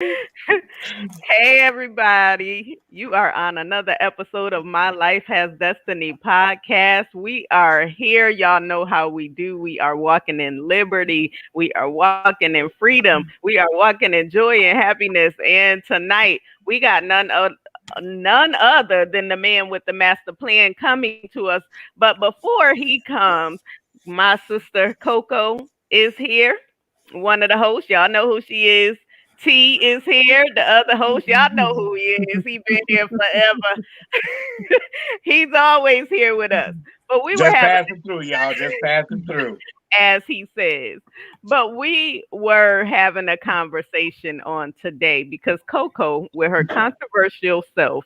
Hey, everybody. You are on another episode of My Life Has Destiny podcast. We are here. Y'all know how we do. We are walking in liberty. We are walking in freedom. We are walking in joy and happiness. And tonight, we got none other than the man with the master plan coming to us. But before he comes, my sister Coco is here, one of the hosts. Y'all know who she is. T is here, the other host. Y'all know who he is. He been here forever. He's always here with us. But we were Just having, passing through, y'all. Just passing through. as he says, but we were having a conversation on today because Coco, with her controversial self,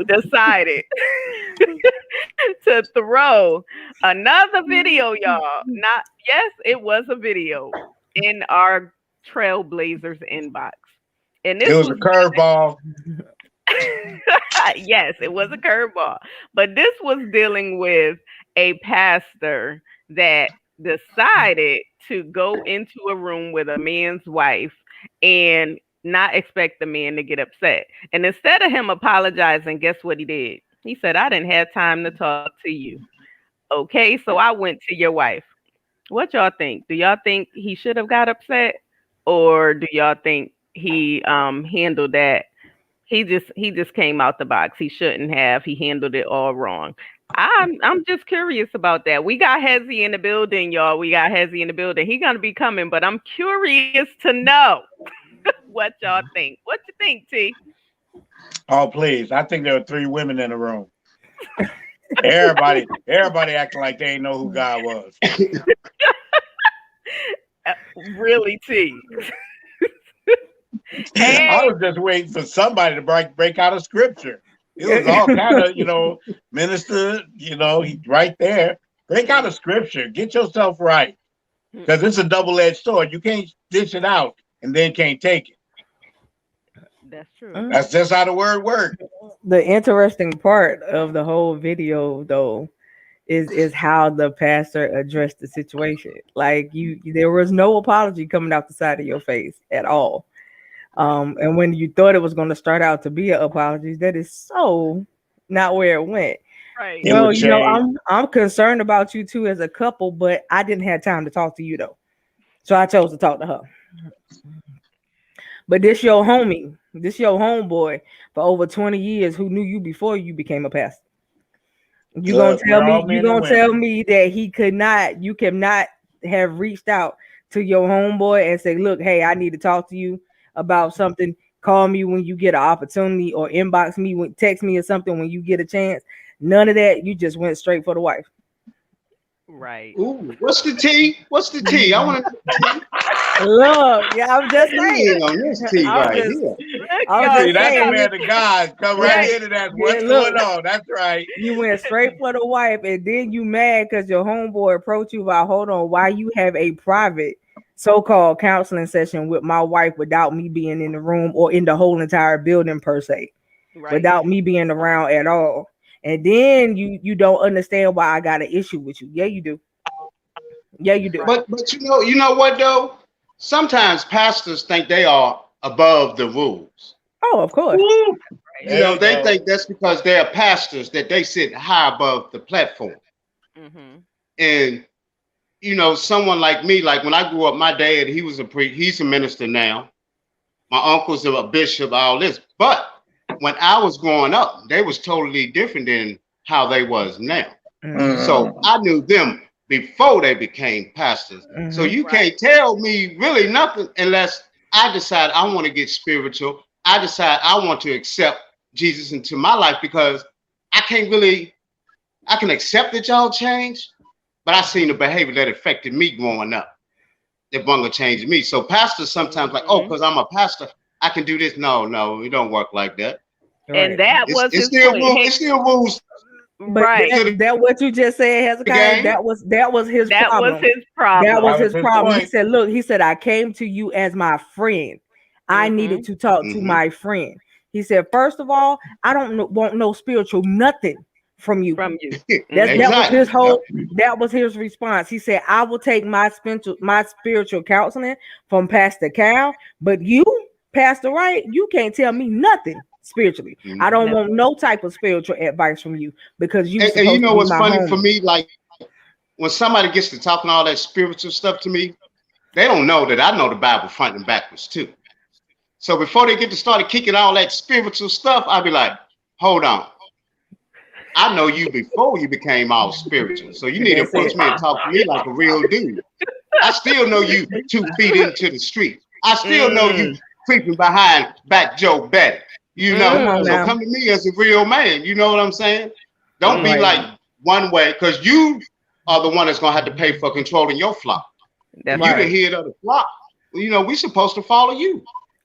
decided to throw another video, y'all. Not, yes, it was a video in our Trailblazers inbox. And It this was a was curveball. yes, it was a curveball. But this was dealing with a pastor that decided to go into a room with a man's wife and not expect the man to get upset. And instead of him apologizing, guess what he did? He said, I didn't have time to talk to you. Okay, so I went to your wife. What y'all think? Do y'all think he should have got upset? Or do y'all think he handled that? He just came out the box. He shouldn't have. He handled it all wrong. I'm just curious about that. We got Hezzy in the building, y'all. We got Hezzy in the building. He gonna be coming, but I'm curious to know what y'all think. What you think, T? Oh, please. I think there were three women in the room. Everybody acting like they ain't know who God was. Uh, really, T? I Hey, was just waiting for somebody to break out of scripture. It was all kind of, minister, he right there. Break out of scripture. Get yourself right. Because it's a double-edged sword. You can't dish it out and then can't take it. that's true. That's just how the word works. The interesting part of the whole video, though, is how the pastor addressed the situation. Like there was no apology coming out the side of your face at all. And when you thought it was going to start out to be an apology, that is so not where it went. Right. It Well, would change. I'm concerned about you two as a couple, but I didn't have time to talk to you though, so I chose to talk to her. But this your homie, this your homeboy for over 20 years who knew you before you became a pastor. Look, we're all You men and gonna tell women. me that you cannot have reached out to your homeboy and say, look, hey, I need to talk to you about something. Call me when you get an opportunity or inbox me, text me or something when you get a chance. None of that. You just went straight for the wife. Right. Ooh, what's the T? What's the T? I want to Look, yeah, I'm just in saying. on this T I'm right just, here. Look, I'm y'all. See, just that's the saying. man of God. Come right Right. in and ask Yeah, what's look, going on. That's right. you went straight for the wife, and then you mad because your homeboy approached you about, hold on, why you have a private so-called counseling session with my wife without me being in the room or in the whole entire building per se, Right. without me being around at all. And then you don't understand why I got an issue with you. Yeah, you do. Yeah, you do. But you know what though? Sometimes pastors think they are above the rules. Oh, of course. Woo! You There know, you they go. think that's because they're pastors that they sit high above the platform. Mm-hmm. And someone like me, like when I grew up, my dad, he was he's a minister now. My uncle's a bishop, all this. But when I was growing up, they was totally different than how they was now. So Mhm. I knew them before they became pastors. So Mm-hmm. you Right. can't tell me really nothing unless I decide I want to get spiritual. I decide I want to accept Jesus into my life because I can't really, I can accept that y'all changed, but I seen the behavior that affected me growing up. That brought to change me. So pastors sometimes like, oh, Mm-hmm. because I'm a pastor, I can do this. No, no, it don't work like that. And Right. that was It's his still point. rules. Hey, It's still rules But right. to that what you just said, the Hezekiah, game. that was his That was problem. his That problem. was That was his his problem. He point. said, look, he said, I came to you as my friend. I Mm-hmm. needed to talk to Hmm. my friend. He said, first of all, I don't want no spiritual nothing from you. From you. Mm-hmm. That was his Exactly. whole Yep. that was his response. He said, I will take my spiritual counseling from Pastor Cal, but you, Pastor Wright, you can't tell me nothing spiritually. Mhm. I don't want no type of spiritual advice from you because you And supposed you to know be what's my funny for homie. me? Like when somebody gets to talking all that spiritual stuff to me, they don't know that I know the Bible front and backwards too. So before they get to start kicking all that spiritual stuff, I'll be like, hold on. I know you before you became all spiritual. So you need to That's approach it. me and talk to me like a real dude. I still know you 2 feet into the street. I still know you Mm, creeping behind back Joe Betty. You Come know, on mm. so now. come to me as a real man. You know what I'm saying? Don't be Right. like one way, because you are the one that's gonna have to pay for controlling your flock. If That's you the right. Right. head of the flock, you know, we supposed to follow you.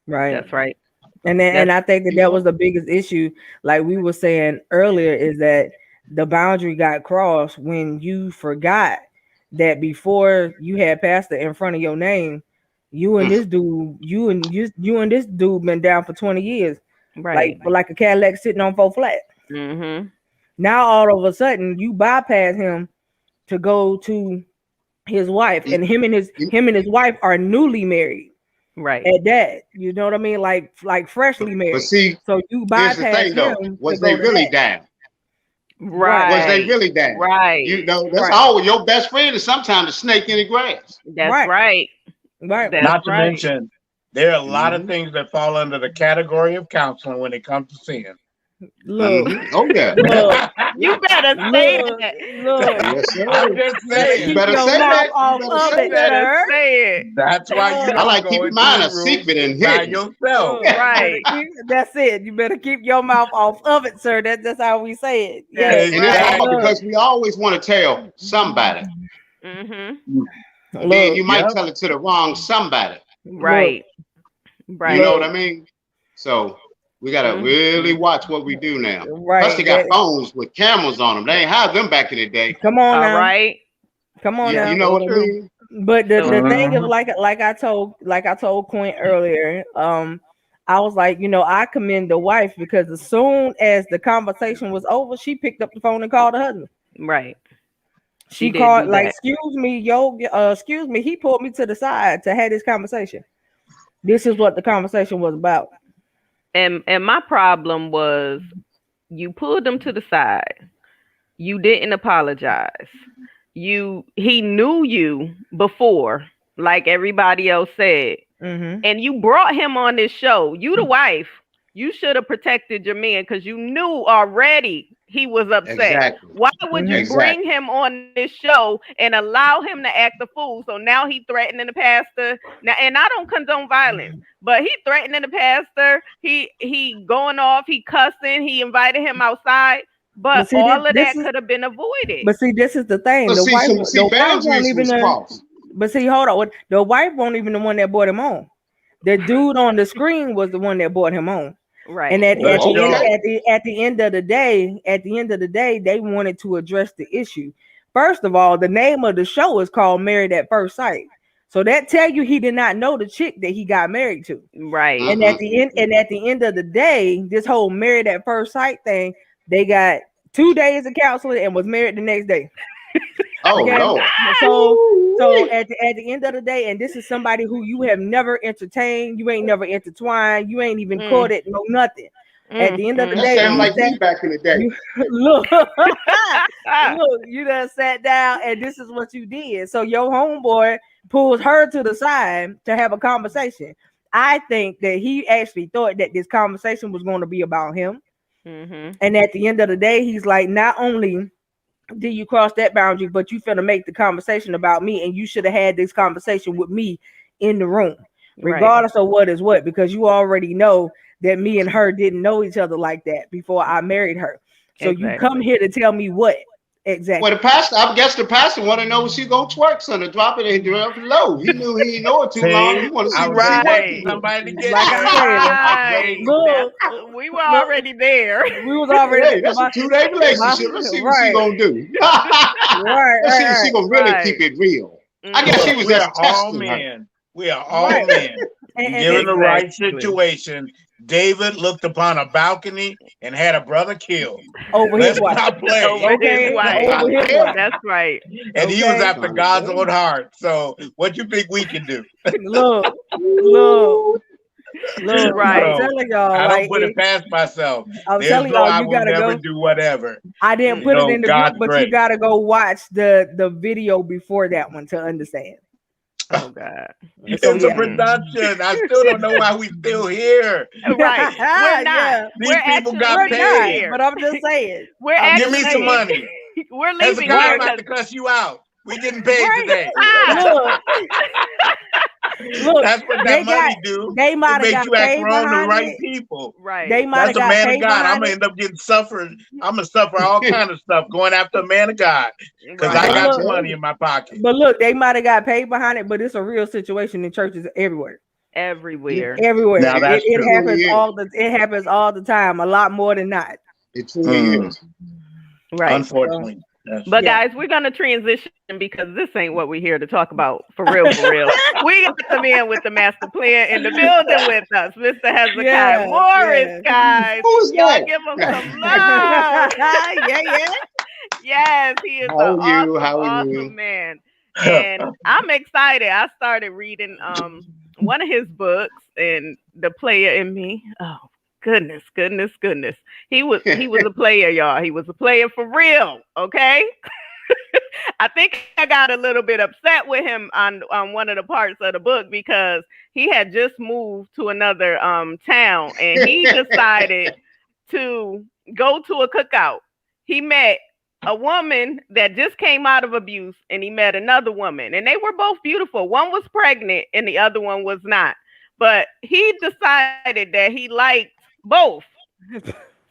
Right. That's right. And then, and That's I think that You that was know, the biggest issue, like we were saying earlier, is that the boundary got crossed when you forgot that before you had pastor in front of your name, mm, you and this dude been down for 20 years, right. like a Cadillac sitting on four flat. Mhm. Now all of a sudden you bypass him to go to his wife, you- and you- him and his wife are newly married Right. at that. You know what I mean? Like freshly but married. see, So you here's the bypass thing though. him to Was they go to really that. down? Right, Was they Right. really down? You Right. know, that's right, all your best friend is sometimes a snake in the grass. That's right, right. right. That's Not to right. mention, there are a lot of Hmm. things that fall under the category of counseling when it comes to sin. Look, Hmm. Oh yeah. look, You better say look, that. look. Yes, I'm sir. just Better You saying. keep better your say mouth that. You off better of You say it, that. better sir. say it. That's why you Look, I don't like go keeping into mine the a room secret and by hidden. yourself. look. Better Right. keep. That's it. You better keep your mouth off of it, sir. That's how we say it. That's Yeah. And it's right. hard Exactly. Look, because we always want to tell somebody. Mhm. And then look, you might Yep. tell it to the wrong somebody. look, Right. You know Right. what I look. mean? So we gotta really Mhm. watch what we do now. Plus, they Right. got That. phones with cameras on them. They ain't have them back in the day. Come on All now. right. Come on You That's now. know so what I true. mean? But the, So the true. thing is, Mhm. like I told Quint earlier, I was like, I commend the wife because as soon as the conversation was over, she picked up the phone and called her husband. Right. She She did called do like, that. excuse me, excuse me. He pulled me to the side to have this conversation. This is what the conversation was about. And my problem was you pulled them to the side. You didn't apologize. He knew you before, like everybody else said. Mm-hmm. And you brought him on this show. You the wife. You should have protected your man because you knew already he was upset. Exactly. Why would you Mm-hmm. bring Exactly. him on this show and allow him to act a fool? So now he threatening the pastor. Now, and I don't condone violence, but he threatening the pastor. He going off. He cussing. He invited him outside. But But see, all of this that is could have been avoided. but see, this is the thing. But see, so see, The wife won't boundaries even. was crossed. But see, hold on. The wife won't even the one that brought him on. The dude on the screen was the one that brought him on. And Right. at Let's the end show. Okay. at the end of the day, they wanted to address the issue. First of all, the name of the show is called Married at First Sight. So that tell you he did not know the chick that he got married to. Right. And Mm-mm. at the end of the day, this whole Married at First Sight thing, they got 2 days of counseling and was married the next day. Oh Okay. Lord. So at the end of the day, and this is somebody who you have never entertained, you ain't never intertwined, you ain't even Mm, courted, no nothing. At the end of the That day, sounds you mm. like sat me back in the day. you look Ah, look, you done sat down and this is what you did. So your homeboy pulls her to the side to have a conversation. I think that he actually thought that this conversation was going to be about him. mhm. And at the end of the day, he's like, not only did you cross that boundary, but you finna make the conversation about me, and you should have had this conversation with me in the room, Right. regardless of what is what, because you already know that me and her didn't know each other like that before I married her. So you come Exactly. here to tell me what Well, the exactly? pastor, I guess the pastor want to know if she gonna twerk, son, to drop it and drop it low. He knew he ain't know it too long. He See, want to see I what was she just waiting working Right. for with. somebody to get Like I there. said, Right. That's look, we were look, already there. we was already Hey, that's a 2 day my relationship. Let's see what she right, gonna do. right, Let's see if she right, gonna really keep Right. it real. I guess he Mhm. Look, was we are just all testing her. men. We are all right, men. and, And and, given and the right Exactly. situation, David looked upon a balcony and had a brother killed. over his Let's wife, not play. Over his okay, wife. over his wife, That's right. And he was okay. after Trying to God's tell own heart. So what you think we can do? Look, look. Look, I'm Right. No, telling y'all, I don't like put it past myself. I'm There's telling no, y'all, I you will gotta never go. do whatever. I didn't You put it know, in the group, God's but you grace. gotta go watch the video before that one to understand. Oh God. So It's a yeah. production. I still don't know why we still here. Right. We're not. Yeah, We're These people actually got we're leaving not, paid. here. but I'm just saying. We're I'm Give just me some actually saying. money. we're leaving Hezekiah, here I'm about Right, to because cuss you out. We getting paid right. today. Look, look, That's what that they got money do. they It might have makes got you act paid wrong to the behind right it. people. They right. might That's have a got man of paid God. I'm behind gonna it. end up getting suffered. I'm gonna suffer all kind of stuff going after a man of God because I Right. But got look, some money in my pocket. but look, they might have got paid behind it, but it's a real situation in churches everywhere. Everywhere. Everywhere. Now It, that's it true. happens truly is. all the it happens all the time, a lot more than not. It truly Mm, is. Right. So unfortunately, that's But true. yeah. guys, we're gonna transition because this ain't what we're here to talk about for real, for real. We got the man with the master plan in the building with us, Mr. Hezekiah Yes, Morris, yes. guys. Who is Y'all that? give him some love. Yeah, yeah. Yes, he is How an are you? awesome, How are you? awesome man. And I'm excited. I started reading one of his books and The Player in Me. Oh goodness, goodness, goodness. He was a player, y'all. He was a player for real. Okay. I think I got a little bit upset with him on one of the parts of the book because he had just moved to another town and he decided to go to a cookout. He met a woman that just came out of abuse and he met another woman and they were both beautiful. One was pregnant and the other one was not. But he decided that he liked both.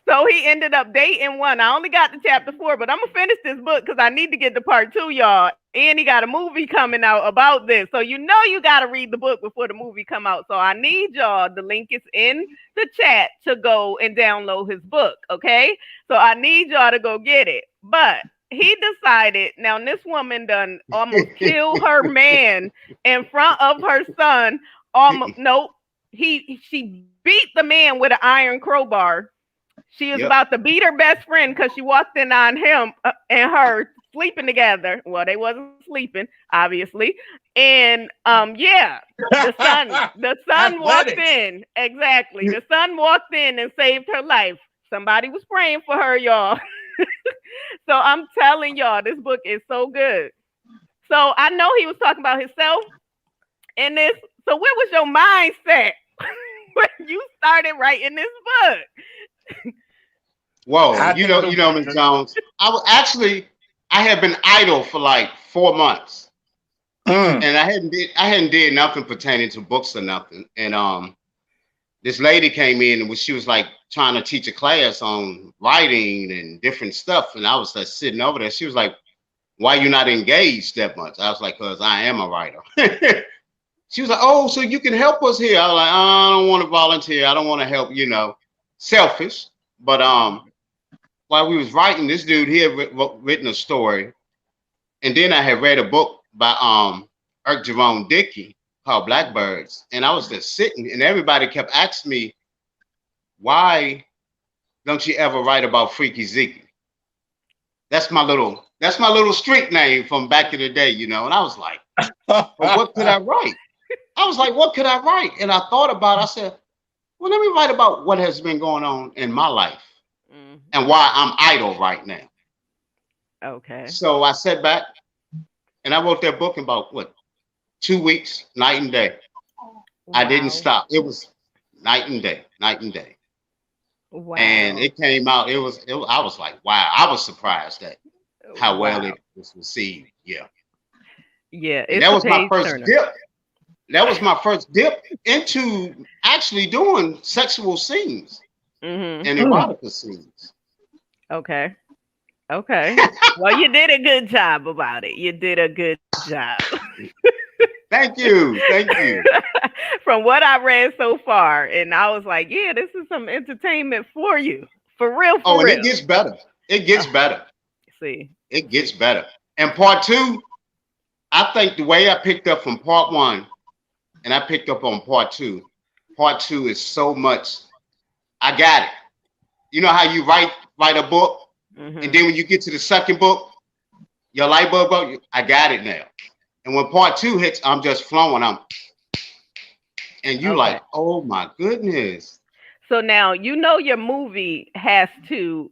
So he ended up dating one. I only got to chapter 4, but I'm gonna finish this book because I need to get to part 2, y'all. And he got a movie coming out about this, so you know you got to read the book before the movie come out. So I need y'all. The link is in the chat to go and download his book. Okay, so I need y'all to go get it. But he decided now this woman done almost killed her man in front of her son. Almost nope. She beat the man with an iron crowbar. She was Yep. about to beat her best friend because she walked in on him and her sleeping together. Well, they wasn't sleeping, obviously. And yeah, the son walked Athletics. in. Exactly. The son walked in and saved her life. Somebody was praying for her, y'all. So I'm telling y'all, this book is so good. So I know he was talking about himself in this. So where was your mindset when you started writing this book? Whoa, I think the Miss Jones. I had been idle for like 4 months, mm, and I hadn't did nothing pertaining to books or nothing. And this lady came in and she was like trying to teach a class on writing and different stuff, and I was like sitting over there. She was like, "Why you not engaged that much?" I was like, "Cause I am a writer." She was like, "Oh, so you can help us here?" I was like, "I don't want to volunteer. I don't want to help. Selfish." But while we was writing, this dude here written a story, and then I had read a book by Eric Jerome Dickey called Blackbirds, and I was just sitting, and everybody kept asking me, "Why don't you ever write about Freaky Zeke?" That's my little street name from back in the day, And I was like, "But what could I write?" I was like, "What could I write?" And I thought about it. I said, "Well, let me write about what has been going on in my life and why I'm idle right now." Okay. So I sat back and I wrote that book in about 2 weeks, night and day. I didn't Wow. stop. It was night and day, night and day. And Wow. it came out. I was like, wow. I was surprised at how well Wow. it was received. Yeah. Yeah, And it's that a was my page first turner. dip. That was my first dip into actually doing sexual scenes Mhm. and mm. erotica scenes. Okay. Okay. Well, you did a good job about it. You did a good job. Thank you. Thank you. From what I read so far, and I was like, yeah, this is some entertainment for you. For real, Oh, for and it real. gets better. It gets Oh, better. see. It gets See. better. And part 2, I think the way I picked up from part 1 and I picked up on part two is so much. I got it. You know how you write a book, and Mhm. then when you get to the second book, your light bulb go, I got it now. And when part 2 hits, I'm just flowing. and you Okay. like, oh my goodness. So now you know your movie has to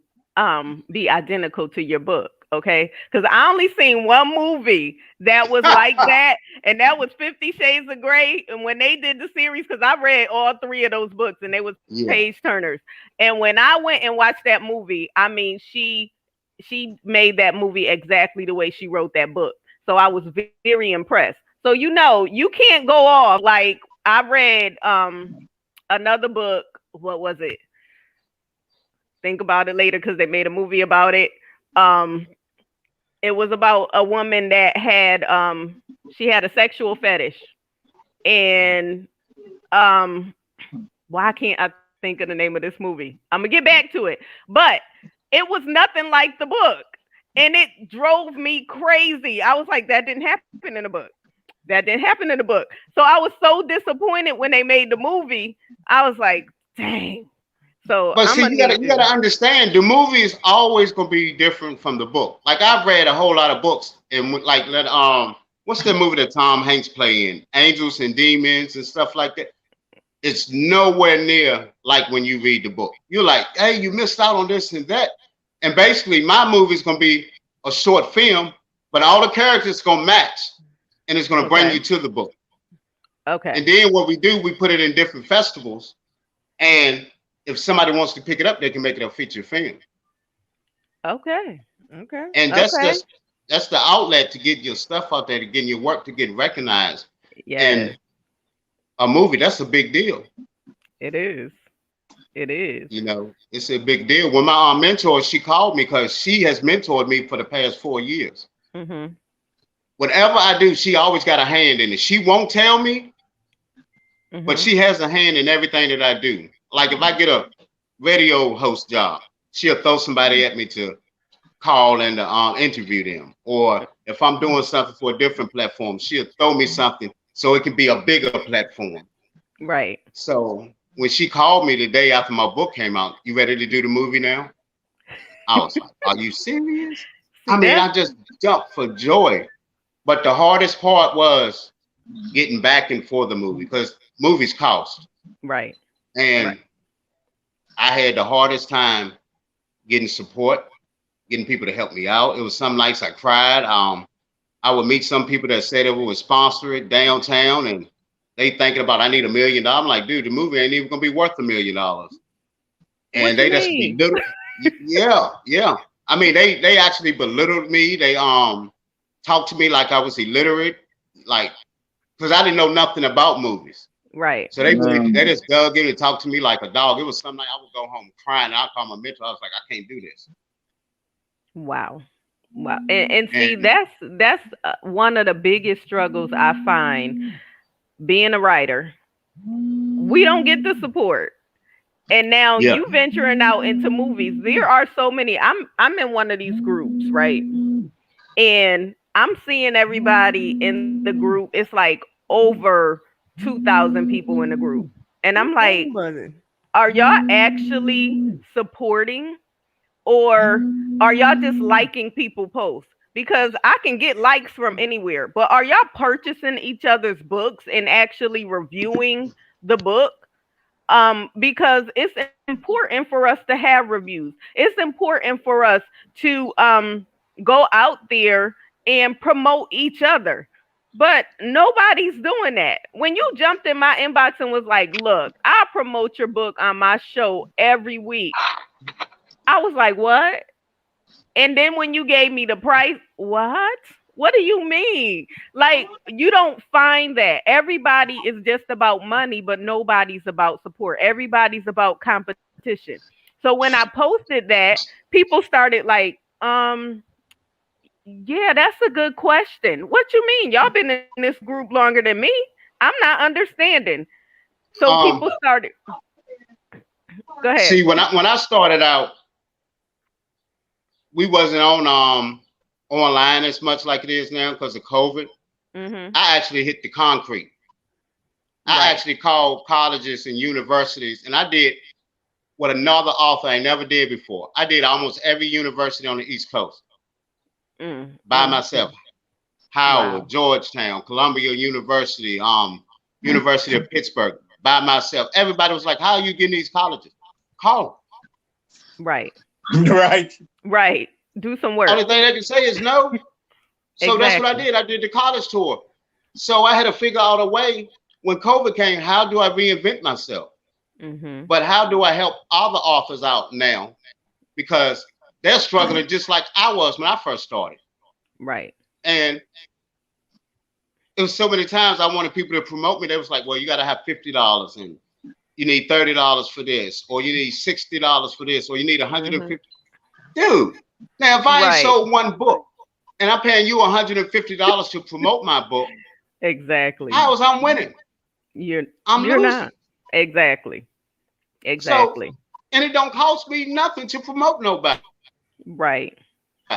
be identical to your book, okay? Because I only seen one movie that was like that, and that was 50 Shades of Grey. And when they did the series, because I read all three of those books, and they was Yeah. page turners. And when I went and watched that movie, I mean, she made that movie exactly the way she wrote that book. So I was very impressed. So you can't go off like I read another book. What was it? Think about it later because they made a movie about it. Um, it was about a woman that had she had a sexual fetish, and why can't I think of the name of this movie? I'm gonna get back to it, but it was nothing like the book, and it drove me crazy. I was like, that didn't happen in the book. That didn't happen in the book. So I was so disappointed when they made the movie. I was like, dang. So But I'm see, gonna need you to. gotta understand the movie is always gonna be different from the book. Like I've read a whole lot of books, and like what's the movie that Tom Hanks play in? Angels and Demons and stuff like that. It's nowhere near like when you read the book. You're like, hey, you missed out on this and that. And basically, my movie is gonna be a short film, but all the characters gonna match, and it's gonna bring Okay. you to the book. And Okay. then what we do, we put it in different festivals, and if somebody wants to pick it up, they can make it a feature film. Okay. Okay. And Okay. that's the outlet to get your stuff out there, to get your work to get recognized. Yes, And a movie, that's a big deal. it is. It is. You know, it's a big deal. When my mentor, she called me because she has mentored me for the past 4 years. Mhm. Whatever I do, she always got a hand in it. She won't tell me, but Mhm. she has a hand in everything that I do. Like if I get a radio host job, she'll throw somebody at me to call and interview them. Or if I'm doing something for a different platform, she'll throw me something so it can be a bigger platform. Right. So when she called me the day after my book came out, you ready to do the movie now? I was like, are you serious? See, I mean, that's I just jumped for joy. But the hardest part was getting backing for the movie because movies cost. right. Right. And I had the hardest time getting support, getting people to help me out. It was some nights I cried. I would meet some people that said it would sponsor it downtown, and they thinking about I need $1 million. I'm like, dude, the movie ain't even gonna be worth $1 million. What And you they just mean? belittle. Yeah, yeah. I mean, they actually belittled me. They talked to me like I was illiterate, like because I didn't know nothing about movies. Right. So they just dug in and talked to me like a dog. It was something like I would go home crying. I'd call my mentor. I was like, I can't do this. Wow. Wow. And see, And that's one of the biggest struggles I find being a writer. We don't get the support. And now yeah, you venturing out into movies. There are so many. I'm in one of these groups, right? And I'm seeing everybody in the group. It's like over 2,000 people in the group. And I'm like, Buzzing. are y'all actually supporting, or are y'all just liking people posts? Because I can get likes from anywhere, but are y'all purchasing each other's books and actually reviewing the book? Because it's important for us to have reviews. It's important for us to go out there and promote each other. But nobody's doing that. When you jumped in my inbox and was like, look, I promote your book on my show every week, I was like, what? And then when you gave me the price, what? What do you mean? Like, you don't find that. Everybody is just about money, but nobody's about support. Everybody's about competition. So when I posted that, people started like, yeah, that's a good question. What you mean? Y'all been in this group longer than me. I'm not understanding. So people um, started, go ahead. see when I started out, we wasn't on online as much like it is now because of COVID. Mhm. I actually hit the concrete. I Right. actually called colleges and universities, and I did what another author I never did before. I did almost every university on the East Coast Mm, by mm, myself. mm. Howard, Wow. Georgetown, Columbia University, University of Pittsburgh by myself. Everybody was like, "How are you getting these colleges?" Call Right. Right. Right. Do some them. work. Only thing they can say is no. So that's what I Exactly. did. I did the college tour. So I had to figure out a way when COVID came, how do I reinvent myself? Mm-hmm. But how do I help other authors out now? Because they're struggling just like I was when I first started. Right. And it was so many times I wanted people to promote me. They was like, well, you got to have $50 and you need $30 for this, or you need $60 for this, or you need $150. Dude, now if I ain't Right. sold one book and I'm paying you $150 to promote my book, Exactly. how was I winning? You're I'm you're losing. not. Exactly. So, Exactly. and it don't cost me nothing to promote nobody. Right.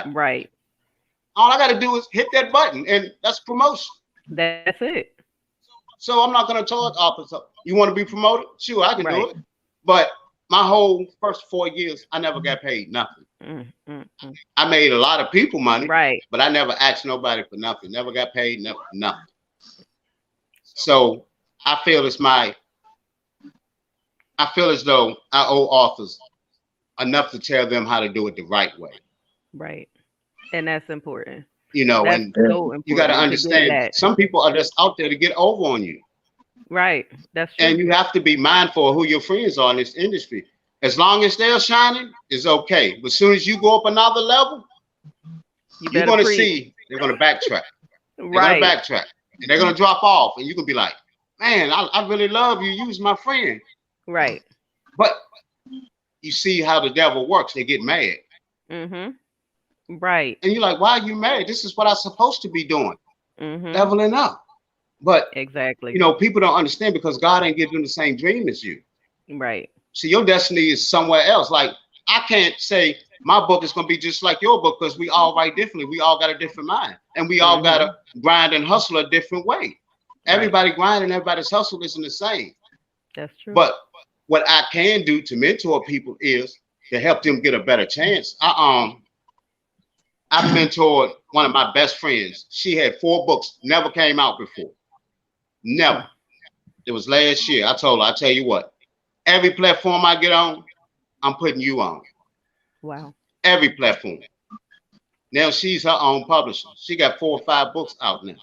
Right. All I got to do is hit that button, and that's promotion. That's it. So I'm not going to charge authors. You want to be promoted? Sure, I can do Right. it. But my whole first 4 years, I never got paid nothing. Mm. I made a lot of people money, Right. but I never asked nobody for nothing. Never got paid, nothing. So I feel I feel as though I owe authors enough to tell them how to do it the right way. Right. And that's important. You know, That's and so you got to important to get understand that. some people are just out there to get over on you. Right. That's true. And you have to be mindful of who your friends are in this industry. As long as they're shining, it's okay. But as soon as you go up another level, You you're better going to preach. see they're going to backtrack. They're Right. going to backtrack. And they're going to drop off. And you're going to be like, man, I really love you. You was my friend. Right. But you see how the devil works. They get mad. Mm-hmm. Right. And you're like, why are you mad? This is what I'm supposed to be doing. Mm-hmm. Leveling up. But, Exactly. you know, people don't understand because God ain't giving them the same dream as you. Right. See, your destiny is somewhere else. Like, I can't say my book is going to be just like your book because we all write differently. We all got a different mind. And we all got to grind and hustle a different way. Everybody grinding, everybody's hustle isn't the same. That's true. But what I can do to mentor people is to help them get a better chance. I mentored one of my best friends. She had 4 books, never came out before. Never. It was last year. I told her, I tell you what, every platform I get on, I'm putting you on. Wow. Every platform. Now she's her own publisher. She got 4 or 5 books out now.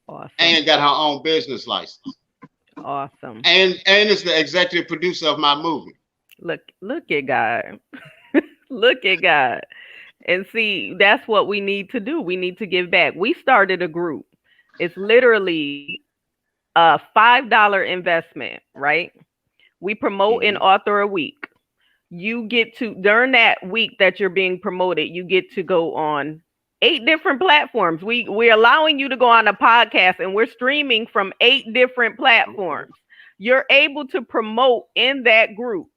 Awesome. And got her own business license. Awesome. And is the executive producer of my movie. Look at God. Look at God. And see, that's what we need to do. We need to give back. We started a group. It's literally a $5 investment, right? We promote an author a week. You get to, during that week that you're being promoted, you get to go on 8 different platforms. We're allowing you to go on a podcast and we're streaming from 8 different platforms. You're able to promote in that group.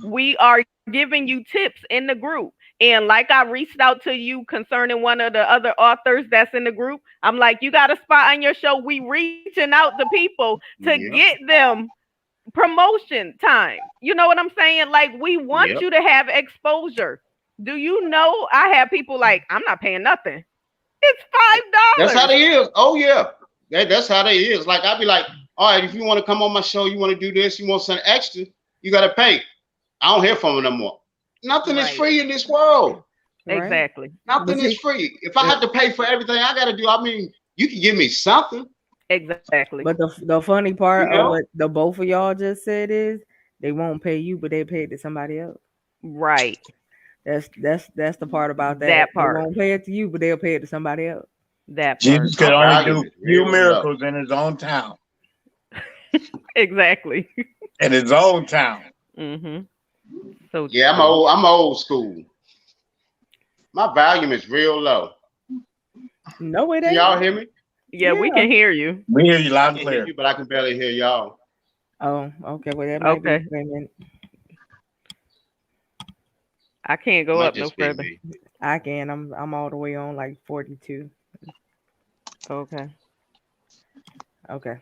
We are giving you tips in the group. And like I reached out to you concerning one of the other authors that's in the group, I'm like, you got a spot on your show. We reaching out to people to get them promotion time. You know what I'm saying? Like, we want you to have exposure. Do you know I have people like, I'm not paying nothing. It's $5. That's how they is. Oh yeah. That's how they is. Like, I'd be like, all right, if you want to come on my show, you want to do this, you want something extra, you gotta pay. I don't hear from them no more. Nothing is free in this world. Exactly. Nothing is free. If I have to pay for everything I gotta do, I mean, you can give me something. Exactly. But the funny part of what the both of y'all just said is they won't pay you, but they pay it to somebody else. Right. That's the part about that. That part. They won't pay it to you, but they'll pay it to somebody else. That part. Jesus could only do few miracles in his own town. Exactly. In his own town. Mm-hmm. So yeah, I'm old school. My volume is real low. No, it ain't. Y'all hear me? Yeah, we can hear you. We hear you loud and I can clear. hear you, but I can barely hear y'all. Oh, okay. Well, that might be. Wait a minute. I can't go up no further. I can. I'm all the way on like 42. Okay. Okay.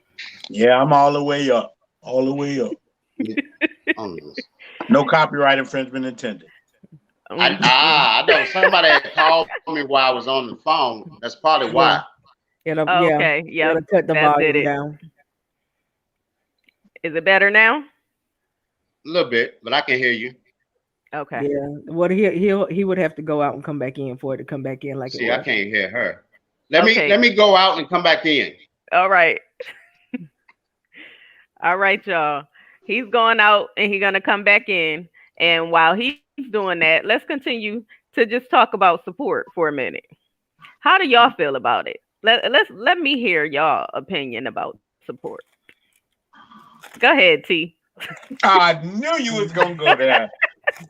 Yeah, I'm all the way up. All the way up. No copyright infringement intended. I know somebody had called me while I was on the phone. That's probably why. It'll, okay. Yeah. It'll cut the volume down. Is it better now? A little bit, but I can hear you. Okay. Yeah. What he would have to go out and come back in for it to come back in like it See, I was. can't hear her. Let Okay. me go out and come back in. All right. All right, y'all. He's going out and he's gonna come back in. And while he's doing that, let's continue to just talk about support for a minute. How do y'all feel about it? Let me hear y'all opinion about support. Go ahead, T. I knew you was gonna go there.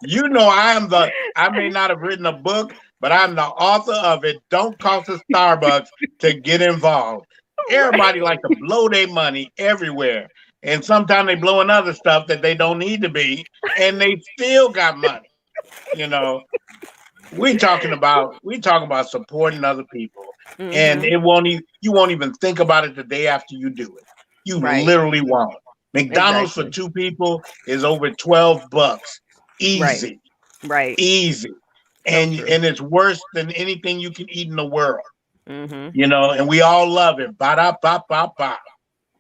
You know, I may not have written a book, but I'm the author of it. Don't cost a Starbucks to get involved. Everybody like to blow their money everywhere. And sometimes they blowing other stuff that they don't need to be, and they still got money. You know, we talking about supporting other people. And Mm-hmm. you won't even think about it the day after you do it. You Right. literally won't. McDonald's for Exactly. two people is over $12. Right. Easy. Right. Easy. So And true. it's worse than anything you can eat in the world. Mm-hmm. You know, and we all love it. Ba da ba ba ba.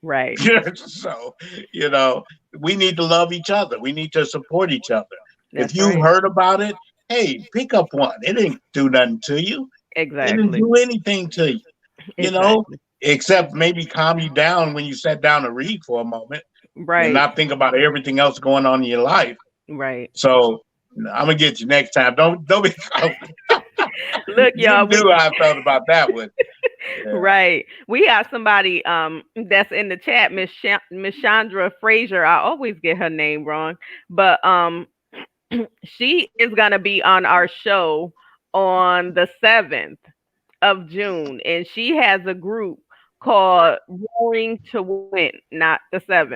Right. So, you know, we need to love each other. We need to support each other. If That's you right. heard about it, hey, pick up one. It didn't do nothing to you. It didn't Exactly. do anything to you, you know, Exactly. except maybe calm you down when you sat down to read for a moment and Right. not think about everything else going on in your life. Right. So I'm gonna get you next time. Don't be. Look, You y'all, knew how I felt about that one. Yeah. right. We have somebody that's in the chat, Miss Chandra Frazier. I always get her name wrong, but she is gonna be on our show on the 7th of June, and she has a group called Roaring to Win, not the 7th.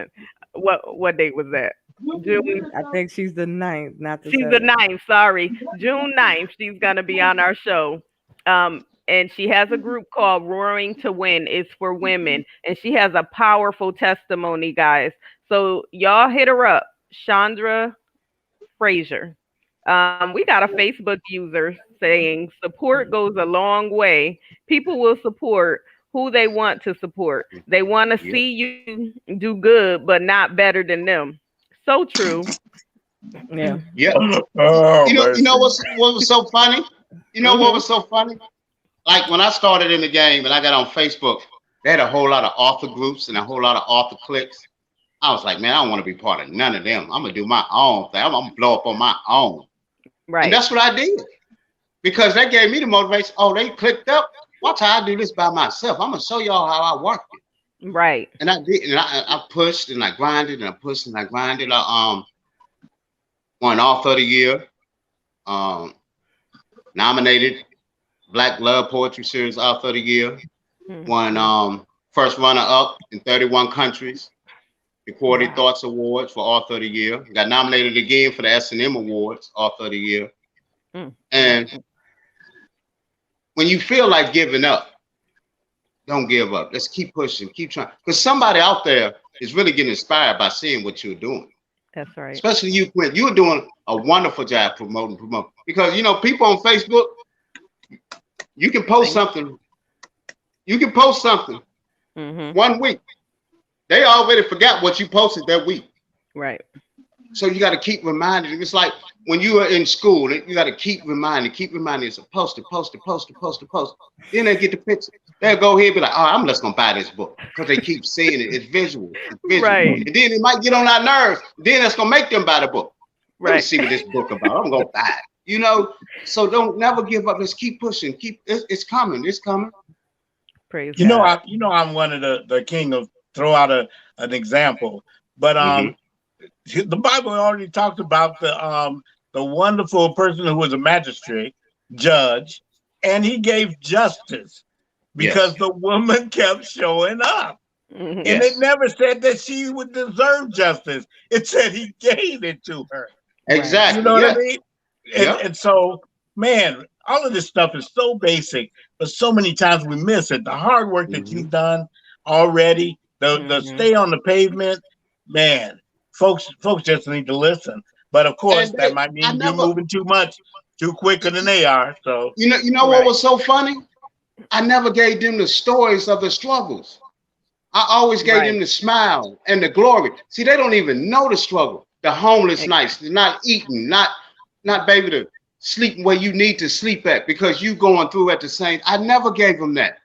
What date was that? June. I think she's the ninth, not the She's the seventh. ninth. Sorry, June 9th. She's gonna be on our show. And she has a group called Roaring to Win. It's for women, and she has a powerful testimony, guys. So y'all hit her up, Chandra Frazier. We got a Facebook user saying support goes a long way. People will support who they want to support. They want to Yep. see you do good, but not better than them. So true. Yeah. Yep. Oh, You know mercy. what was so funny? You know what Hmm. was so funny? Like when I started in the game and I got on Facebook, they had a whole lot of author groups and a whole lot of author cliques. I was like, man, I don't want to be part of none of them. I'm gonna do my own thing. I'm gonna blow up on my own. And Right. that's what I did. Because that gave me the motivation. Oh, they clicked up. Watch how I do this by myself. I'm gonna show y'all how I work it. Right. And I did, and I pushed and I grinded and I pushed and I grinded. I won author of the year, um, nominated Black Love Poetry Series author of the year, won Hmm. first runner up in 31 countries, recorded Wow. Thoughts Awards for author of the year, got nominated again for the S&M Awards author of the year. Mm. And when you feel like giving up, don't give up. Let's keep pushing, keep trying. Because somebody out there is really getting inspired by seeing what you're doing. That's right. Especially you, Quint. You're doing a wonderful job promoting. Because you know, people on Facebook, you can post Thank. something. You can post something Hmm. 1 week. They already forgot what you posted that week. Right. So you got to keep reminding. It's like when you are in school, you got to keep reminding. It's a post it, post it, post it, post it, post it. Then they get the picture. They'll go ahead and be like, oh, I'm just going to buy this book because they keep saying it. It's visual. It's visual. Right. And then it might get on our nerves. Then that's going to make them buy the book. Let me Right. see what this book about. I'm going to buy it. You know, so don't never give up. Let's keep pushing. It's coming. It's coming. Praise You know, God. I'm one of the king of throw out an example, but Mm-hmm. the Bible already talked about the wonderful person who was a magistrate, judge, and he gave justice because Yes. the woman kept showing up. Hmm. And it Yes. never said that she would deserve justice. It said he gave it to her. Right. You Exactly. know what I Yeah. mean? Yep. And so, man, all of this stuff is so basic, but so many times we miss it. The hard work that Mm-hmm. you've done already, the Hmm. stay on the pavement, man, folks just need to listen. But of course, And that might I mean you're never, moving too much, too quicker than they are. So, you know what Right. was so funny? I never gave them the stories of the struggles. I always gave Right. them the smile and the glory. See, they don't even know the struggle. The homeless nights, they're not eating, not be able to sleep where you need to sleep at because you going through at the same. I never gave them that.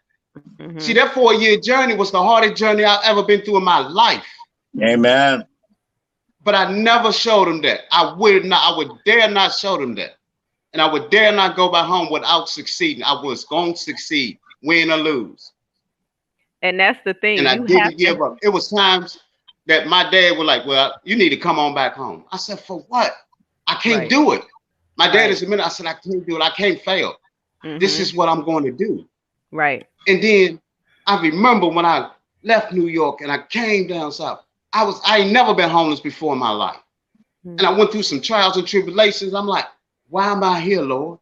See, Mm-hmm. that 4-year journey was the hardest journey I've ever been through in my life. Amen. But I never showed them that. I would dare not show them that. And I would dare not go back home without succeeding. I was going to succeed, win or lose. And that's the And thing. I You have didn't to. give up. It was times that my dad was like, well, you need to come on back home. I said, for what? I can't Right. do it. My dad Right. is a minute. I said, I can't do it. I can't fail. This Mm-hmm. is what I'm going to do. Right. And then I remember when I left New York and I came down south, I ain't never been homeless before in my life. And I went through some trials and tribulations. I'm like, why am I here, Lord?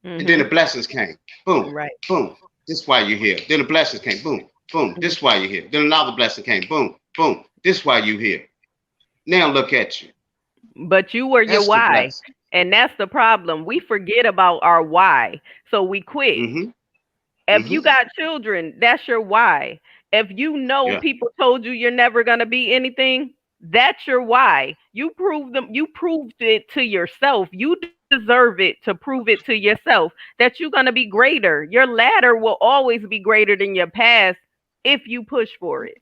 And then the Mm-hmm. blessings came. Boom, Right. boom. This is why you're here. Then the blessings came. Boom, boom. This is why you're here. Then another blessing came. Boom, boom. This is why you're here. Now look at you. But you were your That's the why. blessing. And that's the problem. We forget about our why. So we quit. Mm-hmm. If you Mm-hmm. got children, that's your why. If you know Yeah. people told you you're never going to be anything, that's your why. You proved it to yourself. You deserve it to prove it to yourself that you're going to be greater. Your ladder will always be greater than your past if you push for it.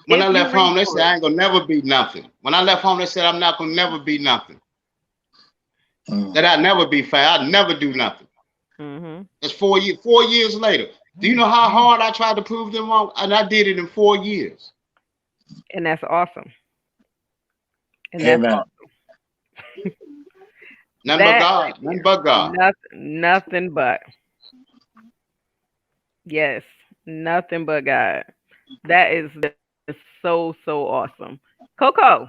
When I If you left reach home, they for said it. I ain't gonna never be nothing. When I left home, they said I'm not gonna never be nothing. That I'd never be fair. I'd never do nothing. Mhm. It's 4 years. 4 years later. Do you know how hard I tried to prove them wrong? And I did it in 4 years. And that's awesome. And that's Amen. awesome. Nothing but That right God. Nothing there. but God. Nothing but. Yes, nothing but God. That is so awesome. Coco,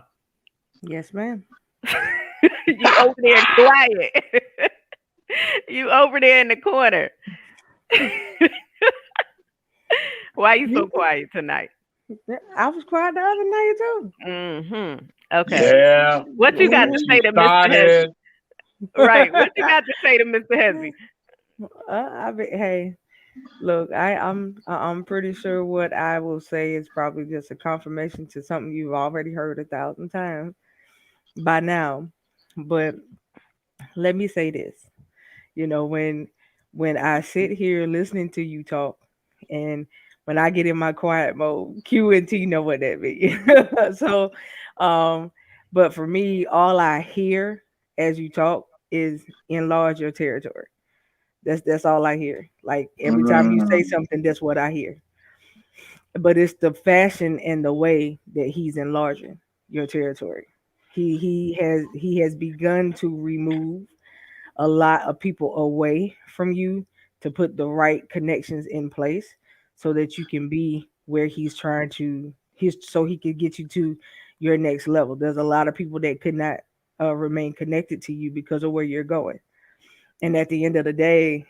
Yes, ma'am. you over there quiet. You over there in the corner. Why you so You, quiet tonight? I was quiet the other night too. Mhm. Okay. Yeah. What you got to She say to Mr. started. Hezzy? Right. What you got to say to Mr. Hezzy? Hey, look, I'm pretty sure what I will say is probably just a confirmation to something you've already heard 1,000 times by now. But let me say this. When I sit here listening to you talk, and when I get in my quiet mode, Q and T know what that means. So, um, but for me, all I hear as you talk is enlarge your territory. That's all I hear. Like every time you say Mm. something, that's what I hear. But it's the fashion and the way that he's enlarging your territory. He has begun to remove a lot of people away from you to put the right connections in place so that you can be where he's so he could get you to your next level. There's a lot of people that could not remain connected to you because of where you're going. And at the end of the day,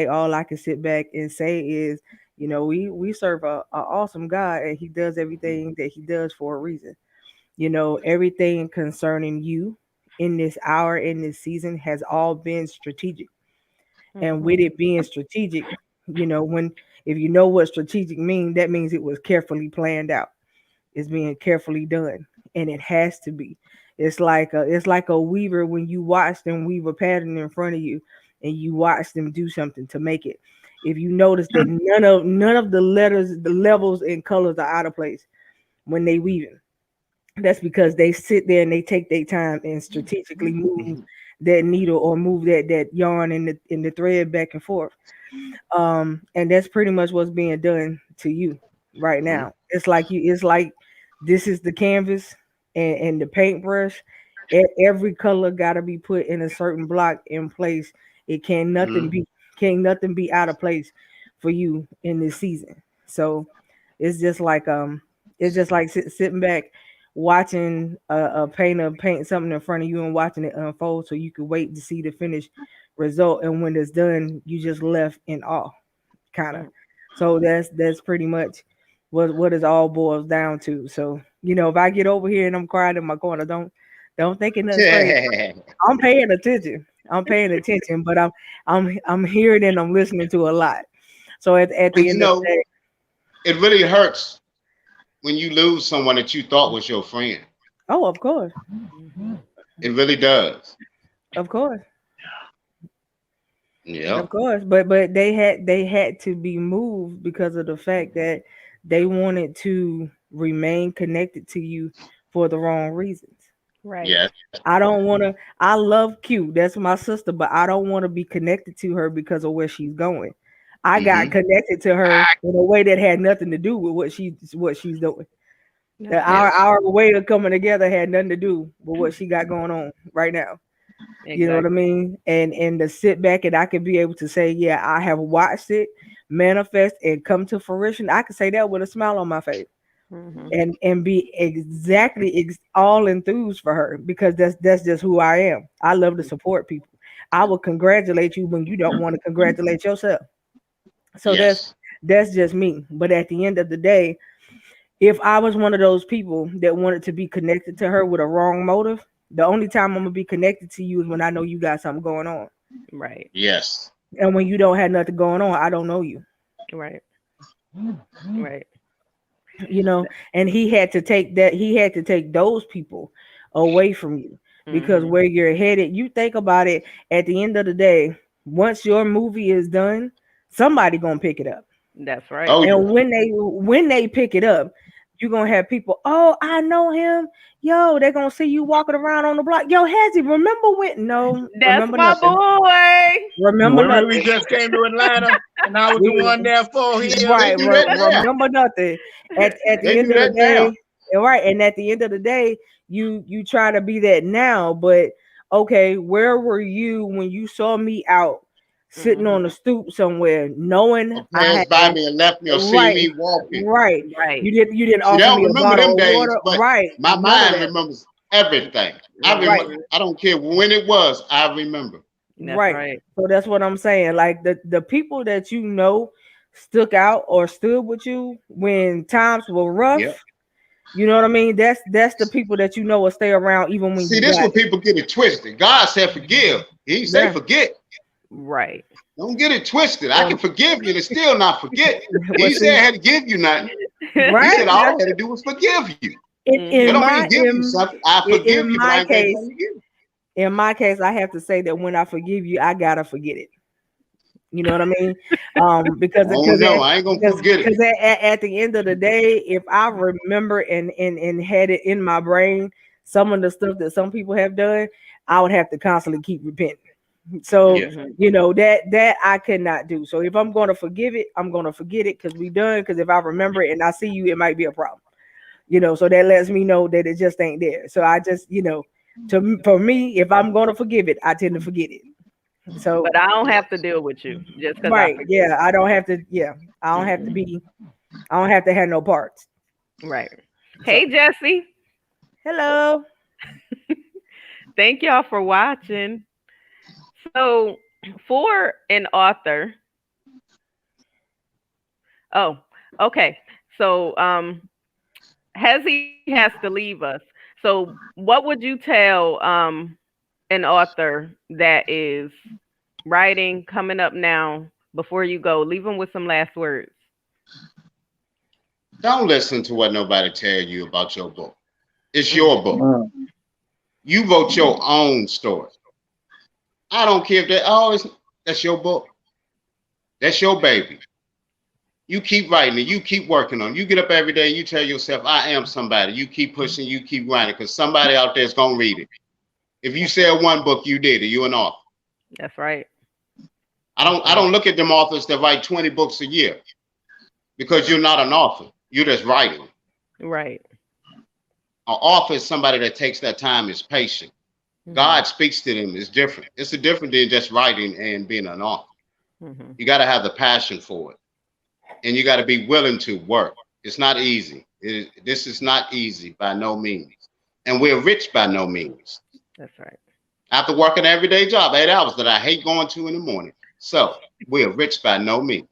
all I can sit back and say is, we serve a awesome God, and He does everything that He does for a reason. Everything concerning you in this hour, in this season, has all been strategic. And with Mhm. it being strategic, when if you know what strategic means, that means it was carefully planned out. It's being carefully done, and it has to be. It's like a weaver when you watch them weave a pattern in front of you, and you watch them do something to make it. If you notice that none of the letters, the levels and colors are out of place when they weaving, that's because they sit there and they take their time and strategically move that needle or move that yarn in the thread back and forth. And that's pretty much what's being done to you right now. It's like this is the canvas and the paintbrush. Every color got to be put in a certain block in place. It can't nothing be out of place for you in this season. So it's just like sitting back watching a painter paint something in front of you and watching it unfold so you could wait to see the finished result, and when it's done you just left in awe, kind of. Mm. So that's pretty much what it all boils down to. So if I get over here and I'm crying in my corner, don't think it nothing crazy. I'm paying attention. But I'm hearing and I'm listening to a lot. So at the And end of the day, it really hurts when you lose someone that you thought was your friend. Oh, of course. It really does. Of course. Of Yep. course. But they had to be moved because of the fact that they wanted to remain connected to you for the wrong reasons. Right. Yes. I don't want to. I love Q. That's my sister, but I don't want to be connected to her because of where she's going. I got Mm-hmm. connected to her in a way that had nothing to do with what she's doing. That's Our right. Yes. our way of coming together had nothing to do with what she got going on right now. You know what I Exactly. mean? And to sit back and I could be able to say, yeah, I have watched it manifest and come to fruition. I could say that with a smile on my face Hmm. and be exactly all enthused for her because that's just who I am. I love to support people. I will congratulate you when you don't want to congratulate yourself. So that's Yes. that's just me. But at the end of the day, if I was one of those people that wanted to be connected to her with a wrong motive, the only time I'm gonna be connected to you is when I know you got something going on. Right. Yes. And when you don't have nothing going on, I don't know you. Right. Right. You know, and he had to take those people away from you because Hmm. where you're headed, you think about it at the end of the day, once your movie is done, somebody gonna pick it up. That's right. Oh And yeah. when they pick it up, you're gonna have people, oh, I know him. Yo, they're gonna see you walking around on the block. Yo, Hezzy, remember when? No, That's remember my nothing. boy. Remember Remember we nothing. just came to Atlanta and I was the We one there for They right. him. do that now. Remember nothing. At They the do end of the that now. day, right. And at the end of the day, you try to be that now, but okay, where were you when you saw me out sitting on Hmm. the stoop somewhere, knowing Or I passed by had me and left me or see right, me walking. right. Right. You didn't See, they offer me don't a remember bottle them of days, water, but right? my None of mind that, remembers everything. I right. remember. Hmm. I don't care when it was. I remember. That's Right. right. So that's what I'm saying. Like the people that you know stuck out or stood with you when times were Yep. rough. You know what I mean? That's the people that you know will stay around even when See, you this got where it. people get it twisted. God said forgive. He didn't say Yeah. forget. Right. Don't get it twisted. I Well, can forgive you and still not forget. He well, said I see, had to give you nothing. He right? said all I had to do was forgive you. That In Hmm. don't mean my give you something. I forgive in you, but I my ain't gonna case, come to you. I have to say that when I forgive you, I gotta forget it. You know what I mean? Because Oh no, I ain't gonna forget it. at the end of the day, if I remember and had it in my brain, some of the stuff that some people have done, I would have to constantly keep repenting. So Yeah. Hmm. that I cannot do. So if I'm going to forgive it, I'm going to forget it because we done. Because if I remember it and I see you, it might be a problem. You know, so that lets me know that it just ain't there. So I just, for me, if I'm going to forgive it, I tend to forget it. So But I don't have to Yes. deal with you just because I right, forgive yeah, I don't have to. Yeah, I don't you. have to Hmm. be. I don't have to have no parts. Right. Hey, So Jesse. hello. Thank y'all for watching. So, for an author, oh, okay. So, Hezzy has to leave us. So, what would you tell an author that is writing coming up now before you go? Leave them with some last words. Don't listen to what nobody tell you about your book. It's Mm, your book. You wrote your own story. I don't care if that. Oh, that's your book. That's your baby. You keep writing it. You keep working on it. You get up every day and you tell yourself, I am somebody. You keep pushing. You keep writing because somebody out there is gonna read it. If you that's right. sell one book, you did it. You're an author. That's right. I That's don't. I right. don't look at them authors that write 20 books a year because you're not an author. You're just writing. Right. An author is somebody that takes that time, is patient. Hmm. God speaks to them. It's different. It's a different than just writing and being an author. Hmm. You got to have the passion for it, and you got to be willing to work. It's not easy. This is not easy by no means, and we're rich by no means. That's right. After working an everyday job, 8 hours that I hate going to in the morning, so we're rich by no means.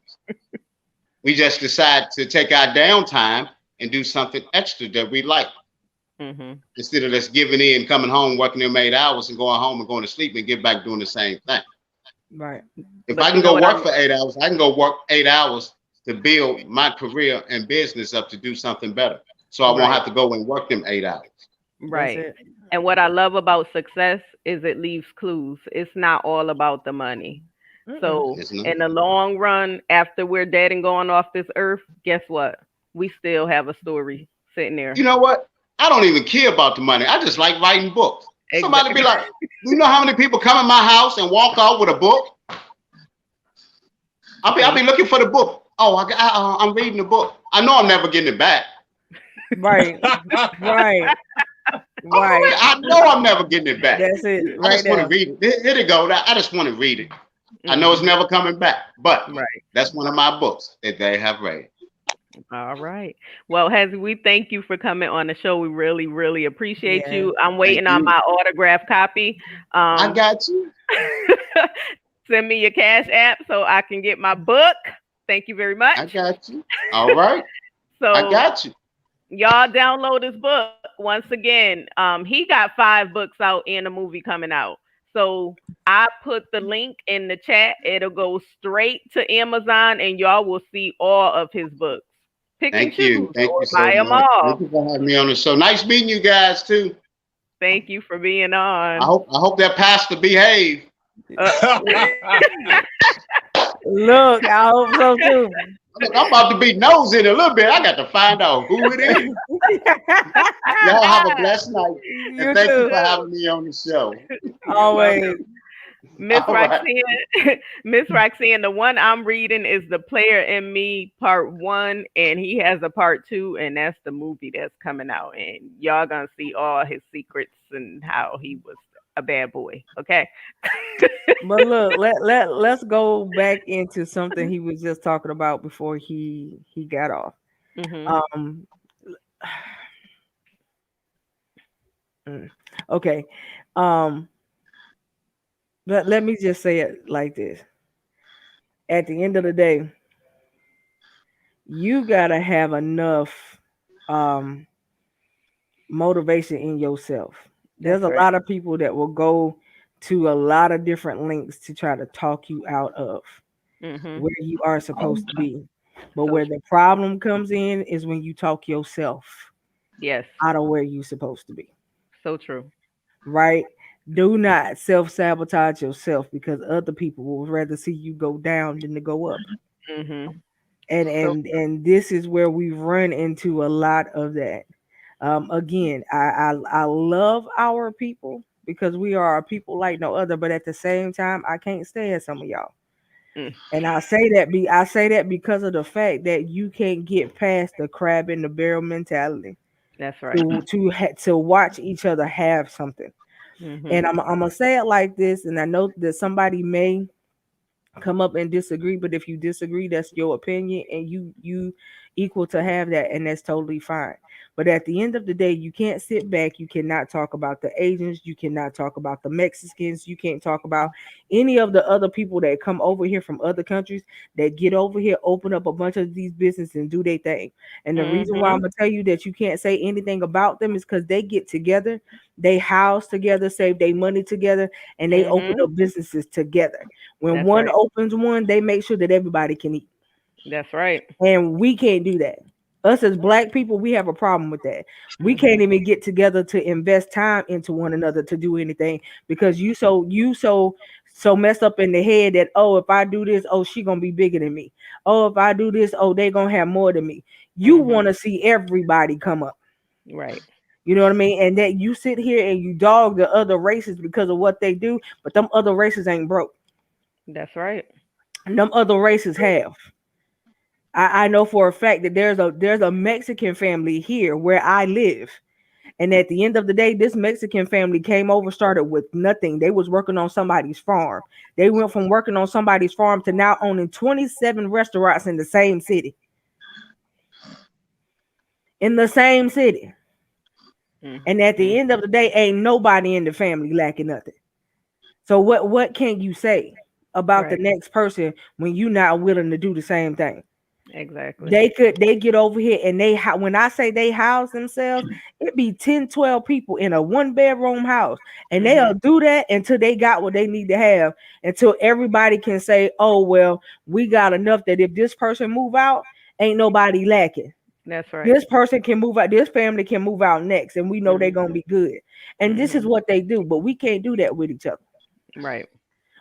We just decide to take our downtime and do something extra that we like. Hmm. Instead of just giving in, coming home, working them 8 hours, and going home and going to sleep and get back doing the same thing. Right. If I But you can know go what work I'm for 8 hours, I can go work 8 hours to build my career and business up to do something better. So I won't Right. have to go and work them 8 hours. That's Right. it. And what I love about success is it leaves clues. It's not all about the money. Mm-mm. So, It's not. in the long run, after we're dead and gone off this earth, guess what? We still have a story sitting You there. know what? I don't even care about the money. I just like writing books. Somebody be Exactly. like, "Do you know how many people come in my house and walk out with a book? I'll See? be looking for the book. Oh, I'm reading the book. I know I'm never getting it back. Right, right, Oh, for right. real. I know I'm never getting it back. That's it I right just want to there. read it. Here it go. I just want to read it. I know it's Mhm. never coming back, but Right. that's one of my books that they have read. All right. Well, Hezzy, we thank you for coming on the show. We really, really appreciate Yeah. you. I'm Thank waiting on you. my autograph copy. I Um, got you. send me your cash app so I can get my book. Thank you very I much. got you. All right. I So got you. y'all download his book once again. He got 5 books out and a movie coming out. So I put the link in the chat. It'll go straight to Amazon, and y'all will see all of his books. Pick and Thank you. choose Thank or you so buy them much. Thank all. you for having me on the show. Nice meeting you guys too. Thank you for being on. I hope that pastor behave. Uh, Look, I hope so too. Look, I'm about to be nosy in a little bit. I got to find out who it is. Y'all have a blessed night. And You thank you too. for having me on the show. you're Always. welcome. Miss All right. Roxanne, Miss Roxanne, the one I'm reading is The Player in Me Part 1, and he has a Part 2, and that's the movie that's coming out. And y'all gonna see all his secrets and how he was a bad boy. Okay. But look, let's go back into something he was just talking about before he got off. Mhm. Um okay. Um let me just say it like this. At the end of the day, you gotta have enough um motivation in yourself. There's That's a right. lot of people that will go to a lot of different links to try to talk you out of Mhm. where you are supposed to be. But So where true. the problem comes in is when you talk yourself Yes. out of where you're supposed to be. So true. Right? Do not self sabotage yourself because other people will rather see you go down than to go up. Mhm. And So and this is where we run into a lot of that. Again, I love our people because we are a people like no other. But at the same time, I can't stand some of y'all. mm, And I say that because of the fact that you can't get past the crab in the barrel mentality that's right. to watch each other have something. And Mhm. I'm gonna say it like this, and I know that somebody may come up and disagree, but if you disagree, that's your opinion, and you equal to have that, and that's totally fine. But at the end of the day, you can't sit back. You cannot talk about the Asians. You cannot talk about the Mexicans. You can't talk about any of the other people that come over here from other countries that get over here, open up a bunch of these businesses and do their thing. And the reason why I'm Mhm. gonna tell you that you can't say anything about them is because they get together, they house together, save their money together, and they open Mhm. up businesses together. When That's one right. opens one, they make sure that everybody can eat. That's right. And we can't do that. Us as black people, we have a problem with that. We can't Mhm. even get together to invest time into one another to do anything because you so messed up in the head that, oh, if I do this, oh, she gonna be bigger than me. Oh, if I do this, oh, they gonna have more than me. You want Mhm. to see everybody come up. Right. You know what I mean? And that you sit here and you dog the other races because of what they do, but them other races ain't broke. That's right. And them other races have. I know for a fact that there's a Mexican family here where I live. And at the end of the day, this Mexican family came over, started with nothing. They was working on somebody's farm. They went from working on somebody's farm to now owning 27 restaurants in the same city. In the same city. And at the Mhm. end of the day, ain't nobody in the family lacking nothing. So what can you say about the Right. next person when you not willing to do the same thing? Exactly. They get over here and when I say they house themselves, it be 10, 12 people in a 1 bedroom house, and they'll do that until they got what they need to have, until everybody can say, oh well, we got enough that if this person move out, ain't nobody lacking. That's right. This person can move out, this family can move out next, and we know they're gonna be good. And this is what they do, but we can't do that with each other. Right.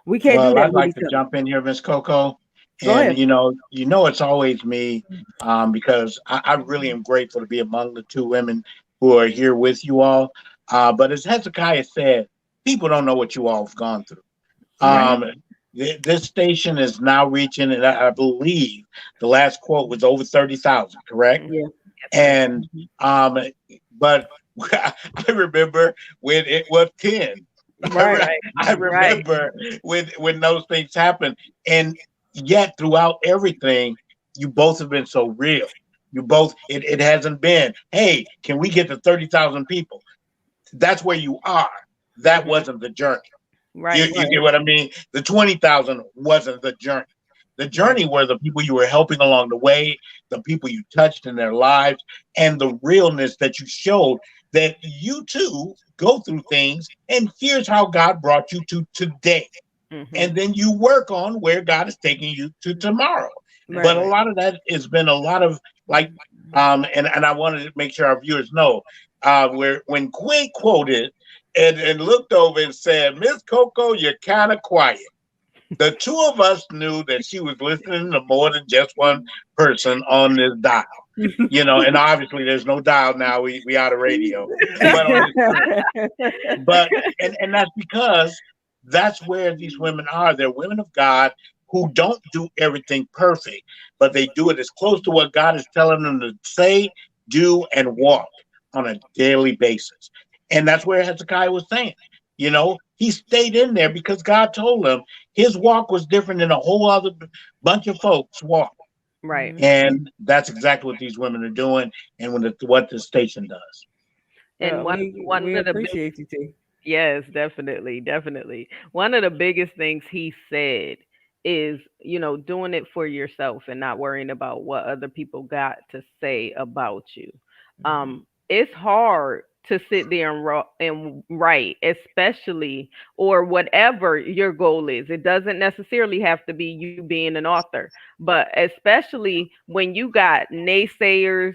We can't do Well, that I'd with like each to other. jump in here, Miss Coco, Go and ahead. it's always me, because I really am grateful to be among the two women who are here with you all. But as Hezekiah said, people don't know what you all have gone through. Right. Um, this station is now reaching, and I believe the last quote was over 30,000, correct? Mhm. Yeah. Yes, sir. And um, but I remember when it was 10. Right. Right. I Right. remember when those things happened, and yet throughout everything, you both have been so real. You both, it hasn't been, hey, can we get to 30,000 people? That's where you are. That Mhm. wasn't the journey. Right. You get Right. what I mean? The 20,000 wasn't the journey. The Right. journey were the people you were helping along the way, the people you touched in their lives, and the realness that you showed that you too go through things. And here's how God brought you to today. Mhm. And then you work on where God is taking you to tomorrow. That's But Right. a right. lot of that has been a lot of like, and I wanted to make sure our viewers know, where when Quint quoted and looked over and said, Miss Coco, you're kind of quiet. The two of us knew that she was listening to more than just one person on this dial. And obviously there's no dial now. We out of radio, but on this screen. But and that's because that's where these women are. They're women of God who don't do everything perfect, but they do it as close to what God is telling them to say, do, and walk on a daily basis. And that's where Hezekiah was saying, he stayed in there because God told him his walk was different than a whole other bunch of folks' walk. Right. And that's exactly what these women are doing, and what the station does. And Well, one we of the big appreciate you, T. yes, definitely, definitely. One of the biggest things he said is, doing it for yourself and not worrying about what other people got to say about you. It's hard to sit there and write, especially or whatever your goal is. It doesn't necessarily have to be you being an author, but especially when you got naysayers,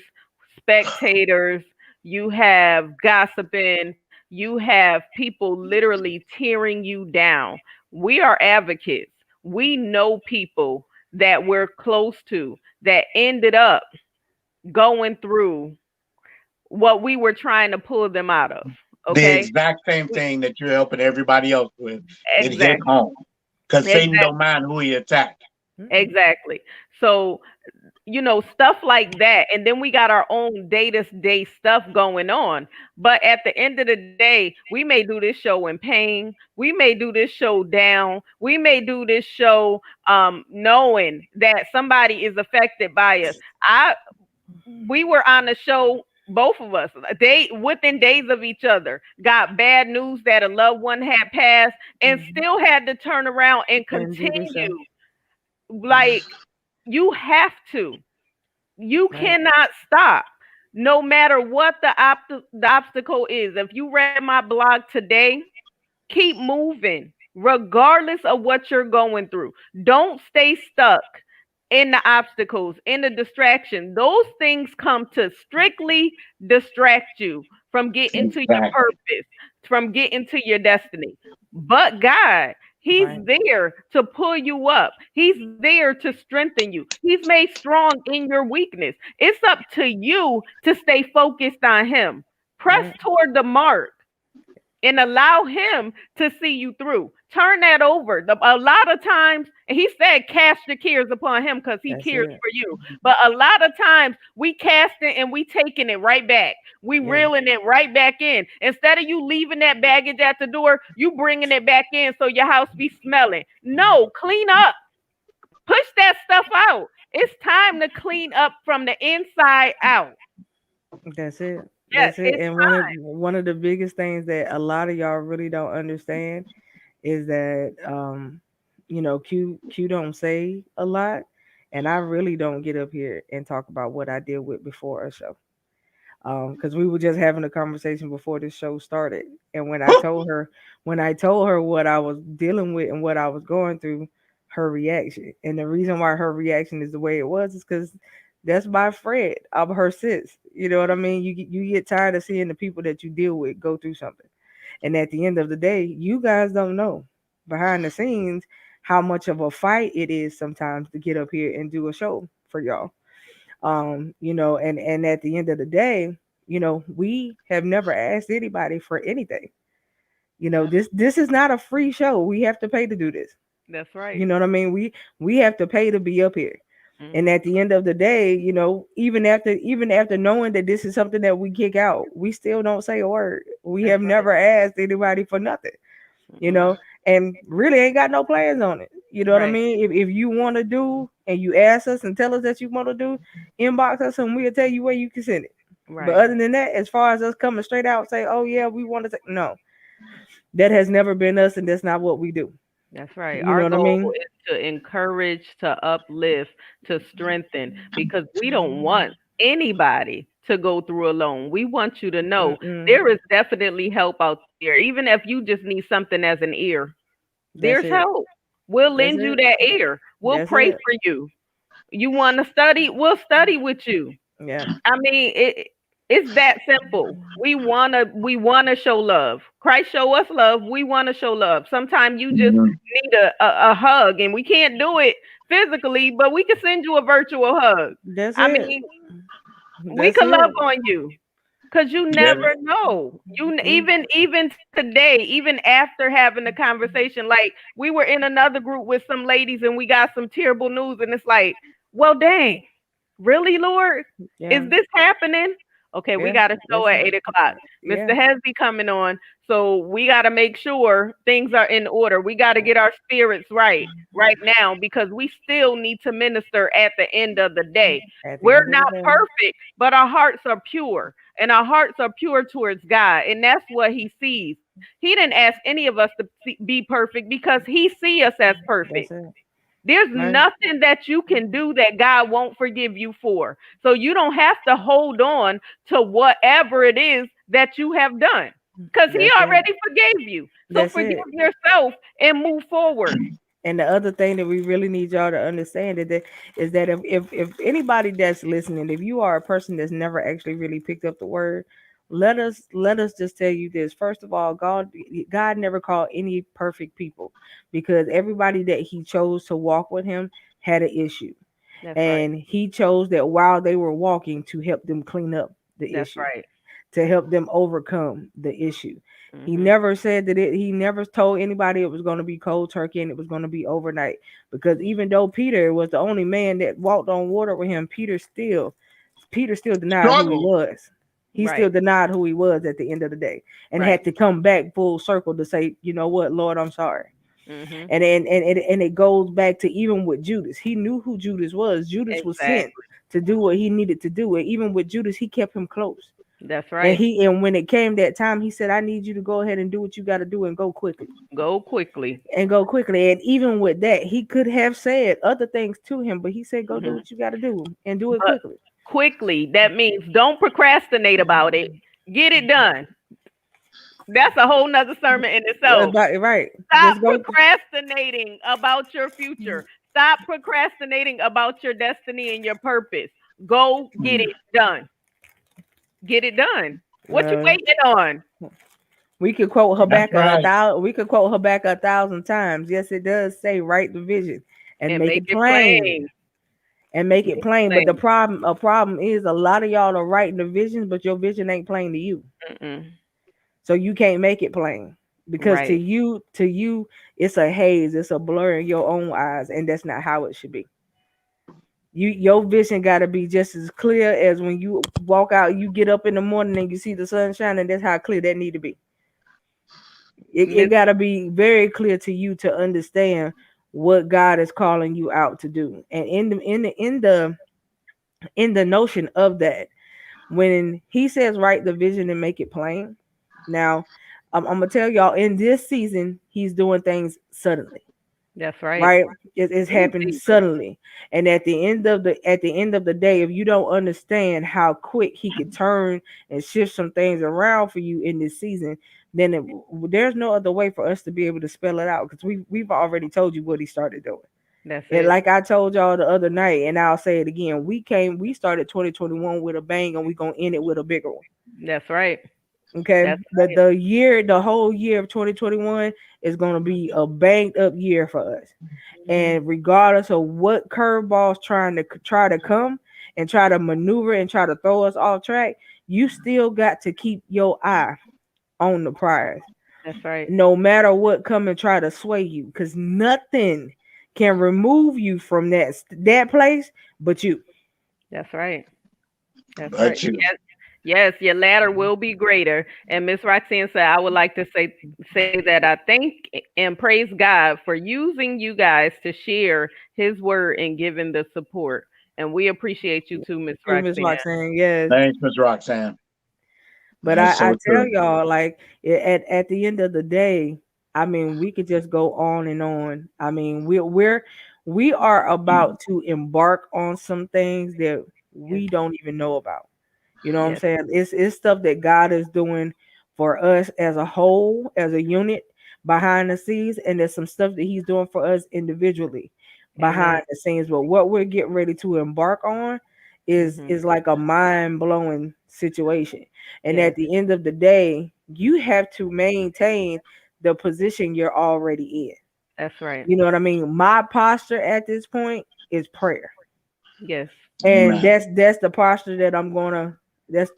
spectators, you have gossiping, you have people literally tearing you down. We are advocates. We know people that we're close to that ended up going through what we were trying to pull them out of. The Okay? exact same We, thing that you're helping everybody else with. It hit exactly. home because Satan Exactly. don't mind who he attacked. Exactly. So, stuff like that. And then we got our own day to day stuff going on. But at the end of the day, we may do this show in pain. We may do this show down. We may do this show knowing that somebody is affected by us. We were on the show, both of us, they within days of each other, got bad news that a loved one had passed and still had to turn around and And do the same. continue. Like, you have to. You Right. cannot stop. No matter what the obstacle is. If you read my blog today, keep moving, regardless of what you're going through. Don't stay stuck in the obstacles, in the distraction. Those things come to strictly distract you from getting to your Exactly. purpose, from getting to your destiny. But God, He's Right. there to pull you up. He's there to strengthen you. He's made strong in your weakness. It's up to you to stay focused on Him. Press Right. toward the mark and allow him to see you through. Turn that over. A lot of times, and he said, cast your cares upon him because he That's cares it. for you. But a lot of times, we cast it and we taking it right back. We Yeah. reeling it right back in. Instead of you leaving that baggage at the door, you bringing it back in so your house be smelling. No, clean up. Push that stuff out. It's time to clean up from the inside out. That's it. Yes, That's it. it's And one of the biggest things that a lot of y'all really don't understand is that Q don't say a lot, And I really don't get up here and talk about what I deal with before a show. Because we were just having a conversation before this show started. And when I told her what I was dealing with and what I was going through, her reaction. And the reason why her reaction is the way it was is because that's my friend. I'm her sis. You know what I mean? You get tired of seeing the people that you deal with go through something. And at the end of the day, you guys don't know behind the scenes how much of a fight it is sometimes to get up here and do a show for y'all. And at the end of the day, we have never asked anybody for anything. This is not a free show. We have to pay to do this. That's right. You know what I mean? We have to pay to be up here. And Hmm. at the end of the day, even after knowing that this is something that we kick out, we still don't say a word. We That's have right. never asked anybody for nothing, you Mm-mm. know, and really ain't got no plans on it. You know what I Right. mean? If you want to do and you ask us and tell us that you want to do, inbox us and we'll tell you where you can send it. But Right. other than that, as far as us coming straight out and say, oh yeah, we want to say, no, that has never been us and that's not what we do. That's right. You know Our what I goal mean? is to encourage, to uplift, to strengthen, because we don't want anybody to go through alone. We want you to know Mm-mm. there is definitely help out there. Even if you just need something as an ear, That's there's it. help. We'll That's lend you it. that ear. We'll That's pray it. for you. You want to study? We'll study with you. Yeah. I mean, it's that simple. We wanna show love. Christ show us love. We wanna show love. Sometimes you just Mhm. need a hug, and we can't do it physically, but we can send you a virtual hug. That's I it. mean, we That's can love it. on you because you Yeah. never know. We Even today, even after having the conversation, like we were in another group with some ladies, and we got some terrible news, and it's like, well, dang. Really, Lord? yeah. Is this happening? Okay, we Yeah. got a show That's at it. 8 o'clock. Yeah. Mr. Hesby coming on. So we got to make sure things are in order. We got to get our spirits right now because we still need to minister at the end of the day. At the We're end of the not day. perfect, but our hearts are pure and our hearts are pure towards God. And that's what he sees. He didn't ask any of us to be perfect because he see us as perfect. That's it. There's Right. nothing that you can do that God won't forgive you for. So you don't have to hold on to whatever it is that you have done because He That's it. already forgave you. So That's forgive it. yourself and move forward. And the other thing that we really need y'all to understand is that if anybody that's listening, if you are a person that's never actually really picked up the word, let us just tell you this. First of all, God never called any perfect people because everybody that he chose to walk with him had an issue. That's right. And he chose that while they were walking to help them clean up the That's issue, right. to help them overcome the issue. He Hmm. never said that he never told anybody it was going to be cold turkey and it was going to be overnight. Because even though Peter was the only man that walked on water with him, Peter still denied who he Struggle. was. He still Right. denied who he was at the end of the day and Right. had to come back full circle to say, you know what, Lord, I'm sorry. Hmm. And it goes back to even with Judas. He knew who Judas was. Judas was sent Exactly. to do what he needed to do. And even with Judas, he kept him close. That's And right. he when it came that time, he said, I need you to go ahead and do what you got to do and go quickly. Go quickly. And go quickly. And even with that, he could have said other things to him, but he said, go do Hmm. what you got to do and do it But quickly. quickly, that means don't procrastinate about it. Get it done. That's a whole nother sermon in itself. Right. Stop Just go. procrastinating about your future. Stop procrastinating about your destiny and your purpose. Go get it done. Get it done. What you Uh, waiting on? we could quote That's Habakkuk a right. thousand. We could quote Habakkuk 1,000 times. Yes, it does say write the vision and And make make it it plain. plain. And make Make it it plain. But plain. a problem is a lot of y'all are writing the visions, but your vision ain't plain to you. Mm-mm. So you can't make it plain because to Right. you, it's a haze, it's a blur in your own eyes, and that's not how it should be. Your vision got to be just as clear as when you walk out. You get up in the morning and you see the sun shining. That's how clear that need to be. It Miss, got to be very clear to you to understand what God is calling you out to do, and in the notion of that, when he says write the vision and make it plain. Now, I'm gonna tell y'all in this season, he's doing things suddenly. That's right. right? It's Ooh, happening Jesus. suddenly, and at the end of the day, if you don't understand how quick he could turn and shift some things around for you in this season, then there's no other way for us to be able to spell it out, because we've already told you what he started doing. That's And it. like I told y'all the other night, and I'll say it again, we started 2021 with a bang, and we're gonna end it with a bigger one. That's right. Okay, That's right. the whole year of 2021 is gonna be a banged up year for us. Hmm. And regardless of what curveballs try to come and try to maneuver and try to throw us off track, you still got to keep your eye on the prize, That's right. no matter what come and try to sway you, because nothing can remove you from that place but you. That's right. That's right. But you. Yes, yes, your ladder will be greater. And Miss Roxanne said, I would like to say that I thank and praise God for using you guys to share His word and giving the support. And we appreciate you too, Miss You, Miss Roxanne. Roxanne, yes. Thanks, Miss Roxanne. But That's I so tell true. y'all, like, at the end of the day, I mean, we could just go on and on. I mean, we are about to embark on some things that Yes, we don't even know about. You know what I'm yes, saying? It's stuff that God is doing for us as a whole, as a unit behind the scenes, and there's some stuff that He's doing for us individually amen. behind the scenes. But what we're getting ready to embark on Hmm. is like a mind blowing situation. And Yes, at the end of the day, you have to maintain the position you're already in. that's right. You know what I mean? My posture at this point is prayer, Yes, and Amen. that's the posture that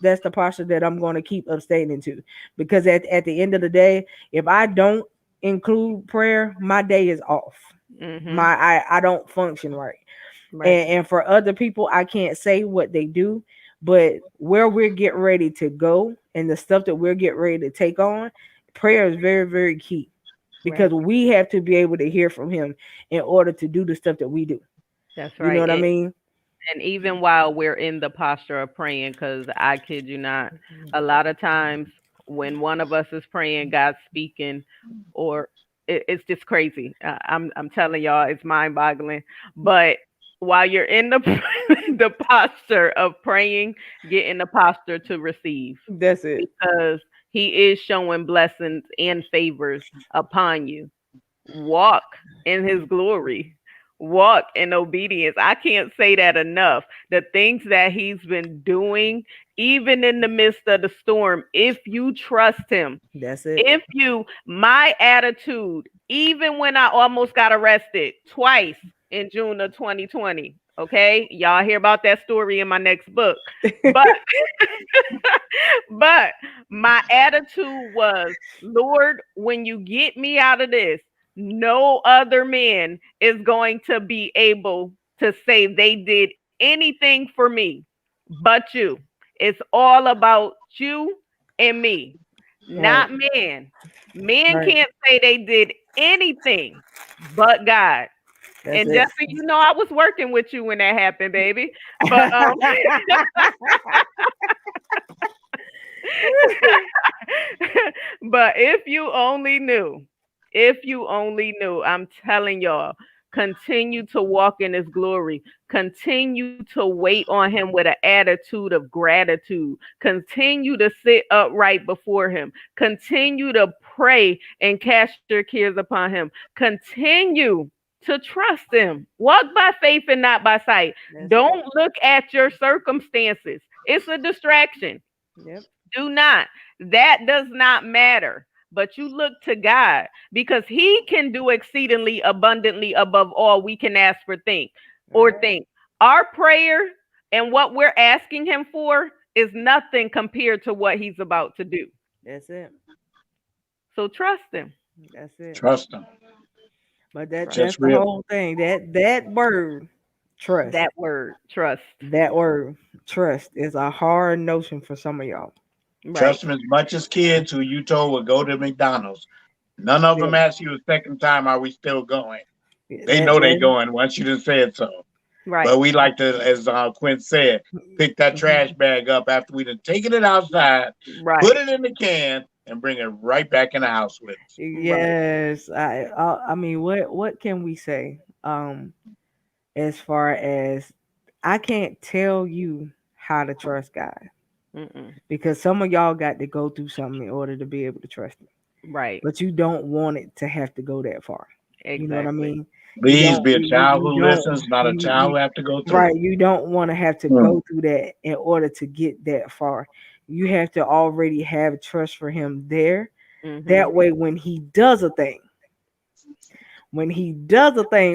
that's the posture that I'm gonna keep abstaining to, because at the end of the day, if I don't include prayer, my day is off. hmm, I don't function right. right, And for other people, I can't say what they do, but where we're getting ready to go and the stuff that we're getting ready to take on, prayer is very, very key, right. because we have to be able to hear from Him in order to do the stuff that we do. That's You know right. what I mean? And even while we're in the posture of praying, because I kid you not, a lot of times when one of us is praying, God's speaking, or it's just crazy. I'm telling y'all, it's mind boggling. But while you're in the the posture of praying, get in the posture to receive, That's it. because He is showing blessings and favors upon you. Walk in His glory, walk in obedience. I can't say that enough. The things that He's been doing, even in the midst of the storm, if you trust Him, That's it. if you, my attitude, even when I almost got arrested twice in June of 2020. Okay, y'all hear about that story in my next book. But but my attitude was, Lord, when you get me out of this, no other man is going to be able to say they did anything for me but you. It's all about you and me, Right. not man. Men Right. can't say they did anything but God. That's And it. Jessica, you know I was working with you when that happened, baby. But but if you only knew, I'm telling y'all, continue to walk in His glory. Continue to wait on Him with an attitude of gratitude. Continue to sit upright before Him. Continue to pray and cast your cares upon Him. Continue to trust Him. Walk by faith and not by sight. That's it. Don't look at your circumstances. It's a distraction. Yep. Do not. That does not matter. But you look to God, because He can do exceedingly abundantly above all we can ask for think All or right. think. Our prayer and what we're asking Him for is nothing compared to what He's about to do. That's it. So trust Him. That's it. Trust him. But Trust that's Just the real. whole thing. That word, trust. that word. Trust. That word, trust, is a hard notion for some of y'all. Right. Trust him as much as kids who you told would go to McDonald's. None of Yeah. them ask you a second time, are we still going? Yeah, They know they going once you done said so. Right. But we like to, as Quint said, pick that trash bag up after we done taken it outside, put Right. it in the can, and bring it right back in the house with us. Right. Yes, I mean, what can we say? As far as I can't tell you how to trust God Mm-mm. because some of y'all got to go through something in order to be able to trust Him, Right. but you don't want it to have to go that far. You know what I Exactly. mean? You Please don't. be a child You who don't. listens, not a child You who have to go through right. it. You don't want to have to Mm. go through that in order to get that far. You have to already have trust for Him there. Mhm. That way, when he does a thing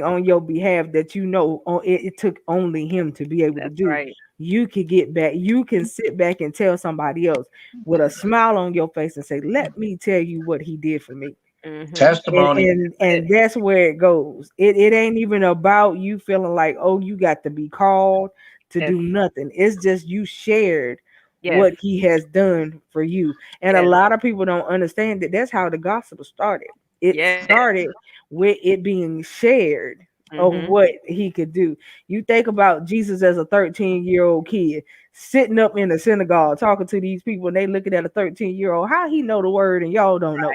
on your behalf that you know it took only him to be able to That's do, right. you can get back, you can sit back and tell somebody else with a smile on your face and say, let me tell you what he did for me. Mhm. and Testimony. and, and that's where it goes. It ain't even about you feeling like, oh, you got to be called to Yes. do nothing. It's just you shared Yes. what he has done for you. And a Yes. lot of people don't understand that that's how the gospel started. It Yes. started with it being shared of Mhm. what he could do. You think about Jesus as a 13-year-old kid sitting up in the synagogue talking to these people, and they looking at a 13-year-old. How he know the word and y'all don't know?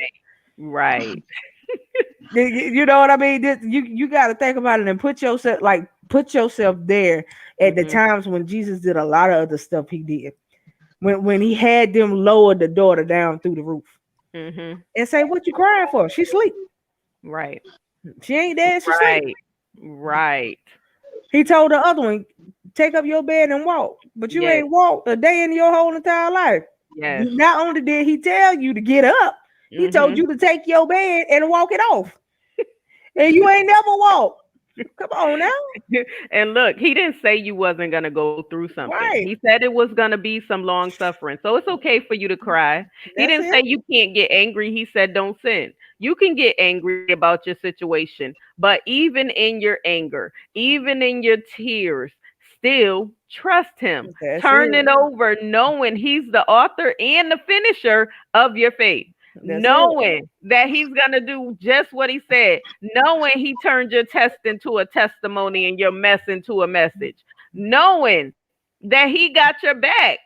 Right. You know what I mean? You got to think about it and put yourself there at the Mhm. times when Jesus did a lot of other stuff he did. When he had them lower the daughter down through the roof Mhm. and say, "What you crying for? She sleep. Right. She ain't dead. She sleep." Right. Right. He told the other one, "Take up your bed and walk." But you Yes. ain't walked a day in your whole entire life. Yes. Not only did he tell you to get up, he told Mhm. you to take your bed and walk it off. And you ain't never walked. Come on now. And look, he didn't say you wasn't going to go through something. He Right. said it was going to be some long suffering. So it's okay for you to cry. He That's didn't say it. you can't get angry. He said don't sin. You can get angry about your situation, but even in your anger, even in your tears, still trust him. That's Turn it. it over knowing he's the author and the finisher of your faith. That's it. Knowing that he's going to do just what he said, knowing he turned your test into a testimony and your mess into a message, knowing that he got your back.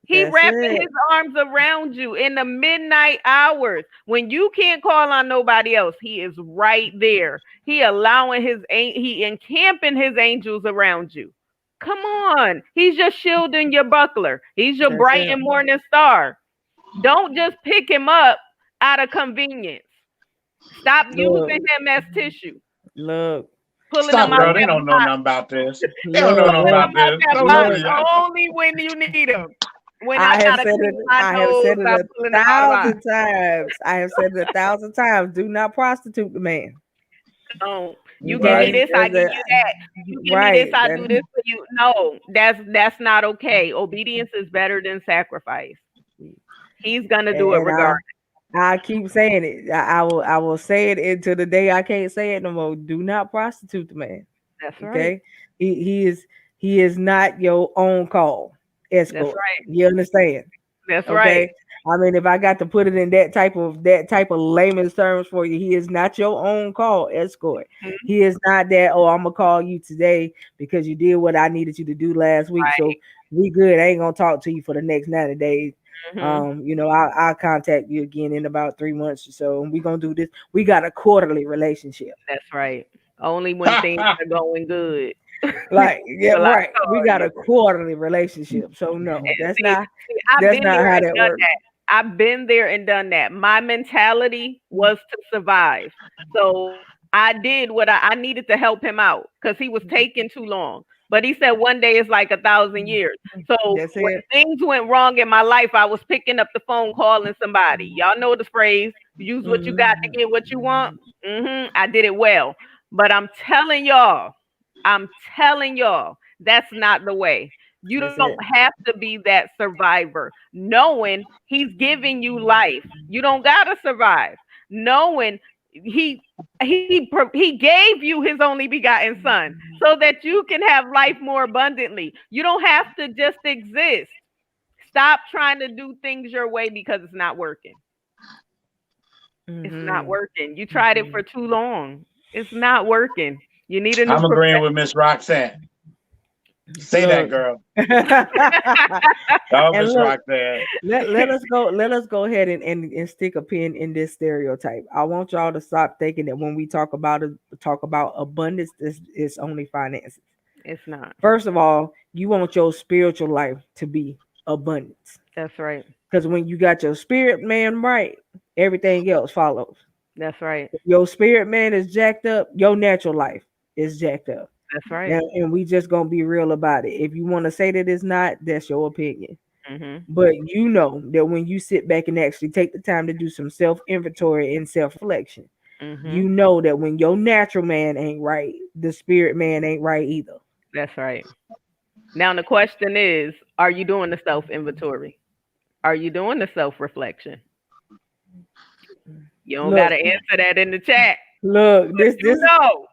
He That's wrapping it. his arms around you in the midnight hours when you can't call on nobody else. He is right there. He allowing he encamping his angels around you. Come on. He's your shield and your buckler. He's your That's bright it. and morning star. Don't just pick him up out of convenience. Stop Look, using him as tissue. look, Pulling him Stop, out girl. look, They that don't know box. nothing about this. They don't know look, nothing Pulling about him out this. that Don't box listen to look. y'all. only when you need him. When I I have gotta said it. clean my I have nose, said it I'm a pulling him out of the box. thousand times. I have said it 1,000 times. Do not prostitute the man. Don't. You give me Okay, Right. this, I there's give a you that. You give me this, right. I do Then this for you. No, that's not okay. Obedience is better than sacrifice. He's gonna do it and regardless. I keep saying it. I will say it until the day I can't say it no more. Do not prostitute the man. That's right. Okay, he is not your own call That's escort. right. You understand? That's right. Okay. I mean, if I got to put it in that type of layman's terms for you, he is not your own call escort. Mhm. He is not that, oh, I'm gonna call you today because you did what I needed you to do last week. So we good. I ain't gonna talk to you for the next 90 days. Mhm. I'll contact you again in about 3 months or so, and we're gonna do this. We got a quarterly relationship. That's right. Only when things are going good Like, yeah, will I right. We call got you. a quarterly relationship. So And no, that's see, not I've that's been not there how and that done works. that. I've been there and done that. My mentality was to survive. So I did what I needed to help him out because he was taking too long. But he said one day is like 1,000 years. So That's when it. things went wrong in my life, I was picking up the phone, calling somebody. Y'all know the phrase, use what you got to Mhm. get what you want. I did it well. But I'm telling y'all, that's not the way. You That's don't it. have to be that survivor, knowing he's giving you life. You don't gotta survive, knowing he gave you his only begotten son so that you can have life more abundantly. You don't have to just exist. Stop trying to do things your way because it's not working. It's not Mhm. working. You tried it for Mhm. too long. It's not working. You need a new I'm profession. agreeing with Miss Roxanne. Say that, Look. girl. Oh, And Miss look, Roxanne. let us go ahead and stick a pin in this stereotype. I want y'all to stop thinking that when we talk about abundance, this is only finances. It's not. First of all, you want your spiritual life to be abundance. That's right. Because when you got your spirit man right, everything else follows. That's right. If your spirit man is jacked up, your natural life is jacked up. That's right. And we just gonna be real about it. If you want to say that it's not, that's your opinion. Mhm. But you know that when you sit back and actually take the time to do some self inventory and self reflection, you Mhm. know that when your natural man ain't right, the spirit man ain't right either. That's right. Now the question is, are you doing the self inventory? Are you doing the self reflection? You don't Look, gotta answer that in the chat. look, But you know.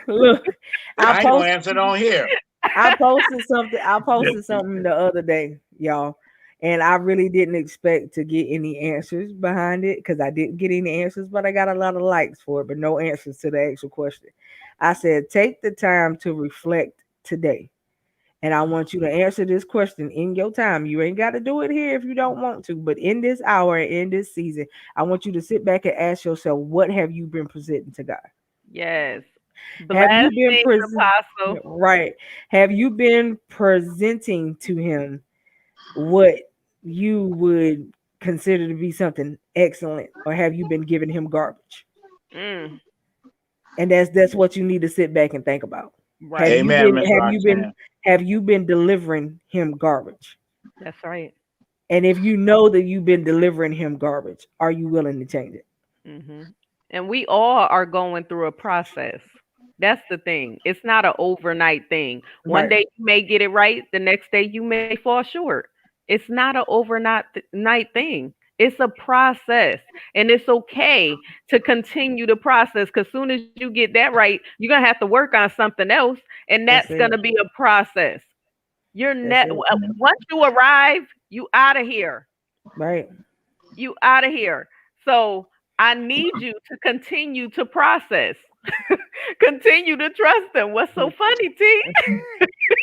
look. I I ain't gonna post, answer it on here. I posted something. I posted something the other day, y'all, and I really didn't expect to get any answers behind it because I didn't get any answers, but I got a lot of likes for it, but no answers to the actual question. I said, take the time to reflect today. And I want you to answer this question in your time. You ain't got to do it here if you don't want to, but in this hour, in this season, I want you to sit back and ask yourself, what have you been presenting to God? Yes. Have you been Blessings, present Apostle. right? Have you been presenting to him what you would consider to be something excellent, or have you been giving him garbage? Mm, And that's what you need to sit back and think about. Have right. you Amen, been Miss have you been Roxanne. have you been delivering him garbage? That's right. And if you know that you've been delivering him garbage, are you willing to change it? And we all are going through a process. That's the thing. It's not an overnight thing. One Right. day you may get it right, the next day you may fall short. It's not an overnight night thing. It's a process. And it's okay to continue the process because soon as you get that right, you're gonna have to work on something else, and that's That's gonna it. be a process. You're That's net it. once you arrive, you out of here. Right. You out of here. So I need you to continue to process. Continue to trust them. What's so funny, T?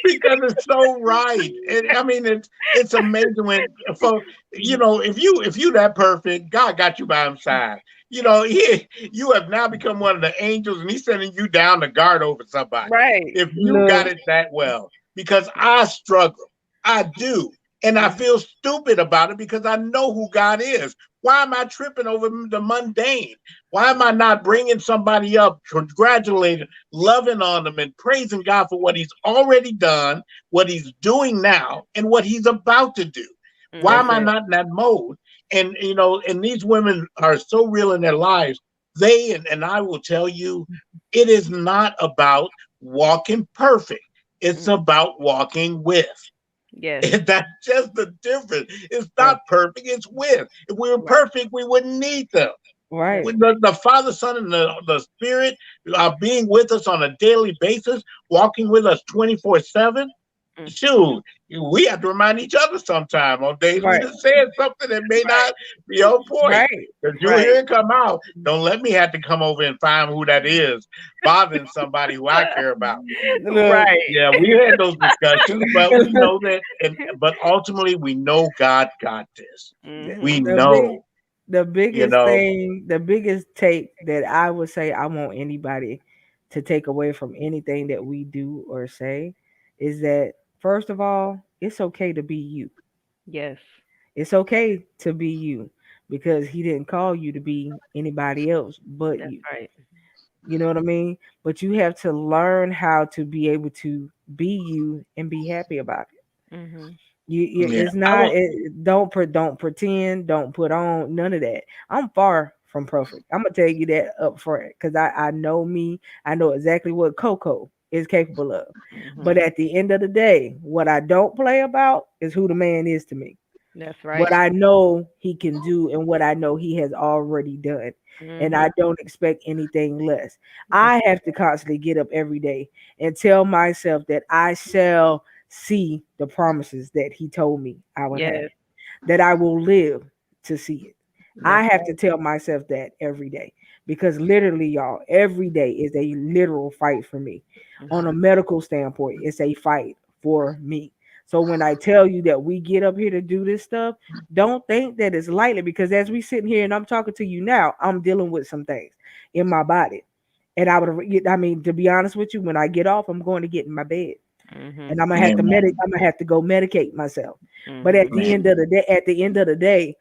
Because it's so right. And I mean, it's amazing when for if you that perfect, God got you by his side. You have now become one of the angels, and he's sending you down to guard over somebody. Right. If you got Look, it that well, because I struggle, I do, and I Mhm. feel stupid about it because I know who God is. Why am I tripping over the mundane? Why am I not bringing somebody up, congratulating, loving on them, and praising God for what He's already done, what He's doing now, and what He's about to do? Why that's am I Mhm. it. not in that mode? And these women are so real in their lives. And I will tell you, it is not about walking perfect. It's Mhm. about walking with. Yes. And that's just the difference. It's Right. not perfect, it's with. If we were Right. perfect, we wouldn't need them. Right. When the Father, Son, and the Spirit are being with us on a daily basis, walking with us 24/7. Mm. Shoot, we have to remind each other sometime on days we Right. just said something that may Right. not be on point. Right. Because you Right. hear it come out, don't let me have to come over and find who that is, bothering somebody who I care about. Look, Right. Yeah, we had those discussions, but we know that, but ultimately we know God got this. We Mhm. the big know, the you biggest know, thing, the biggest take that I would say I want anybody to take away from anything that we do or say is that first of all, it's okay to be you. Yes. It's okay to be you because he didn't call you to be anybody else but That's you. right. You know what I mean? But you have to learn how to be able to be you and be happy about it. Mhm. yeah. It's I not will, it, don't pretend, don't put on none of that. I'm far from perfect. I'm gonna tell you that up front because I know me. I know exactly what Coco is capable of. But Mhm. at the end of the day, what I don't play about is who the man is to me, That's what right. I know he can do and what I know he has already done. And Mhm. I don't expect anything less. That's I have to constantly get up every day and tell myself that I shall see the promises that he told me I would have, yes. that I will live to see it. I That's have to right. tell myself that every day because literally, y'all, every day is a literal fight for me. On a Mhm. medical standpoint, it's a fight for me. So when I tell you that we get up here to do this stuff, don't think that it's lightly, because as we sitting here and I'm talking to you now, I'm dealing with some things in my body. And I mean, to be honest with you, when I get off, I'm going to get in my bed Mhm. and I'm gonna have to Amen. I'm gonna have to go medicate myself. But Mhm. at the end of the day,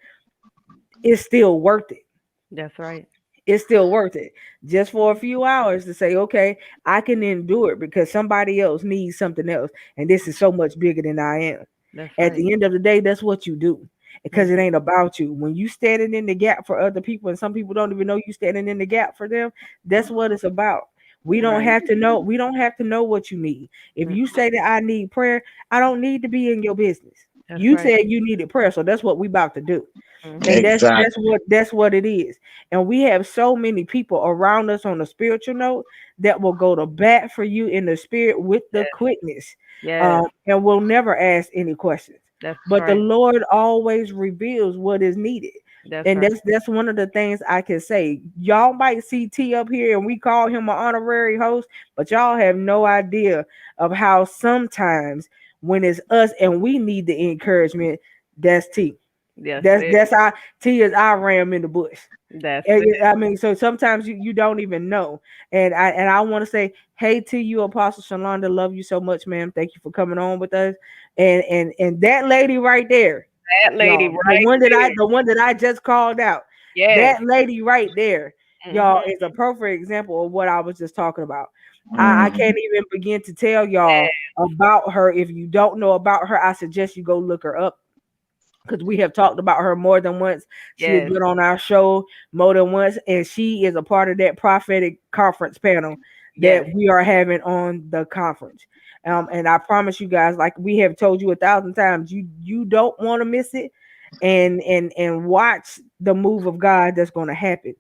it's still worth it. That's right. It's still worth it, just for a few hours to say, okay, I can endure it because somebody else needs something else, and this is so much bigger than I am. That's At right. the end of the day, that's what you do, because it Mhm. ain't about you. When you standing in the gap for other people, and some people don't even know you standing in the gap for them, that's what it's about. We don't Right. have to know. We don't have to know what you need. If Mm. you say that I need prayer, I don't need to be in your business. That's You right. said you needed prayer, so that's what we about to do. And Mhm. Exactly. that's what it is. And we have so many people around us on a spiritual note that will go to bat for you in the spirit with the Yes. quickness, Yes. and will never ask any questions. That's But the right. Lord always reveals what is needed. That's And right. that's one of the things I can say. Y'all might see T up here and we call him an honorary host, but y'all have no idea of how sometimes when it's us and we need the encouragement, that's T. Yes, it. That's our T is our ram in the bush. That's And it. I mean, so sometimes you don't even know. And I want to say, hey to you, Apostle Shalonda, love you so much, ma'am. Thank you for coming on with us. And that lady right there, That lady y'all, right there. the one that I just called out, Yes. that lady right there, y'all, Mhm. is a perfect example of what I was just talking about. I Mhm. can't even begin to tell y'all about her. If you don't know about her, I suggest you go look her up, because we have talked about her more than once. She has Yes. been on our show more than once, and she is a part of that prophetic conference panel that Yes. we are having on the conference. And I promise you guys, like we have told you 1,000 times, you don't want to miss it, and watch the move of God that's going to happen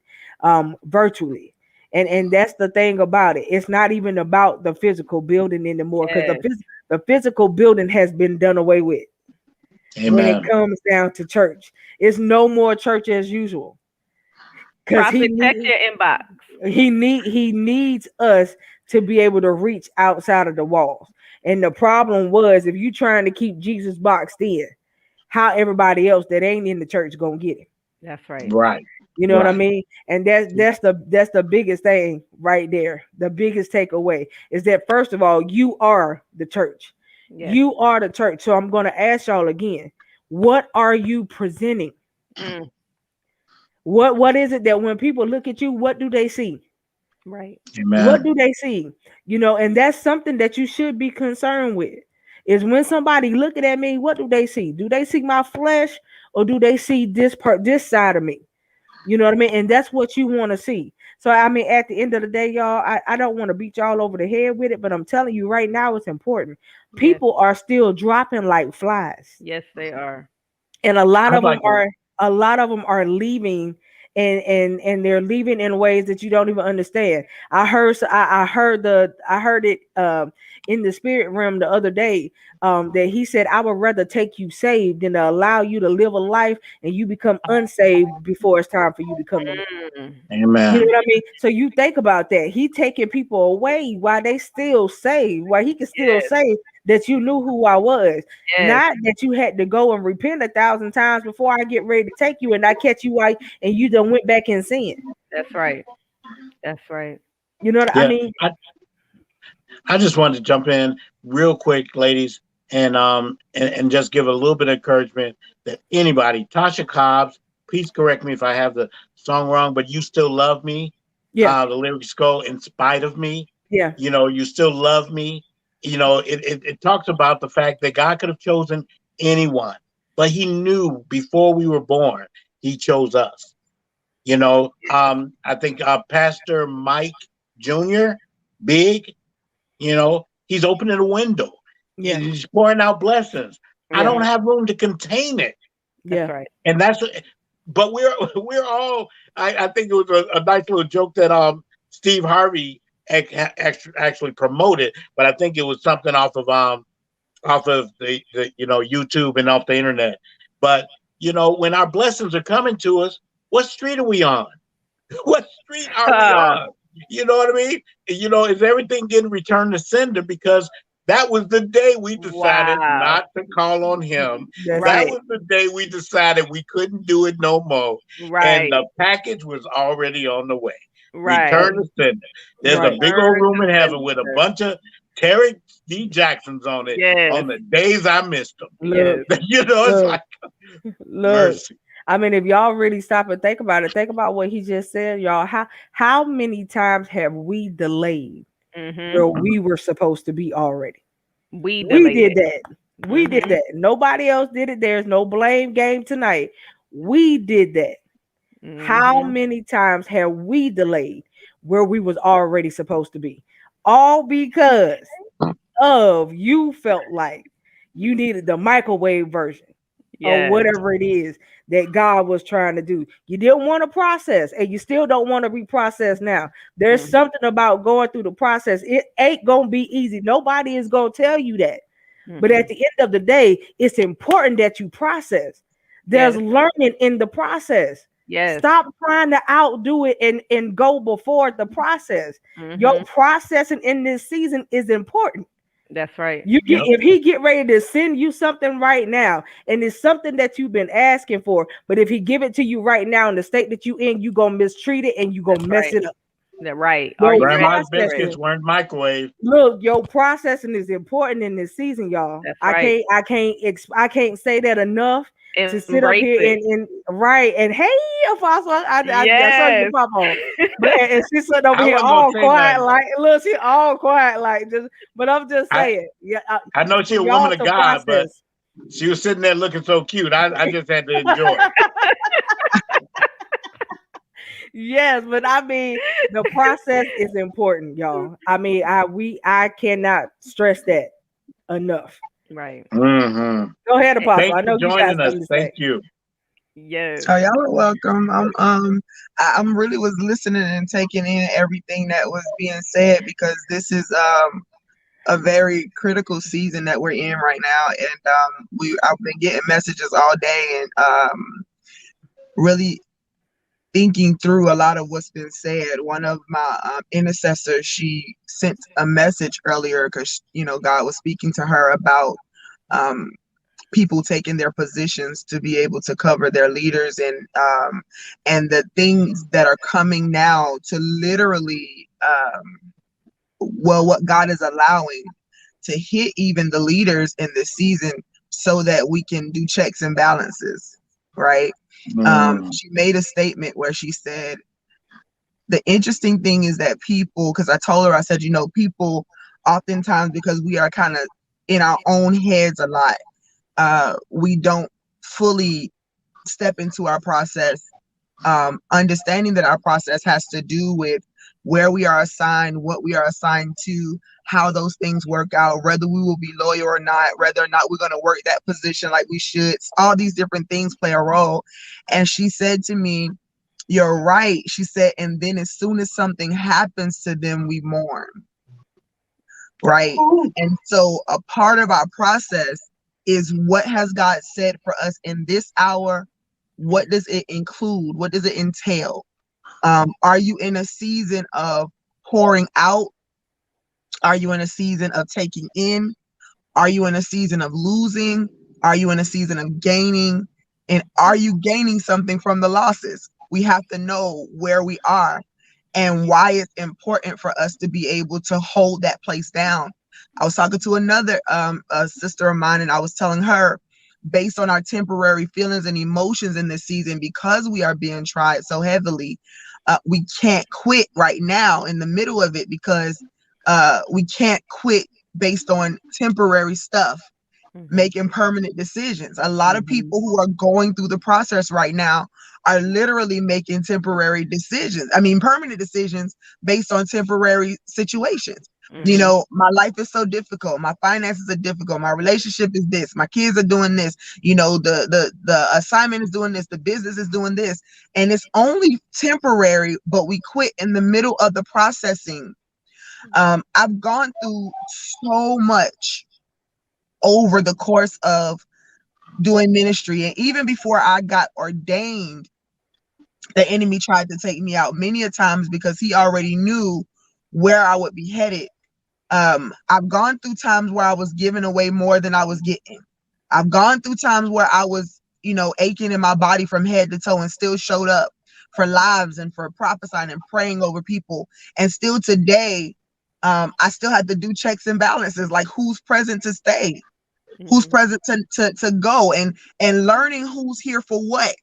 virtually. And that's the thing about it. It's not even about the physical building anymore, because Yes. the physical building has been done away with when it Amen. comes down to church. It's no more church as usual, because Prophet, check your inbox. he needs us to be able to reach outside of the walls. And the problem was, if you trying to keep Jesus boxed in, how everybody else that ain't in the church gonna get him? That's right. Right. You know what I Right. mean? And that's the biggest thing right there. The biggest takeaway is that, first of all, you are the church. Yes. You are the church. So I'm gonna ask y'all again, what are you presenting? Mm. What is it that when people look at you, what do they see? Right. What Amen. do they see? And that's something that you should be concerned with. Is when somebody looking at me, what do they see? Do they see my flesh, or do they see this side of me? You know what I mean? And that's what you want to see. So I mean, at the end of the day, y'all, I don't want to beat y'all over the head with it, but I'm telling you right now, it's important. Yes. People are still dropping like flies, Yes, they are. and I'd like to. a lot of them are leaving, and they're leaving in ways that you don't even understand. I heard it in the spirit realm the other day, that he said, I would rather take you saved than to allow you to live a life and you become unsaved before it's time for you to come to me. Mm. You know Amen. what I mean? So you think about that. He taking people away while they still say, while he can still Yes. say that you knew who I was. Yes. Not that you had to go and repent 1,000 times before I get ready to take you and I catch you like and you done went back in sin. That's right. That's right. You know what I Yeah. mean? I just wanted to jump in real quick, ladies, and just give a little bit of encouragement that anybody, Tasha Cobbs, please correct me if I have the song wrong, but you still love me. Yeah, The lyrics go in spite of me. yeah, You still love me. It talks about the fact that God could have chosen anyone, but he knew before we were born, he chose us. I think Pastor Mike Jr., Big, he's opening a window. yeah, He's pouring out blessings. I yeah, don't Mhm. have room to contain it. That's yeah, right. And but we're all, I think it was a nice little joke that Steve Harvey actually promoted, but I think it was something off of the YouTube and off the internet. But when our blessings are coming to us, what street are we on? What street are we Ah, on? You know what I mean? Is everything getting returned to sender because That was the day we decided Wow. not to call on him. That's That Right. it. was the day we decided we couldn't do it no more. And Right. the package was already on the way. Right. Return to sender. There's a Right. big old Return room to in heaven with a sender. bunch of Terry D. Jacksons on it Yes. on the days I missed them. Look, Yes. You know, it's look, like look. mercy. I mean, if y'all really stop and think about it, think about what he just said, y'all. How many times have we delayed where Mhm. we were supposed to be already? We We delayed did it. that. We did Mhm. that. Nobody else did it. There's no blame game tonight. We did that. How Mhm. many times have we delayed where we was already supposed to be? All because of you felt like you needed the microwave version or Yes. whatever it is that God was trying to do. You didn't want to process, and you still don't want to reprocess now. There's Mhm. something about going through the process. It ain't gonna be easy. Nobody is gonna tell you that. But at Mhm. the end of the day, it's important that you process. There's Yes. learning in the process. Yes. Stop trying to outdo it and go before the process. Your Mhm. processing in this season is important. That's right. You get Yep. if he get ready to send you something right now, and it's something that you've been asking for, but if he give it to you right now in the state that you in, you gonna mistreat it and you gonna That's mess right. it up. That right. Are Your you ready Grandma's for it? biscuits processing, weren't microwave. look, your processing is important in this season, y'all. That's I right. can't, I can't say that enough to sit up Embrace here it. and right and hey, Apostle, I saw you Yes. pop on, but and she's sitting over I here wasn't gonna all say quiet, nothing. like look, she all quiet, like just. But I'm just I saying, yeah, I know she for a woman y'all of to God, but process. she was sitting there looking so cute. I just had to enjoy it. Yes, but I mean the process is important, y'all. I mean, I cannot stress that enough. Right. Hmm. Go ahead, Apostle. Thanks I for know you got joining us. something to Thank say. you. Yes. Oh, y'all are welcome. I'm really was listening and taking in everything that was being said because this is a very critical season that we're in right now, and I've been getting messages all day and really thinking through a lot of what's been said. One of my intercessors, she sent a message earlier because God was speaking to her about um, people taking their positions to be able to cover their leaders and the things that are coming now to literally what God is allowing to hit even the leaders in this season so that we can do checks and balances, right? Mm. She made a statement where she said the interesting thing is that people, because I told her, I said, people oftentimes, because we are kind of in our own heads a lot, we don't fully step into our process, understanding that our process has to do with where we are assigned, what we are assigned to, how those things work out, whether we will be loyal or not, whether or not we're going to work that position like we should. All these different things play a role. And she said to me, "You're right." She said, and then as soon as something happens to them, we mourn. Right. And so a part of our process is what has God said for us in this hour? What does it include? What does it entail? Are you in a season of pouring out? Are you in a season of taking in? Are you in a season of losing? Are you in a season of gaining? And are you gaining something from the losses? We have to know where we are and why it's important for us to be able to hold that place down. I was talking to another a sister of mine, and I was telling her, based on our temporary feelings and emotions in this season, because we are being tried so heavily, we can't quit right now in the middle of it because we can't quit based on temporary stuff, Mhm. making permanent decisions. A lot of Mhm. people who are going through the process right now are literally making temporary decisions. I mean, permanent decisions based on temporary situations. Mhm. My life is so difficult. My finances are difficult. My relationship is this. My kids are doing this. The assignment is doing this. The business is doing this. And it's only temporary, but we quit in the middle of the processing. I've gone through so much over the course of doing ministry. And even before I got ordained, the enemy tried to take me out many a times because he already knew where I would be headed I've gone through times where I was giving away more than I was getting. I've gone through times where I was, aching in my body from head to toe and still showed up for lives and for prophesying and praying over people. And still today, I still had to do checks and balances, like who's present to stay, who's present to go, and learning who's here for what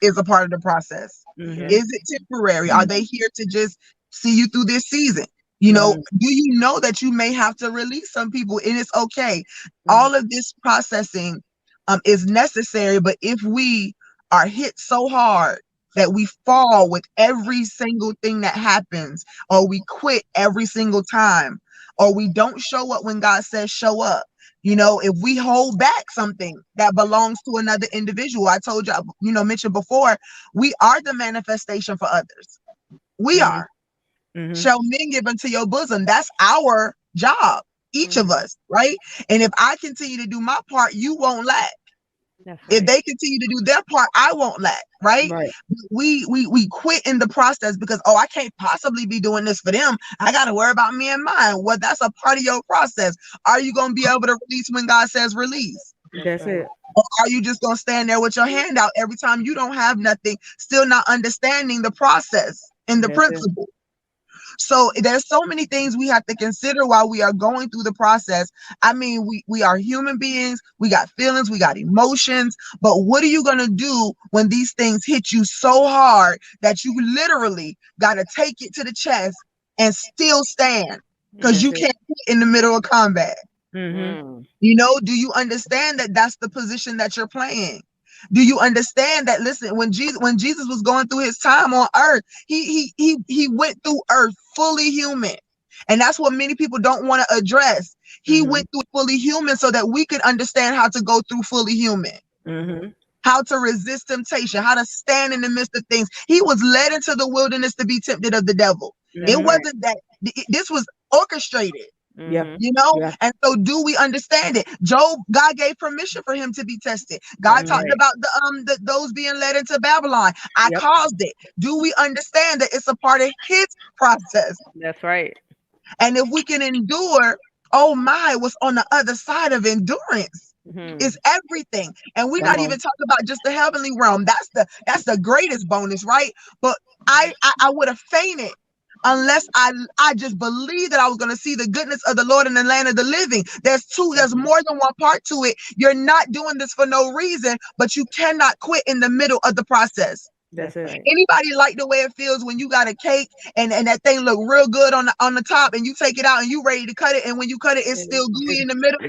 is a part of the process. Is it temporary? Are they here to just see you through this season? Do you know that you may have to release some people, and it's okay. All of this processing is necessary, but if we are hit so hard that we fall with every single thing that happens, or we quit every single time, or we don't show up when God says show up, if we hold back something that belongs to another individual, I told you, mentioned before, we are the manifestation for others. We are. Shall men give unto your bosom? That's our job, each of us, right? And if I continue to do my part, you won't lack. Right. If they continue to do their part, I won't lack, right? We quit in the process because, I can't possibly be doing this for them. I got to worry about me and mine. Well, that's a part of your process. Are you going to be able to release when God says release? That's it. Or are you just going to stand there with your hand out every time you don't have nothing, still not understanding the process and the principle? So there's so many things we have to consider while we are going through the process. I mean, we are human beings. We got feelings, we got emotions. But what are you going to do when these things hit you so hard that you literally got to take it to the chest and still stand? Because you can't hit in the middle of combat. Do you understand that that's the position that you're playing? Do you understand that? Listen, when Jesus was going through his time on earth, he went through earth fully human. And that's what many people don't want to address. He went through fully human so that we could understand how to go through fully human. How to resist temptation, how to stand in the midst of things. He was led into the wilderness to be tempted of the devil. It wasn't that this was orchestrated. And so do we understand it? Job, God gave permission for him to be tested. God talked about those being led into Babylon. I caused it. Do we understand that it's a part of his process? That's right. And if we can endure, what's on the other side of endurance is everything. And we're not even talking about just the heavenly realm. That's the greatest bonus, right? But I would have fainted unless I just believed that I was going to see the goodness of the Lord in the land of the living. There's more than one part to it. You're not doing this for no reason, but you cannot quit in the middle of the process. That's it. Anybody like the way it feels when you got a cake and that thing look real good on the top, and you take it out and you ready to cut it, and when you cut it, it's still gooey in the middle?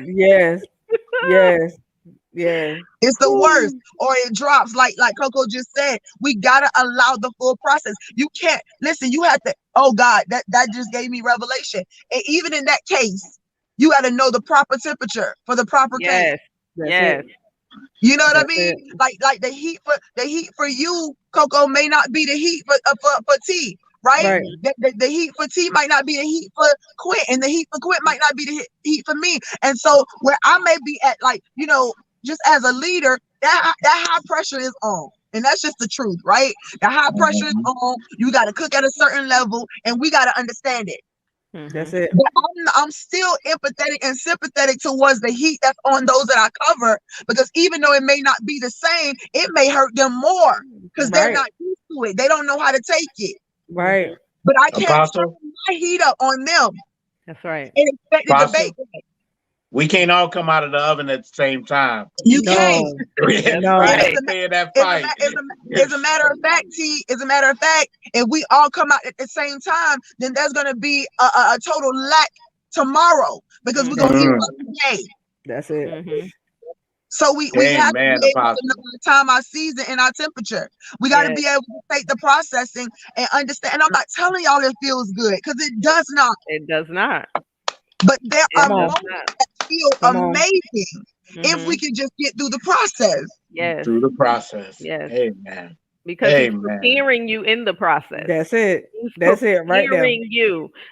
Yes. It's the worst. Or it drops, like Coco just said. We gotta allow the full process. You can't listen. You have to. Oh God, that just gave me revelation. And even in that case, you got to know the proper temperature for the proper cake. Yes. You know what I mean? Like the heat for you, Coco, may not be the heat for tea, right? The heat for tea might not be the heat for Quint, and the heat for Quint might not be the heat for me. And so where I may be at, just as a leader, that high pressure is on. And that's just the truth, right? The high pressure is on. You got to cook at a certain level, and we got to understand it. That's it. But I'm still empathetic and sympathetic towards the heat that's on those that I cover, because even though it may not be the same, it may hurt them more because they're not used to it. They don't know how to take it. Right. But I can't turn my heat up on them. That's right. And expect it to bake. We can't all come out of the oven at the same time. You can't. No. Right. As a matter of fact, if we all come out at the same time, then there's going to be a total lack tomorrow, because we're going to eat today. That's it. So we have to be able to know the time, our season, and our temperature. We got to be able to take the processing and understand. And I'm not telling y'all it feels good, because it does not. It does not. But there are moments that feel amazing if we can just get through the process. Yes. Through the process. Yes. Amen. Because he's preparing you in the process. That's it. That's it right there.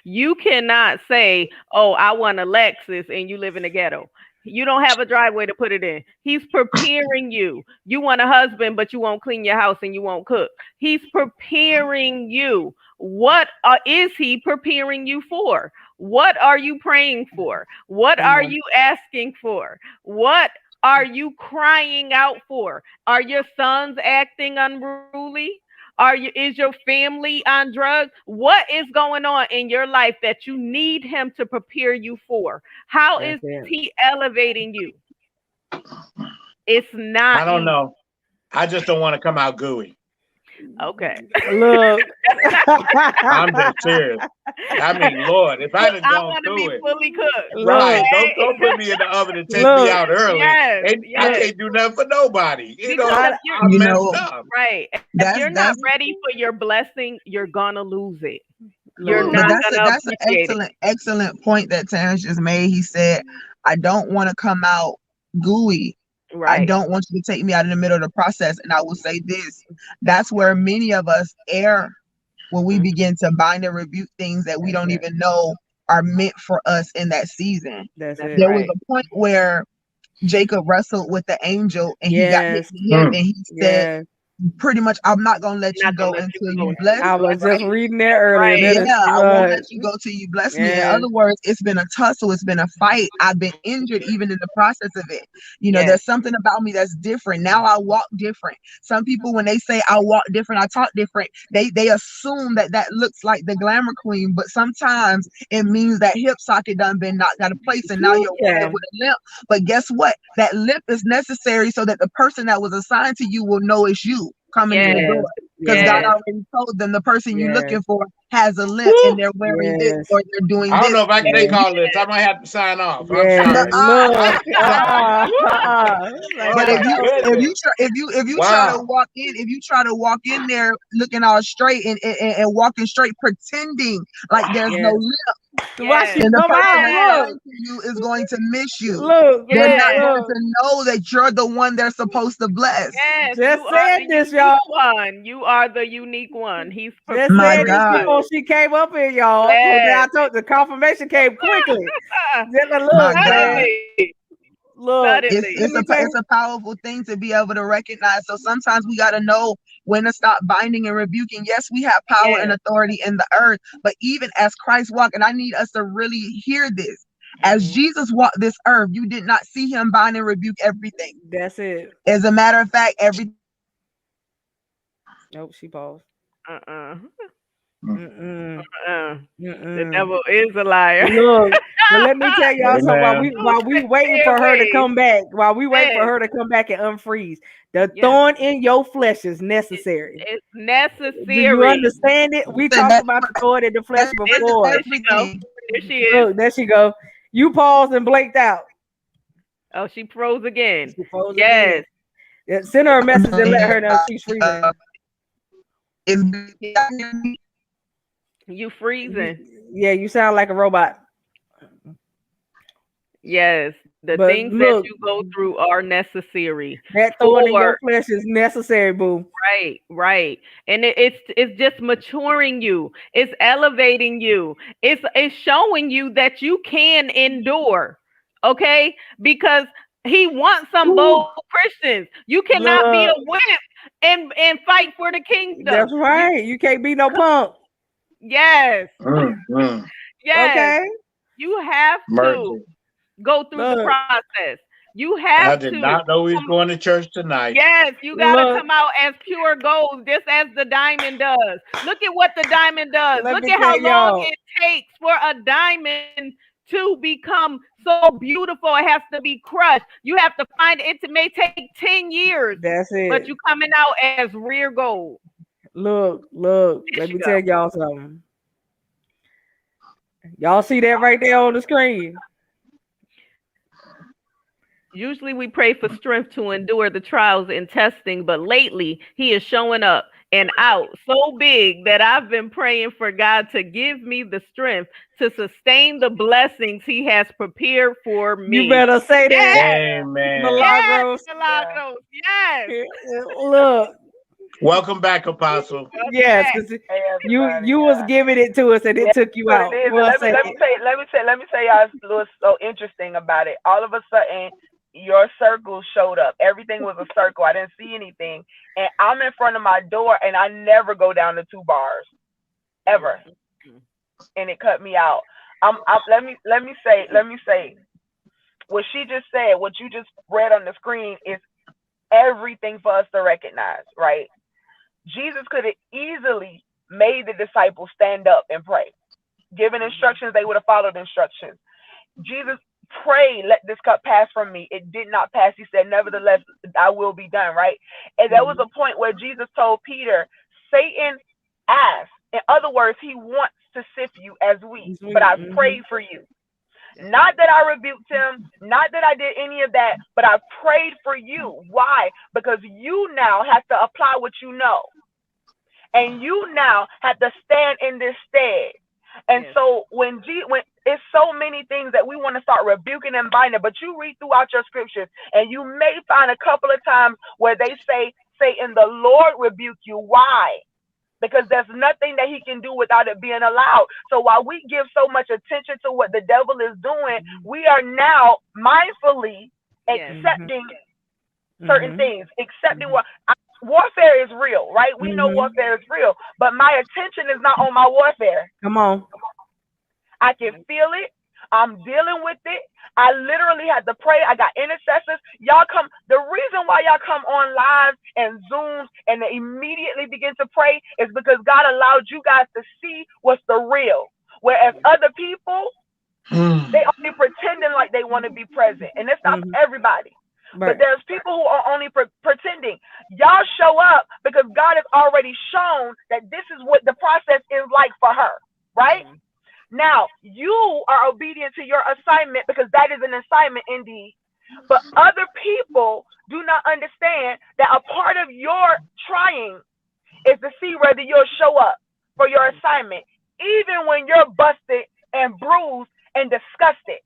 You cannot say, "Oh, I want a Lexus," and you live in the ghetto. You don't have a driveway to put it in. He's preparing you. You want a husband, but you won't clean your house and you won't cook. He's preparing you. What is he preparing you for? What are you praying for? What are you asking for? What are you crying out for? Are your sons acting unruly? Is your family on drugs? What is going on in your life that you need him to prepare you for? How is That's it. he elevating you? It's I not don't easy. know. I just don't want to come out gooey. Okay. Look. I'm just serious. I mean, Lord, if I Look, had I gone want to be through it, fully cooked. right? Look. Okay. Don't put me in the oven and take me Look. out early. Yes, And I yes. can't do nothing for nobody. You know, Because I, if you're I'm You messed know, up. right, if you're not that's ready for your blessing, you're gonna lose it. You're look. but not gonna that's an appreciate it. excellent point that Terrence just made. He said, I don't want to come out gooey. I Right. don't want you to take me out in the middle of the process. And I will say this, that's where many of us err when we Mhm. begin to bind and rebuke things that we That's don't it. even know are meant for us in that season. That's That's it. There was right. a point where Jacob wrestled with the angel and he got hit Yes. in the head Mm. and he said, Yes. pretty much, I'm not going to let you Not gonna go let you until go you until bless you I me, was bless just right? me. reading that That's earlier. right. That Yeah, is I won't let right. you go till you bless me. In Yes. other words, it's been a tussle, it's been a fight. I've been injured even in the process of it. You know, Yes. there's something about me that's different. Now I walk different. Some people, when they say I walk different, I talk different, they assume that that looks like the glamour queen, but sometimes it means that hip socket done been knocked out of place and now you're walking Yeah. with a limp. But guess what? That limp is necessary so that the person that was assigned to you will know it's you coming in the Yes. door. Yes. Because God Yes. Yes. already told them the person you're Yes. looking for has a limp and Woo! they're wearing this Yes. or they're doing I don't this. know if I can take Yes. all this. I might have to sign off. I'm Yeah. sorry. Uh, Look. Sorry. Woo! Like Oh but I if my you told you. goodness. if you try to Wow. walk in, if you try to walk in there looking all straight and walking straight pretending like there's no Yes. limp, Why she Yes. then the come person out? Yes. Look. assigned to you is going to miss you. Look. They're Look. not Yes. going Look. to know that you're the one they're supposed to bless. Yes. You Just are said the this, unique y'all. one. You are the unique one. He's Just My said preparing this God, before you. she came up here, y'all. So now Yes. I told the confirmation came quickly. Just a my look, God. man. Suddenly. Look. Suddenly. Let me tell It's you. a powerful thing to be able to recognize. So sometimes we got to know when to stop binding and rebuking. Yes, we have power and Yes. authority in the earth, but even as Christ walked, and I need us to really hear this. As Mhm. Jesus walked this earth, you did not see him bind and rebuke everything. That's it. As a matter of fact, every Nope, she paused. Uh-uh. Mm-mm. The Mm-mm. devil is a liar. Look, but let me tell y'all something. Amen. While we waiting Stay for her to away. come back, while we wait for Yes. her to come back and unfreeze, the Yes. thorn in your flesh is It, necessary. it's Do you necessary. understand it? We talked that, about the thorn in the flesh that's It's, before. there she go. everything. There she is. Look, there she go. You paused and blanked out. Oh, she froze again. She froze again. Yes. Yeah, send her a message and let her know she's freezing. You freezing. Yeah, you sound like a robot. Yes. The But things that look, you go through are necessary that thorn in your for flesh is necessary, boo. right, right. And it's just maturing you. It's elevating you. It's showing you that you can endure. Okay? Because he wants some Ooh, bold Christians. You cannot be a look, wimp and fight for the kingdom. that's right. You can't be no punk. Yes. Mm. Yes. Okay? You have to Mercy. go through the Look, process. You have I did to not know he was come. going to church tonight. Yes, you gotta look, come out as pure gold, just as the diamond does. Look at what the diamond does. let Look me at how tell long y'all. it takes for a diamond to become so beautiful. It has to be crushed. You have to find it. It may take 10 years, That's but it. you coming out as rear gold. Look, There let she me go. tell y'all something. Y'all see that right there on the screen? Usually we pray for strength to endure the trials and testing, but lately he is showing up and out so big that I've been praying for God to give me the strength to sustain the blessings he has prepared for You me. better say that, Yes, Amen. yes, Milagros. Milagros. Yes. Look, Welcome back, Apostle. Welcome yes, back. because Hey everybody, you was giving it to us and it yeah, took you what it out is. And for a let me second. say y'all what's so interesting about it. All of a sudden, your circle showed up. Everything was a circle. I didn't see anything, and I'm in front of my door, and I never go down the 2 bars ever, and it cut me out. Let me say what she just said, what you just read on the screen is everything for us to recognize, right? Jesus could have easily made the disciples stand up and pray. Given instructions, they would have followed instructions. Jesus prayed, let this cup pass from me. It did not pass. He said, nevertheless, I will be done, right? And there was a point where Jesus told Peter, Satan asked. In other words, he wants to sift you as wheat, but I prayed for you. Not that I rebuked him, not that I did any of that, but I prayed for you. Why? Because you now have to apply what you know. And you now have to stand in this stead. And so when it's so many things that we want to start rebuking and binding, but you read throughout your scriptures and you may find a couple of times where they say, Satan, the Lord rebuke you. Why? Because there's nothing that he can do without it being allowed. So while we give so much attention to what the devil is doing, we are now mindfully accepting certain things, accepting what warfare is real, right? We know warfare is real, but my attention is not on my warfare. Come on. I can feel it. I'm dealing with it. I literally had to pray. I got intercessors. Y'all come. The reason why y'all come on live and Zooms and immediately begin to pray is because God allowed you guys to see what's the real. Whereas other people, they only pretending like they want to be present. And it's not for everybody. Right. But there's people who are only pretending. Y'all show up because God has already shown that this is what the process is like for her, right? Now, you are obedient to your assignment because that is an assignment indeed. But other people do not understand that a part of your trying is to see whether you'll show up for your assignment, even when you're busted and bruised and disgusted.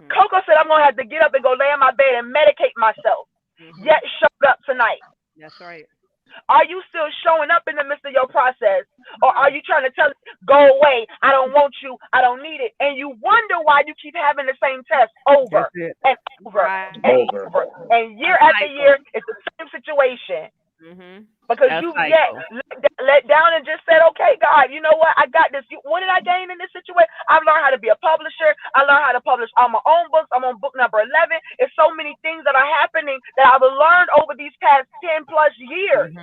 Coco said, I'm going to have to get up and go lay in my bed and medicate myself, yet showed up tonight. That's right. Are you still showing up in the midst of your process? Or are you trying to tell it, go away, I don't want you, I don't need it? And you wonder why you keep having the same test over and over and over. And year after year, it's the same situation. Because you yet let down and just said, okay, God, you know what? I got this. What did I gain in this situation? I've learned how to be a publisher. I learned how to publish all my own books. I'm on book number 11. It's so many things that are happening that I've learned over these past 10 plus years.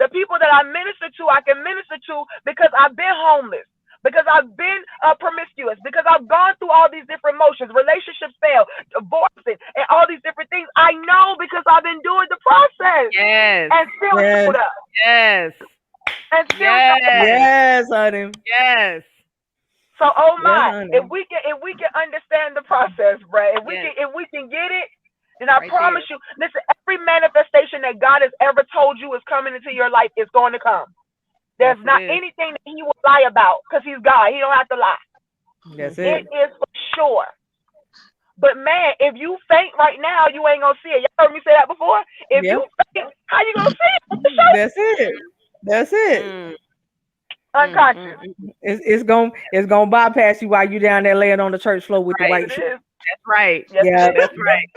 The people that I minister to, I can minister to because I've been homeless, because I've been promiscuous, because I've gone through all these different motions, relationships fail, divorcing, and all these different things. I know because I've been doing the process. Yes. And still showed up. Yes. And still showed up. Yes, honey. Yes. So, oh my, if we can understand the process, bruh, if we can get it, then I promise you, listen, every manifestation that God has ever told you is coming into your life is going to come. There's not anything that he will lie about because he's God. He don't have to lie. That's it is for sure. But man, if you faint right now, you ain't gonna see it. Y'all heard me say that before? If you faint, how you gonna see it? That's it. That's it. Unconscious. It's gonna bypass you while you down there laying on the church floor with the white shirt. That's right. Yes, that's right.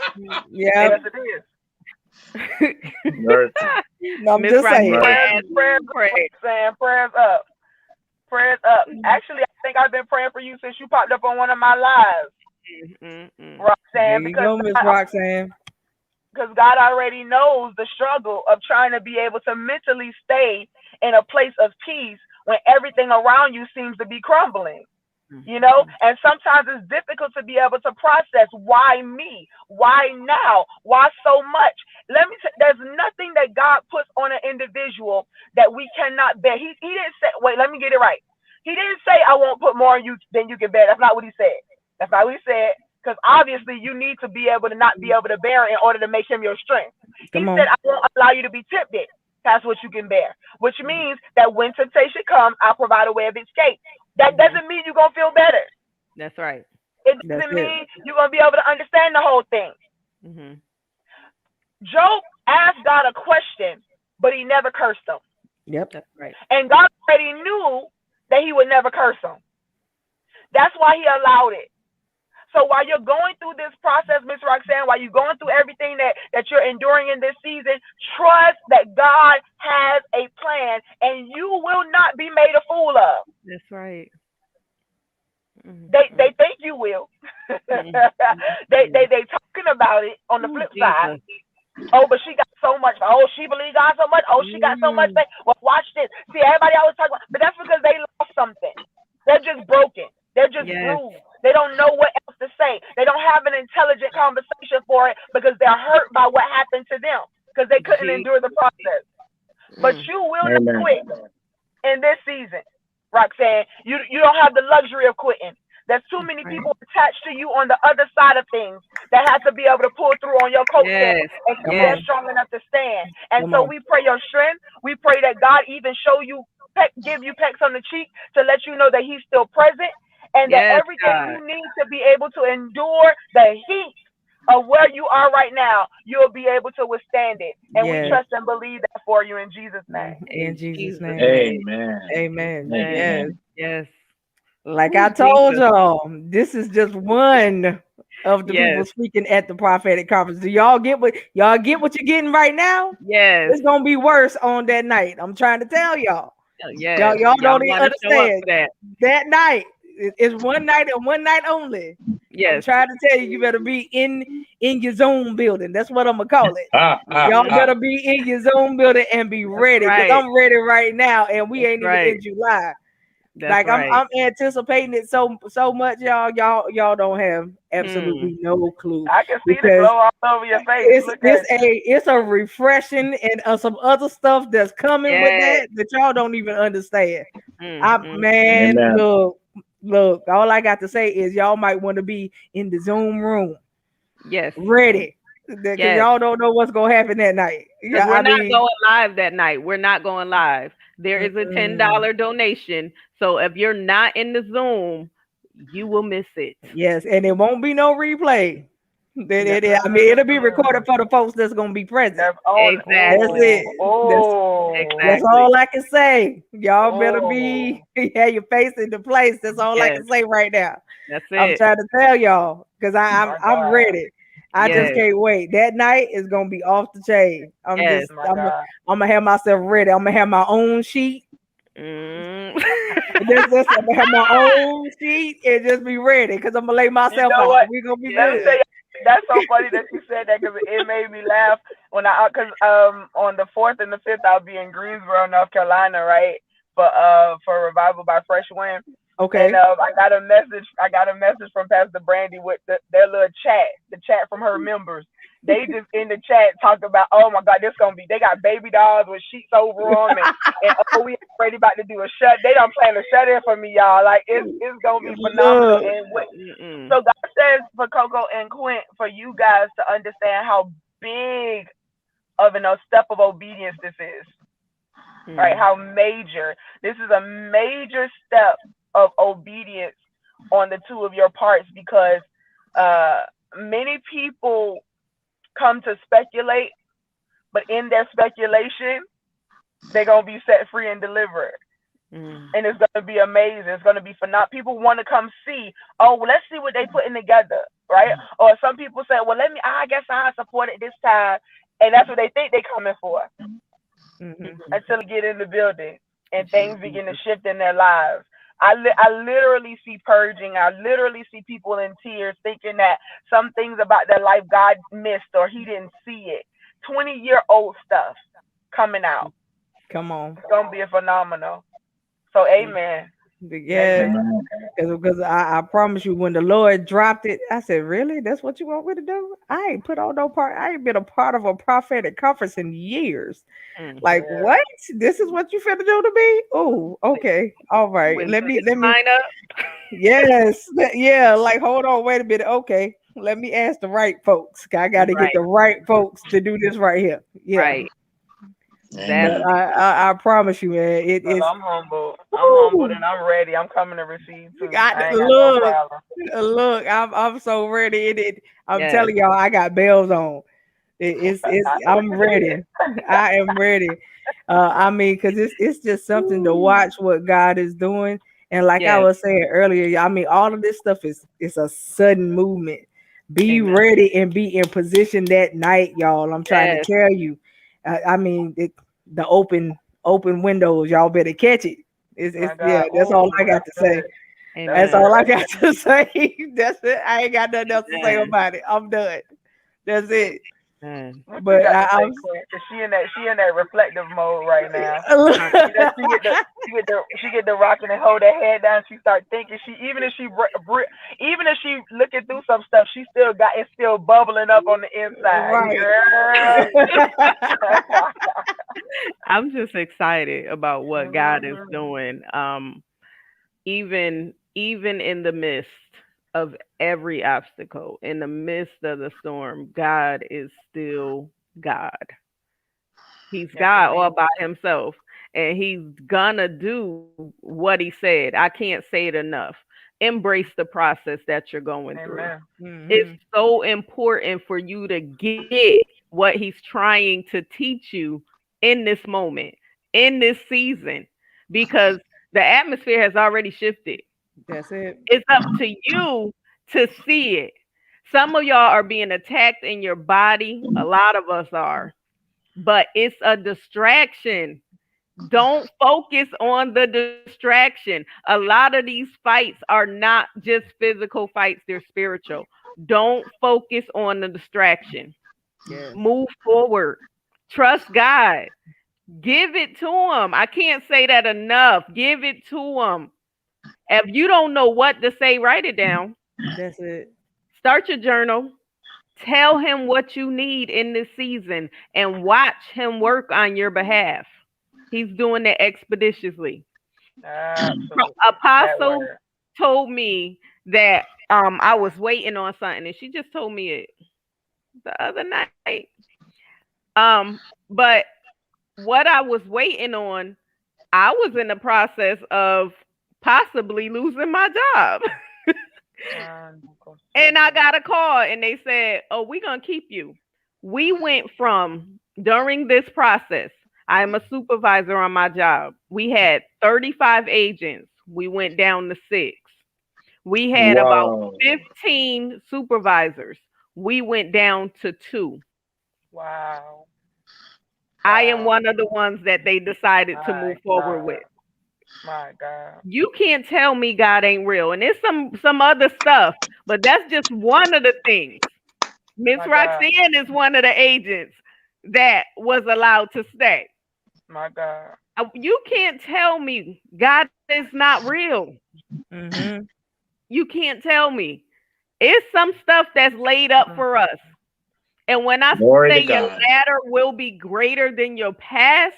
Yeah. Yes, it is. No, I'm just saying. Prayers up. Prayers up. Actually, I think I've been praying for you since you popped up on one of my lives. Roxanne. There you go, Miss Roxanne. Because God already knows the struggle of trying to be able to mentally stay in a place of peace when everything around you seems to be crumbling. You know, and sometimes it's difficult to be able to process why me, why now, why so much. There's nothing that God puts on an individual that we cannot bear. He didn't say, wait, let me get it right. He didn't say I won't put more on you than you can bear. That's not what he said. That's not what he said. Because obviously you need to be able to not be able to bear in order to make him your strength. He said, I won't allow you to be tempted. That's what you can bear. Which means that when temptation comes, I'll provide a way of escape. That doesn't mean you're going to feel better. That's right. It doesn't mean you're going to be able to understand the whole thing. Job asked God a question, but he never cursed him. Yep. That's right. And God already knew that he would never curse him. That's why he allowed it. So while you're going through this process, Miss Roxanne, while you're going through everything that you're enduring in this season, trust that God has a plan and you will not be made a fool of. That's right. They think you will. They talking about it on the Oh, flip side. Jesus. Oh, but she got so much. Oh, she believed God so much. Oh, she got so much faith. Well, watch this. See, everybody always talk about, but that's because they lost something. They're just broken. They're just Yes. bruised. They don't know what else to say. They don't have an intelligent conversation for it because they're hurt by what happened to them because they couldn't Je- endure the process. But mm. you will not Amen. quit in this season, Roxanne. You don't have the luxury of quitting. There's too many Right. people attached to you on the other side of things that have to be able to pull through on your coattail Yes. and Come they're Yes. on. strong enough to stand. And Come so on. we pray your strength. We pray that God even show you, give you pecks on the cheek to let you know that He's still present and that Yes, everything God. you need to be able to endure the heat of where you are right now, you'll be able to withstand it. And we Yes. trust and believe that for you in Jesus' name. In In Jesus' Jesus' name. name. Amen. Amen. Yes. Yes. Amen. Yes. Like I Oh, told Jesus. y'all, this is just one of the people Yes. speaking at the prophetic conference. Do y'all get what you're getting right now? Yes. It's gonna be worse on that night. I'm trying to tell y'all. Yes. Y'all Y'all don't even gotta show up understand. for that. That night it's one night and one night only. I'm Yes. trying to tell you, you better be in your zone building. That's what I'm gonna call it. Ah, ah, Y'all Mhm. ah. better be in your zone building and be That's ready, because right. I'm ready right now, and we That's ain't even right. in July. That's Like I'm right. I'm anticipating it so much, y'all. Y'all don't have Hmm. absolutely no clue, I can see the because glow all over your face. it's Look it's at you. a refreshing and some other stuff that's coming with Yes. that y'all don't even understand. Mm, I mm, mm. man, Amen. look. All I got to say is y'all might want to be in the Zoom room Yes. ready, because Yes. y'all don't know what's gonna happen that night. Because Yeah, we're I not mean, going live that night. We're not going live. There is a mm-mm. $10 donation. So if you're not in the Zoom, you will miss it. Yes, and it won't be no replay. No. I mean, it'll be Mm, recorded for the folks that's gonna be present. that's on. That's Exactly. Oh, it. That's oh, Exactly. all I can say. Y'all better oh. be have your face into place. That's all I Yes. can say right now. That's I'm it. trying to tell y'all, because My I'm God. ready. I just Yes. can't wait. That night is gonna be off the chain. Yes. My God. I'm gonna have myself ready. I'm gonna have my own sheet. Mm. I'm gonna have my own sheet and just be ready, because I'm gonna lay You myself know out. what? We're gonna be Let me Yes. tell good. you, that's so funny that you said that because it made me laugh when because on the 4th and the 5th I'll be in Greensboro, North Carolina, right? For Revival by Fresh Wind. And Okay. I got a message. I got a message from Pastor Brandy with their little chat, the chat from her members. They just in the chat talked about, oh my God, this gonna be. They got baby dolls with sheets over them, and oh, we already about to do a shut. They don't plan to shut in for me, y'all. Like it's gonna be phenomenal. Look. And Mm-mm. so God says for Coco and Quint, for you guys to understand how big of a step of obedience this is. Right? Mm. How major. This is a major step of obedience on the two of your parts because uh, many people come to speculate, but in their speculation, they're gonna be set free and delivered. Mm. And it's gonna be amazing. It's gonna be phenomenal. People want to come see. Oh, well, let's see what they putting together, right? Or some people say, well, I guess I support it this time, and that's what they think they're coming for Mhm. until they get in the building and things begin to shift in their lives. I literally see purging. I literally see people in tears thinking that some things about their life God missed or He didn't see it. 20-year-old stuff coming out. Come on. It's gonna be a phenomenal. So, amen. Yeah, Amen. Amen. because I promise you, when the Lord dropped it, I said, "Really? That's what you want me to do? I ain't put on no part. I ain't been a part of a prophetic conference in years. Mm. Like, Yeah. what? This is what you finna do to me? Oh, okay, all right. When the Let me. sign up. Yes, yeah. Like, hold on, wait a minute. Okay, let me ask the right folks. I got to get Right. the right folks to do this right here. Yeah, Right. That's but Amen. I promise you, man, Well, it's. I'm humble. I'm humbled Woo, and I'm ready. I'm coming to receive too. got I ain't got no look. problem. Look, I'm so ready. I'm yes. telling y'all, I got bells on. It's I know I'm you ready. did. I am ready. I mean, because it's just something to watch what God is doing. And like I Yes. was saying earlier, I mean, all of this stuff is a sudden movement. Be Amen. ready and be in position that night, y'all. I'm trying to Yes. tell you. I mean, the open windows, y'all better catch it. It's My yeah, God. that's all Ooh, I got that's to say. good. That's That's Amen. all I good. got to say. That's it. I ain't got nothing else to say Amen. about it. I'm done. That's it. Amen. What you But got to I'm say, Quint? Cause she in that reflective mode right now. Uh, You know, she get the rocking and hold her head down. She start thinking. She even if she even if she looking through some stuff, she still got it's still bubbling up on the inside. You right. heard? I'm just excited about what God is Mhm. doing. Even in the midst of every obstacle, in the midst of the storm, God is still God. He's Yes, God all indeed. by himself, and he's gonna do what he said. I can't say it enough. Embrace the process that you're going through. Amen. It's hmm so important for you to get what he's trying to teach you in this moment, in this season, because the atmosphere has already shifted. That's it. It's up to you to see it. Some of y'all are being attacked in your body. A lot of us are, but it's a distraction. Don't focus on the distraction. A lot of these fights are not just physical fights, they're spiritual. Don't focus on the distraction. Yes. Move forward. Trust God. Give it to him. I can't say that enough. Give it to him. If you don't know what to say, write it down. That's it. Start your journal. Tell him what you need in this season and watch him work on your behalf. He's doing it expeditiously. Absolutely. That Apostle word. told me that I was waiting on something and she just told me it the other night. But what I was waiting on, I was in the process of possibly losing my job. And I got a call and they said, "Oh, we're going to keep you." We went from during this process, I am a supervisor on my job. We had 35 agents. We went down to 6. We had about Wow. 15 supervisors. We went down to 2. Wow. I am Wow. one of the ones that they decided to My move forward God. with. My God. You can't tell me God ain't real. And there's some other stuff, but that's just one of the things. Miss My God. Roxanne is one of the agents that was allowed to stay. My God. You can't tell me God is not real. hmm You can't tell me. It's some stuff that's laid up Mm. for us. And when I say Glory your to God. latter will be greater than your past,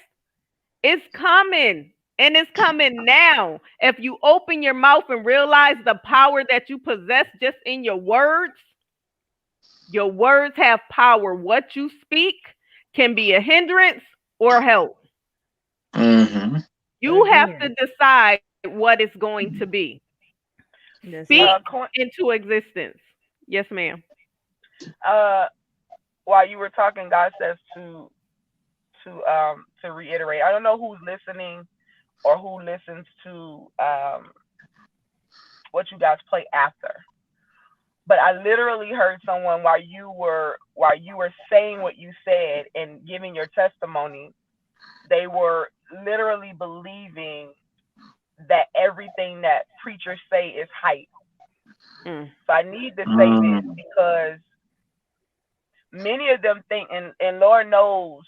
it's coming. And it's coming now. If you open your mouth and realize the power that you possess just in your words have power. What you speak can be a hindrance or help. Mm-hmm. You have to Again. decide what it's going to be. That's Speak it. Quint, into existence. Yes, ma'am. uh, while you were talking, God says to reiterate. I don't know who's listening or who listens to what you guys play after. But I literally heard someone while you were saying what you said and giving your testimony, they were literally believing that everything that preachers say is hype. Mm. So I need to say this Mm. because many of them think, and Lord knows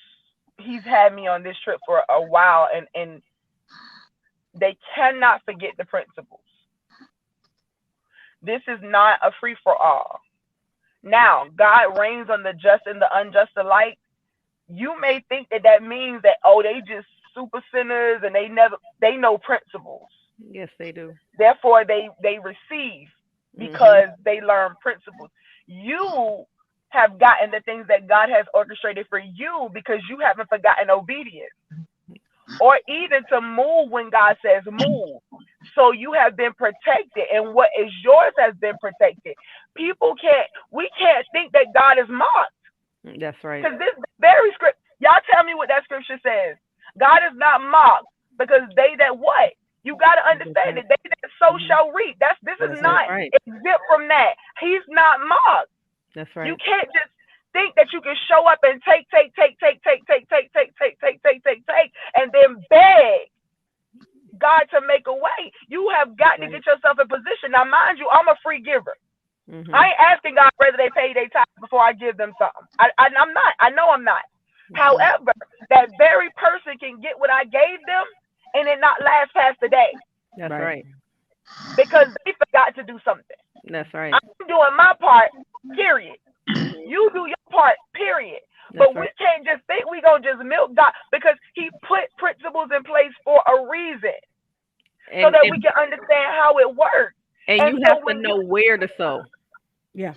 He's had me on this trip for a while, and they cannot forget the principles. This is not a free for all. Now, God reigns on the just and the unjust alike. You may think that that means that, oh, they just super sinners and they know principles. Yes, they do. Therefore, they receive Hmm. because they learn principles. You have gotten the things that God has orchestrated for you because you haven't forgotten obedience or even to move when God says move. So you have been protected, and what is yours has been protected. We can't think that God is mocked That's right. because this very script, y'all tell me what that scripture says. God is not mocked because they that what? You got to That's understand it. that they that sow Hmm. shall reap. This is That's That's it. not right. exempt from that. He's not mocked. That's You right. can't just think that you can show up and take, and then beg. God to make a way. You have got to get yourself in position. Now, mind you, I'm a free giver. I ain't asking God whether they pay their tithes before I give them something. I'm not. I know I'm not. However, that very person can get what I gave them and it not last past the day. That's right. Because they forgot to do something. That's right. I'm doing my part, period. You do your part, period. But we can't just think we gonna just milk God because He put principles in place for a reason, so that we can understand how it works. And you have to know where to sow. Yeah.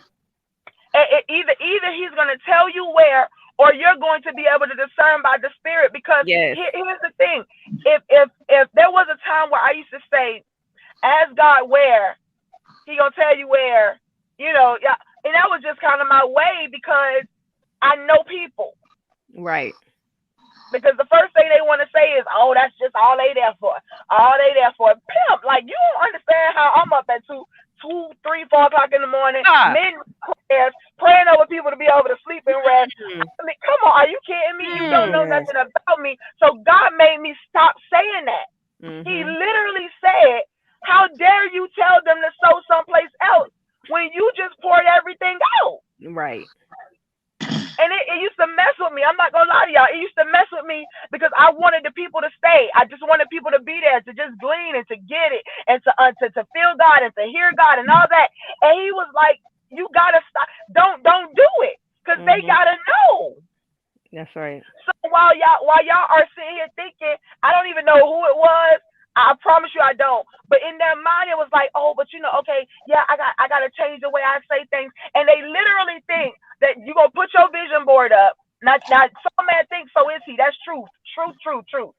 Either He's gonna tell you where, or you're going to be able to discern by the Spirit. Because here's the thing: if there was a time where I used to say, "Ask God where," He gonna tell you where. Yeah, and that was just kind of my way because I know people. Right. Because the first thing they want to say is, "Oh, that's just all they there for. All they there for." Pimp, like you don't understand how I'm up at 2, 3, 4 o'clock in the morning, praying over people to be able to sleep and rest. I mean, come on, are you kidding me? You don't know nothing about me. So God made me stop saying that. He literally said, "How dare you tell them to sow someplace else when you just poured everything out?" Right. And it used to mess with me. I'm not gonna lie to y'all. It used to mess with me because I wanted the people to stay. I just wanted people to be there, to just glean and to get it, and to feel God and to hear God and all that. And He was like, "You gotta stop. Don't do it, because they gotta know." That's right. So while y'all are sitting here thinking, I don't even know who it was. I promise you I don't. But in their mind, it was like, "Oh, but okay, yeah, I gotta change the way I say things." And they literally think that you gonna put your vision board up. Not some man thinks so is he. That's truth. Truth.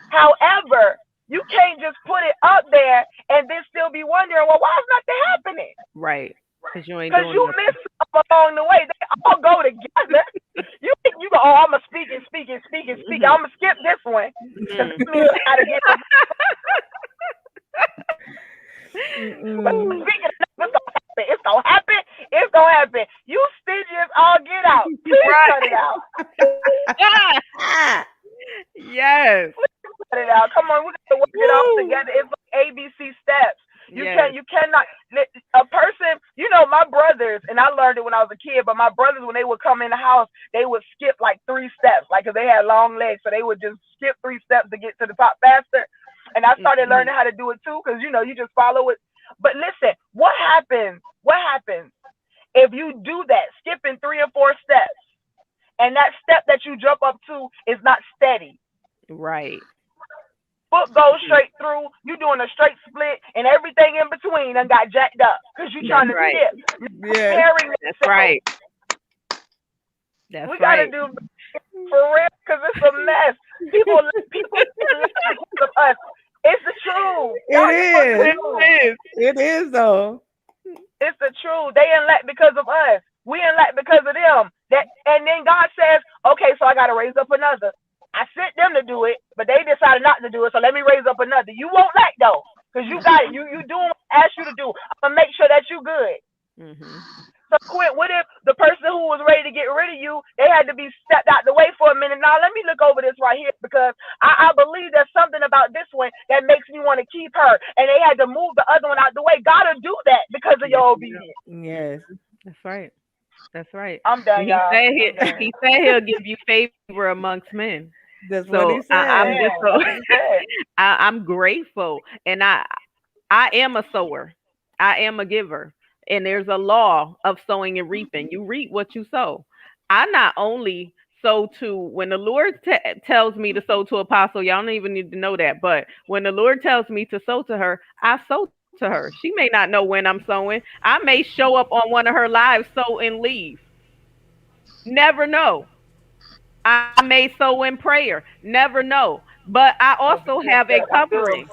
However, you can't just put it up there and then still be wondering, well, why is nothing happening? Right. Because you missed them along the way. They all go together. You go, "Oh, I'm gonna speak. I'm gonna skip this one because I gotta get the It's gonna happen. You stingy all get out. Please cut it out. Yes. Please cut it out. Come on, we gotta work it all together. It's like ABC steps. You cannot. A person, my brothers, and I learned it when I was a kid. But my brothers, when they would come in the house, they would skip like 3 steps, like, because they had long legs, so they would just skip 3 steps to get to the top faster. And I started learning how to do it too, because you just follow it. But listen, what happens if you do that, skipping 3 or 4 steps, and that step that you jump up to is not steady? Right. Foot goes straight through. You doing a straight split, and everything in between done got jacked up because you trying to skip. Yeah, that's right. We gotta do for real, because it's a mess. People of us. It's the truth. It is though. It's the truth. They in lack because of us. We in lack because of them. And then God says, "Okay, so I gotta raise up another. I sent them to do it, but they decided not to do it. So let me raise up another." You won't lack though, because you got it. You doing what I asked you to do. I'm gonna make sure that you good. So Quint, what if the person who was ready to get rid of you, they had to be stepped out the way for a minute? Now let me look over this right here, because I believe there's something about this one that makes me want to keep her, and they had to move the other one out the way. God will do that because of your obedience. Yes, that's right. That's right. I'm done, y'all. He said he'll give you favor amongst men. That's what he said. I'm just so I'm grateful, and I am a sower. I am a giver. And there's a law of sowing and reaping. You reap what you sow. I not only sow to, when the Lord tells me to sow to Apostle, y'all don't even need to know that. But when the Lord tells me to sow to her, I sow to her. She may not know when I'm sowing. I may show up on one of her lives, sow and leave. Never know. I may sow in prayer. Never know. But I also have a covering.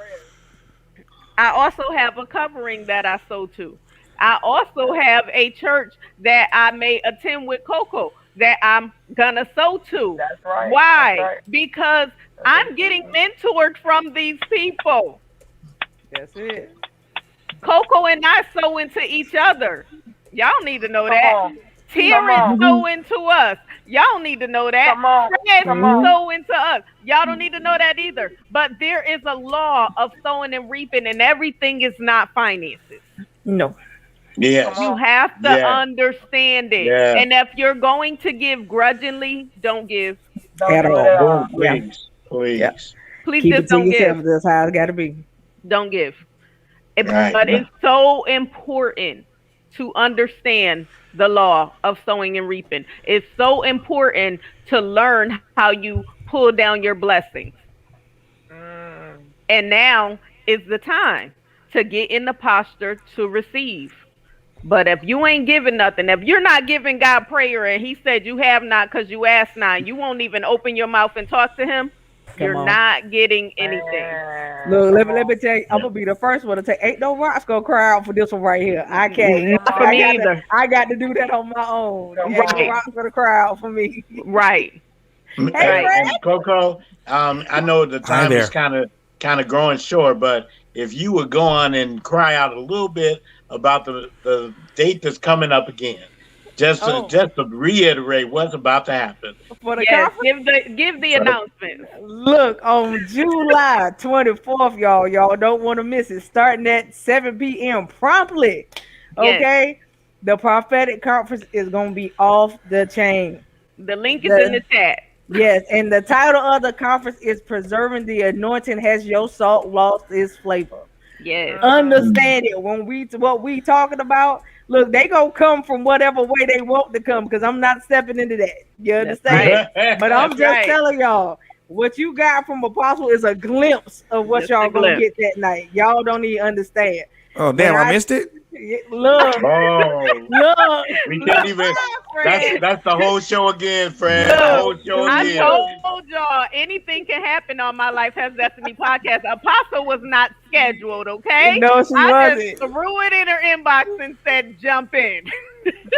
I also have a covering that I sow to. I also have a church that I may attend with Coco that I'm gonna sow to. That's right. Why? That's right. Because I'm getting mentored from these people. That's it. Coco and I sow into each other. Y'all need to know that. Terrence sow into us. Y'all don't need to know that. Come on. Fred Come on. sow into us. Y'all don't need to know that either. But there is a law of sowing and reaping, and everything is not finances. No. Yes. You have to Yeah. understand it. Yeah. And if you're going to give grudgingly, don't give. Don't At do it all. at Don't, all. Yeah. please. Please. Yeah. Please Keep just it to don't yourself. give. That's how it's got to be. Don't give. Right. But it's so important to understand the law of sowing and reaping. It's so important to learn how you pull down your blessings. Mm. And now is the time to get in the posture to receive. But if you ain't giving nothing, if you're not giving God prayer and he said you have not because you asked not, you won't even open your mouth and talk to him, you're Come on. not getting anything. Man, Look, come let me on. tell you, I'm gonna be the first one to take. Ain't no rocks gonna cry out for this one right here. I can't. Not Come for I on. me got to. either. I got to do that on my own. Come Ain't no on. Right. rocks gonna cry out for me. Right. Hey, Right. Fred. And Coco, I know the Hi time is there. kind of growing short, but if you would go on and cry out a little bit about the date that's coming up again, Oh, just to reiterate what's about to happen. for the Yes. conference. Give the For the, announcements. Look, on July 24th, y'all don't want to miss it. Starting at 7 p.m. promptly. Yes. Okay, the prophetic conference is gonna be off the chain. The link is in the The chat. Yes, and the title of the conference is "Preserving the Anointing Has Your Salt Lost Its Flavor." Yes. Understand it when we what we talking about. Look, they gonna come from whatever way they want to come because I'm not stepping into that. You That's right. understand? But I'm That's just right. telling y'all what you got from Apostle is a glimpse of what Just a y'all gonna glimpse. get that night. Y'all don't even understand. Oh When damn, I I missed it. look, oh, look, we can't look, even. Fred, That's the whole show again, Fred. The Look, whole show I again. look. told y'all anything can happen on my Life Has Destiny podcast. Apostle was not scheduled, okay? No, she I just wasn't. threw it in her inbox and said, jump in.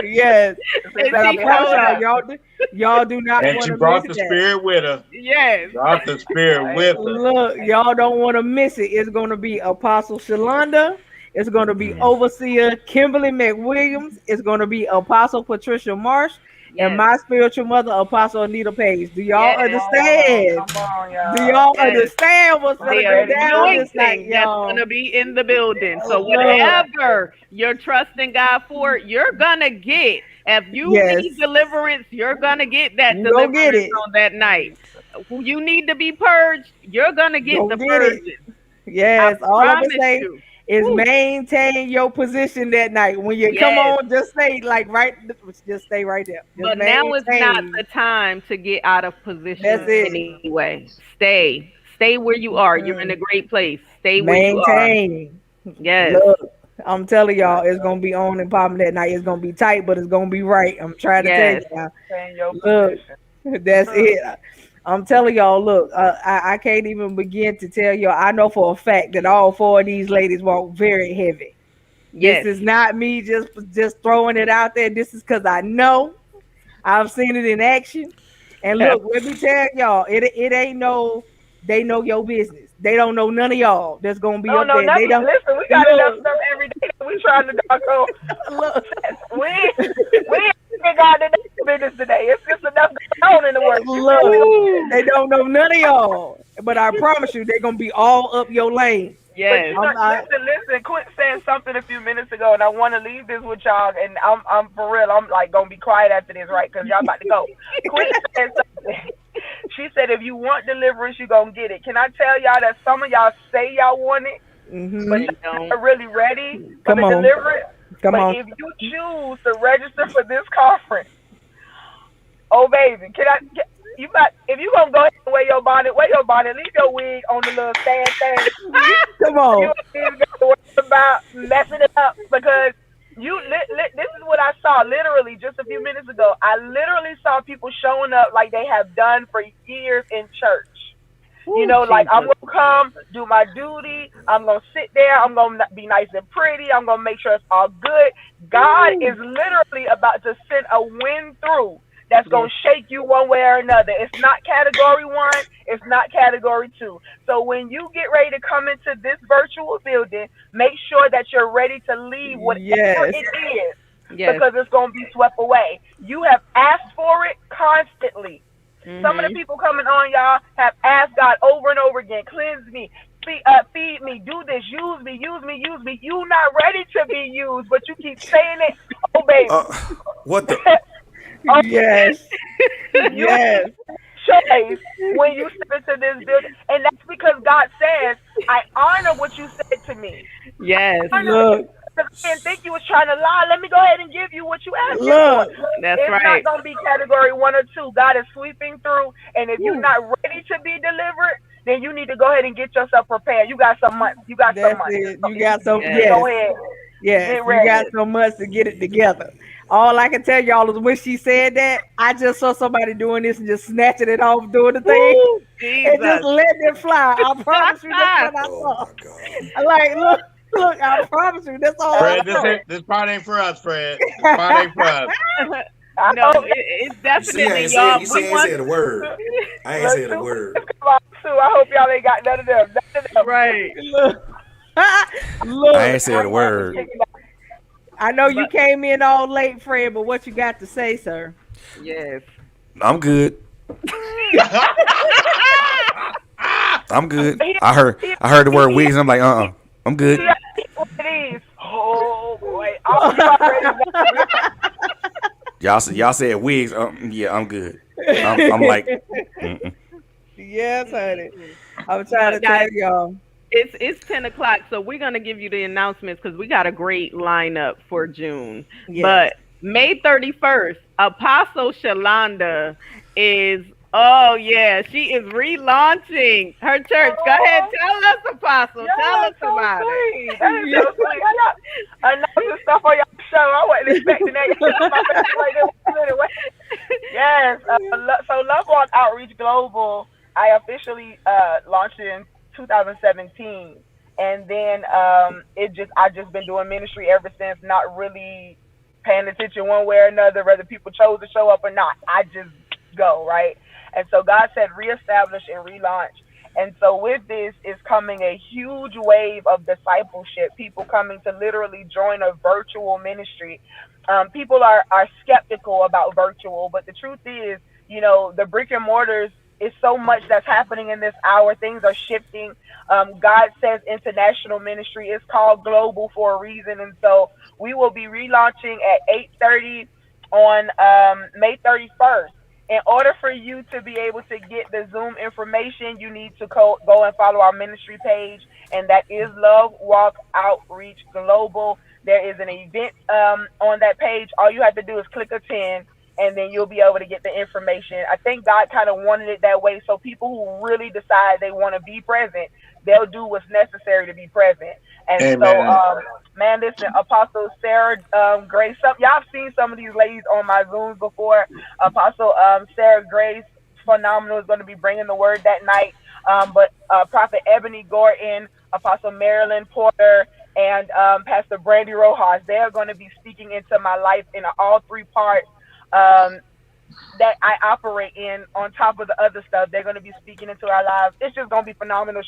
Yes, It's And but I she exactly how promise showed it y'all, up. happened. y'all do not And want she to miss brought the that. spirit with her. Yes. Brought the spirit Hey, with her. Look, y'all don't want to miss it. It's going to be Apostle Shalonda. It's going to be Mm. Overseer Kimberly McWilliams. It's going to be Apostle Patricia Marsh and Yes. my spiritual mother, Apostle Anita Page. Do y'all Yes. come on. understand? Come on, Do y'all. y'all Yes. understand what's going to I'm The go ready down for it. this night, anointing that's going y'all? to be in the building. So, Look, whatever you're trusting God for, you're going to get. If you yes, need deliverance, you're going to get that you go get deliverance it. on that night. You need to be purged, you're going to get Go the get it. purging. I Yes, all I'm gonna promise say you. is Woo. maintain your position that night. When you come Yes. on, just stay like right, just stay right there. Just But now is not maintain. the time to get out of That's position it. Mm. anyway. Stay where you are. You're in a great place. Stay where you are. Maintain. Yes. Look, I'm telling y'all, it's gonna be on and popping that night. It's gonna be tight, but it's gonna be right. I'm trying to tell Yes. you. Stay in your Look, position. that's it. I'm telling y'all, look, I can't even begin to tell y'all. I know for a fact that all four of these ladies walk very heavy. This Yes. is not me just throwing it out there. This is because I know I've seen it in action. And look, let me tell y'all, it ain't no. They know your business. They don't know none of y'all that's gonna be No, up no, there. They nothing. don't Listen, we got enough look, stuff every day that we trying to doggone look, process. We ain't got the business today. It's just enough going on in the works. You feel me? look. They don't know none of y'all. But I promise you, they're gonna be all up your lane. But Yes. you know, I, listen. Quint saying something a few minutes ago, and I want to leave this with y'all. And I'm for real. I'm like gonna be quiet after this, right? Because y'all about to go. Quint said something. She said, if you want deliverance, you gonna get it. Can I tell y'all that some of y'all say y'all want it, but mm-hmm. They don't. not really ready for Come the on, deliverance? come But on. if you choose to register for this conference, oh baby, you got if you gonna go ahead and wear your bonnet, leave your wig on the little stand thing. Come You on. ain't even got to worry about messing it up because this is what I saw literally just a few minutes ago. I literally saw people showing up like they have done for years in church. You Woo, know, like I'm Jesus. gonna come do my duty. I'm gonna sit there. I'm gonna be nice and pretty. I'm gonna make sure it's all good. God Woo. is literally about to send a wind through that's gonna Yes. shake you one way or another. It's not category one. It's not category two. So when you get ready to come into this virtual building, make sure that you're ready to leave whatever Yes. it is Yes. because it's going to be swept away. You have asked for it constantly. Some of the Mhm. people coming on, y'all, have asked God over and over again, cleanse me, feed me, do this, use me, use me, use me. You not ready to be used, but you keep saying it. Oh, baby. Uh, what the? Oh, Yes. you have Yes. choice when you step into this building. And that's because God says, I honor what you said to me. Yes. I honor it Look, because I didn't think you was trying to lie. Let me go ahead and give you what you asking for. look. That's It's not right. going to be category 1 or 2. God is sweeping through. And if you're Woo. not ready to be delivered, then you need to go ahead and get yourself prepared. You got some months. You got some That's months. it. You You got some, need to Yes. go yes. ahead. Yes, Get you ready. got Yes. so much to get it together. All I can tell y'all is when she said that, I just saw somebody doing this and just snatching it off, doing the thing, Woo! and just Jesus. letting it fly. I promise you, that's what I Oh saw. my God. I like, look, look, I promise you, that's all I Fred, Uh, saw. this part ain't for us, Fred. This part ain't for us. I No, hope it's You see, I definitely ain't said. y'all. You We see, I ain't want said a word. I ain't look, said a Sue, word. come on, Sue. I hope y'all ain't got none of them. None of them. right, Look, I look, ain't said a word. I know you but came in all late, Fred, but what you got to say, sir? yes. I'm good. I'm good. He, I heard. he, I heard the word he, wigs. I'm like, I'm he, good. one of these. Oh boy, you already know. Y'all said wigs. Yeah, I'm good. I'm like, mm-mm. Yes, honey. Mm-mm. I'm trying to But tell guys, y'all. it's 10 o'clock, so we're gonna give you the announcements because we got a great lineup for June. Yes. But May 31st, Apostle Shalonda is, oh yeah, she is relaunching her church. Go ahead, Oh, tell us, Apostle. Tell yeah, us that's so about it. sweet. That is so sweet. I got announcing stuff on your show. I wasn't expecting that. My face like this. Anyway. Yes. So Love Walk Outreach Global, I officially launched it in 2017, and then I just been doing ministry ever since. Not really paying attention one way or another, whether people chose to show up or not. I just go right. And so God said reestablish and relaunch. And so with this is coming a huge wave of discipleship, people coming to literally join a virtual ministry. People are skeptical about virtual, but the truth is, the brick and mortars is so much that's happening in this hour. Things are shifting. God says international ministry is called global for a reason, and so we will be relaunching at 8:30 on May 31st. In order for you to be able to get the Zoom information, you need to go and follow our ministry page, and that is Love Walk Outreach Global. There is an event on that page. All you have to do is click attend, and then you'll be able to get the information. I think God kind of wanted it that way, so people who really decide they want to be present, they'll do what's necessary to be present. And so, Amen. man, listen, Apostle Sarah Grace, y'all have seen some of these ladies on my Zooms before. Apostle Sarah Grace, phenomenal, is going to be bringing the word that night. But Prophet Ebony Gordon, Apostle Marilyn Porter, and Pastor Brandy Rojas, they are going to be speaking into my life in all three parts um, that I operate in. On top of the other stuff, they're going to be speaking into our lives. It's just going to be phenomenal.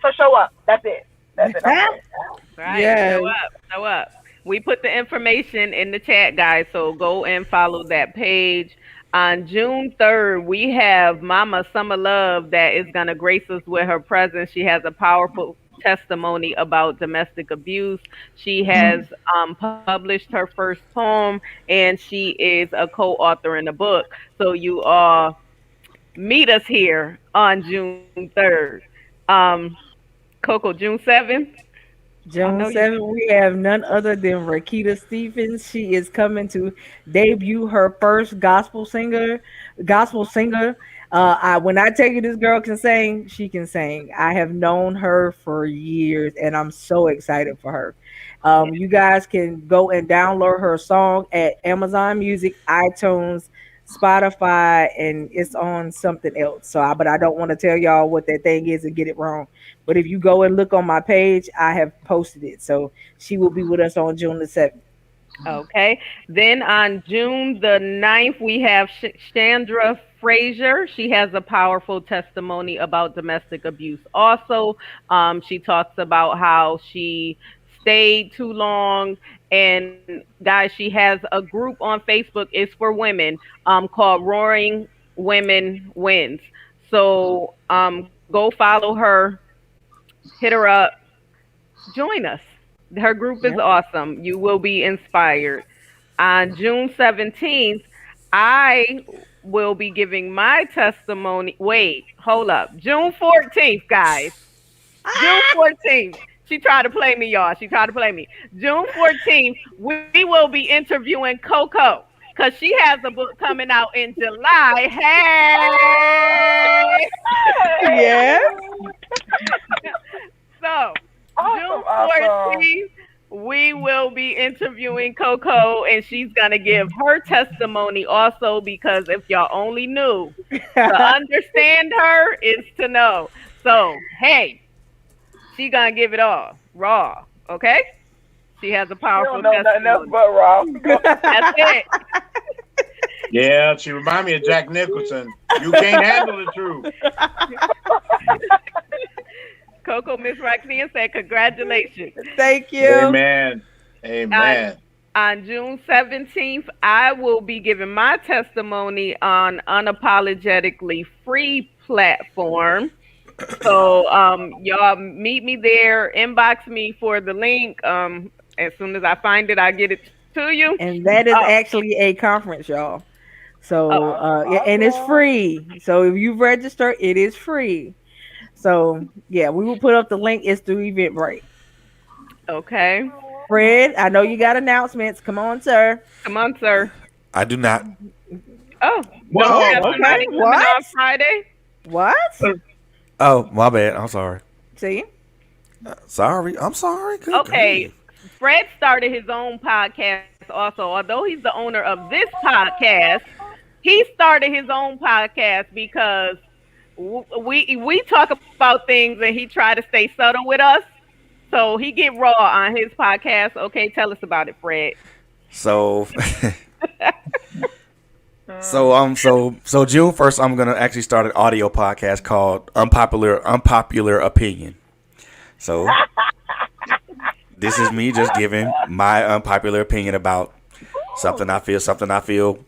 So show up. That's it. That's it. I'm done. Right. Show Yes. up. Show up. We put the information in the chat, guys, so go and follow that page. On June 3rd, we have Mama Summer Love that is going to grace us with her presence. She has a powerful testimony about domestic abuse. She has published her first poem, and she is a co-author in the book. So you all meet us here on June 3rd. Um, Coco, June 7th. I know June you. 7th, we have none other than Rakita Stephens. She is coming to debut her first gospel singer. When I tell you this girl can sing, she can sing. I have known her for years, and I'm so excited for her. You guys can go and download her song at Amazon Music, iTunes, Spotify, and it's on something else. But I don't want to tell y'all what that thing is and get it wrong. But if you go and look on my page, I have posted it. So she will be with us on June the 7th. Okay. Then on June the 9th, we have Chandra Frazier. She has a powerful testimony about domestic abuse. Also, she talks about how she stayed too long And guys, she has a group on Facebook. It's for women, called Roaring Women Wins. So go follow her, hit her up, join us. Her group is Yep. awesome. You will be inspired. On June 17th, I will be giving my testimony. Wait, hold up. June 14th, guys. June 14th. She tried to play me, y'all. She tried to play me. June 14th, we will be interviewing Coco because she has a book coming out in July. Hey! Yes. So, Awesome, June awesome. 14th, we will be interviewing Coco, and she's going to give her testimony also because if y'all only knew, to understand her is to know. So, hey, she going to give it all raw, okay? She has a You powerful don't know nothing else testimony. but raw. That's it. Yeah, she remind me of Jack Nicholson. You can't handle the truth. Coco Miss Roxanne said, congratulations. Thank you. Amen. On, Amen. on June 17th, I will be giving my testimony on Unapologetically Free platform. So y'all meet me there, inbox me for the link. As soon as I find it, I get it to you. And that is actually a conference, y'all. So Awesome, yeah, and it's awesome. free. So if you register, it is free. So yeah, we will put up the link. It's through Eventbrite. Okay. Fred, I know you got announcements. Come on, sir. Come on, sir. I do not. Oh, don't you Oh, Whoa, have my okay. somebody nigga. coming What? on Friday? What? Oh, my bad. I'm sorry. See? Sorry. I'm sorry. Good Okay. grief. Fred started his own podcast also. Although he's the owner of this podcast, he started his own podcast because we talk about things and he tried to stay subtle with us. So he get raw on his podcast. Okay, tell us about it, Fred. So, so Mm. um, so so June 1st, I'm gonna actually start an audio podcast called Unpopular Opinion. So this is me just giving my unpopular opinion about something I feel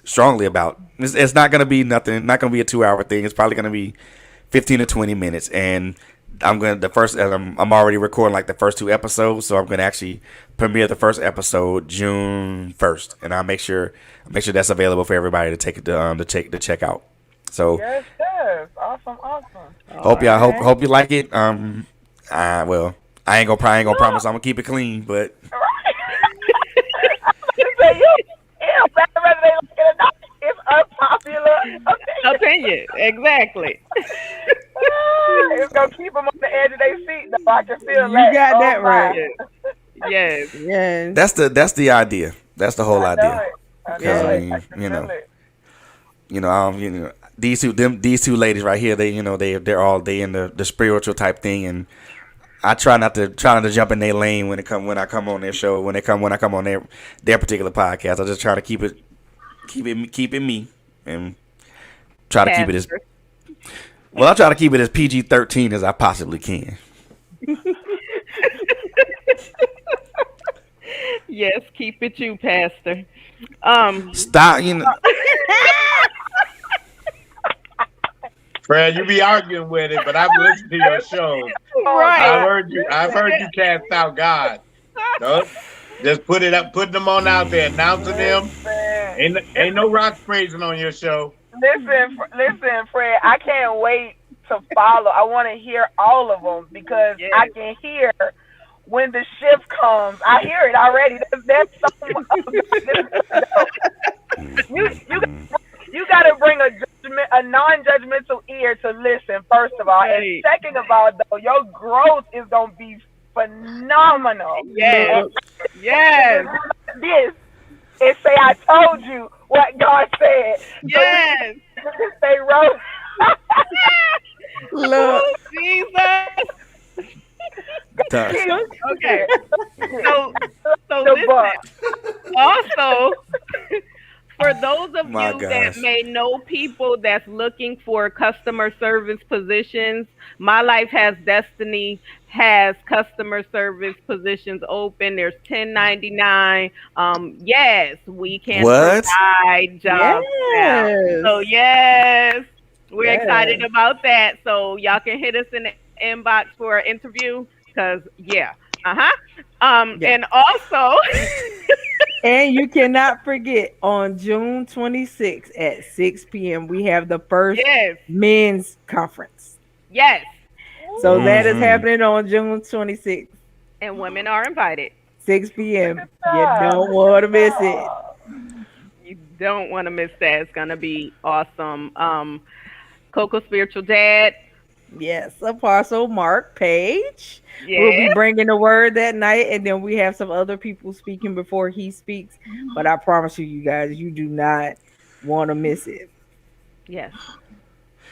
strongly about. It's not gonna be nothing. Not gonna be a 2 hour thing. It's probably gonna be 15 to 20 minutes, and I'm already recording like the first two episodes, so I'm gonna actually premiere the first episode June 1st, and I'll make sure that's available for everybody to take it to check out. So Yes, yes. Awesome, awesome. hope All y'all hope right. hope you like it. Well, I ain't gonna promise I'm gonna keep it clean, but You say you, yeah, whether they like it or not, it's unpopular opinion. Opinion, exactly. It's gonna keep them on the edge of their seat, though. I can feel You that. got Oh that my, right. Yes, yes. Yes. that's the idea. That's the whole I know idea. it. I Because know I Yes. it. I mean, can feel it. these two ladies right here, they're in the spiritual type thing, and I try not to jump in their lane when I come on their show when I come on their particular podcast. I just try to keep it me and try to keep it as Pastor. well. I try to keep it as PG-13 as I possibly can. Yes, keep it you, Pastor. Um, Stop, Fred, you be arguing with it, but I've listened to your shows. Oh right. I've God. heard you. I've heard you cast out God. No, just put it up, putting them on out there, announcing them. Listen, Ain't no rocks praising on your show. listen, Fred. I can't wait to follow. I want to hear all of them because I Yes. can hear when the shift comes. I hear it already. That's so much. You you got to bring a non-judgmental ear to listen. First of all, and Right. second of all, though, your growth is gonna be phenomenal. And Yes. Look. Yes. this and say, "I told you what God said." So Yes. we say, "Rose." Look. Jesus. Duh. Okay. So so The book. listen. Also, for those of My you that gosh. may know people that's looking for customer service positions, My Life Has Destiny has customer service positions open. There's 1099. Yes, we can What? provide jobs now. Yes. So yes, we're excited Yes. about that. So y'all can hit us in the inbox for an interview. Cause yeah, uh-huh. Yeah. And also, And you cannot forget on June 26th at 6 p.m. we have the first yes, men's conference. yes, So that is Mm-hmm. happening on June 26th, and women are invited. 6 Look at p.m. You that. don't Look at want to miss it. that. You don't want to miss that. It's gonna be awesome. Coco Spiritual Dad. Yes, Apostle Mark Page will be Yes, bringing the word that night, and then we have some other people speaking before he speaks. But I promise you, you guys, you do not want to miss it. yes.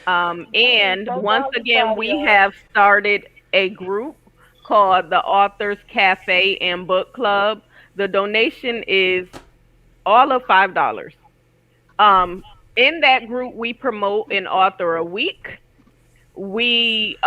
I am And so once doggone again, proud of we y'all. have started a group called the Authors Cafe and Book Club. The donation is all of $5. Um, in that group, we promote an author a week. We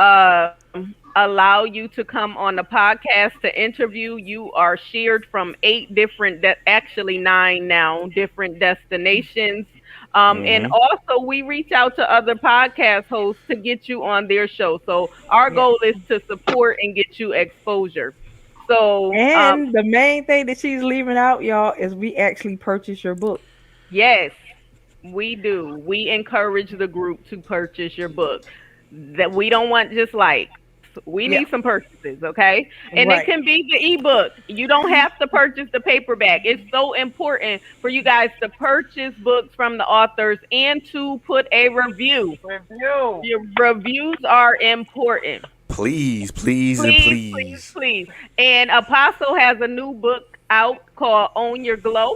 allow you to come on the podcast to interview. You are shared from 8 different, actually 9 now, different destinations. And Mm-hmm. also, we reach out to other podcast hosts to get you on their show. So our Yeah. goal is to support and get you exposure. So And the main thing that she's leaving out, y'all, is we actually purchase your book. yes, we do. We encourage the group to purchase your book. That we don't want just likes. We need some Yeah. purchases, okay? And it can Right. be the ebook. You don't have to purchase the paperback. It's so important for you guys to purchase books from the authors and to put a review. Review. Your reviews are important. Please, please, and Please, please, please. please. And Apostle has a new book out called Own Your Glow.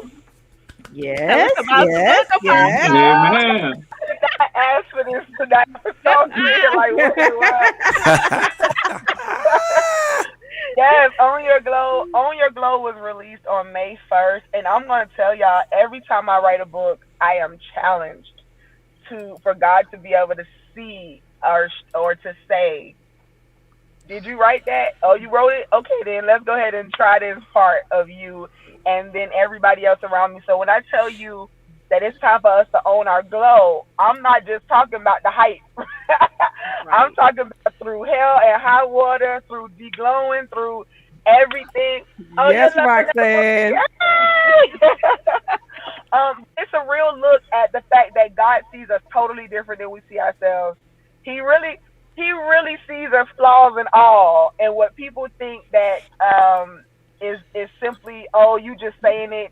Tell us Yes, about the yes, book, yes. Apostle. Amen. I asked for this tonight for so good. Like, what? Yes, On Your Glow. On Your Glow was released on May 1st, and I'm gonna tell y'all, every time I write a book, I am challenged to for God to be able to see or to say, did you write that? Oh, you wrote it? Okay, then let's go ahead and try this part of you and then everybody else around me. So when I tell you that it's time for us to own our glow, I'm not just talking about the hype. I'm Right. talking about through hell and high water, through deglowing, through everything. Oh, you're Yes, loving that book. Roxanne. Yay! It's a real look at the fact that God sees us totally different than we see ourselves. He really, he really sees our flaws and all, and what people think that is simply, oh, you just saying it,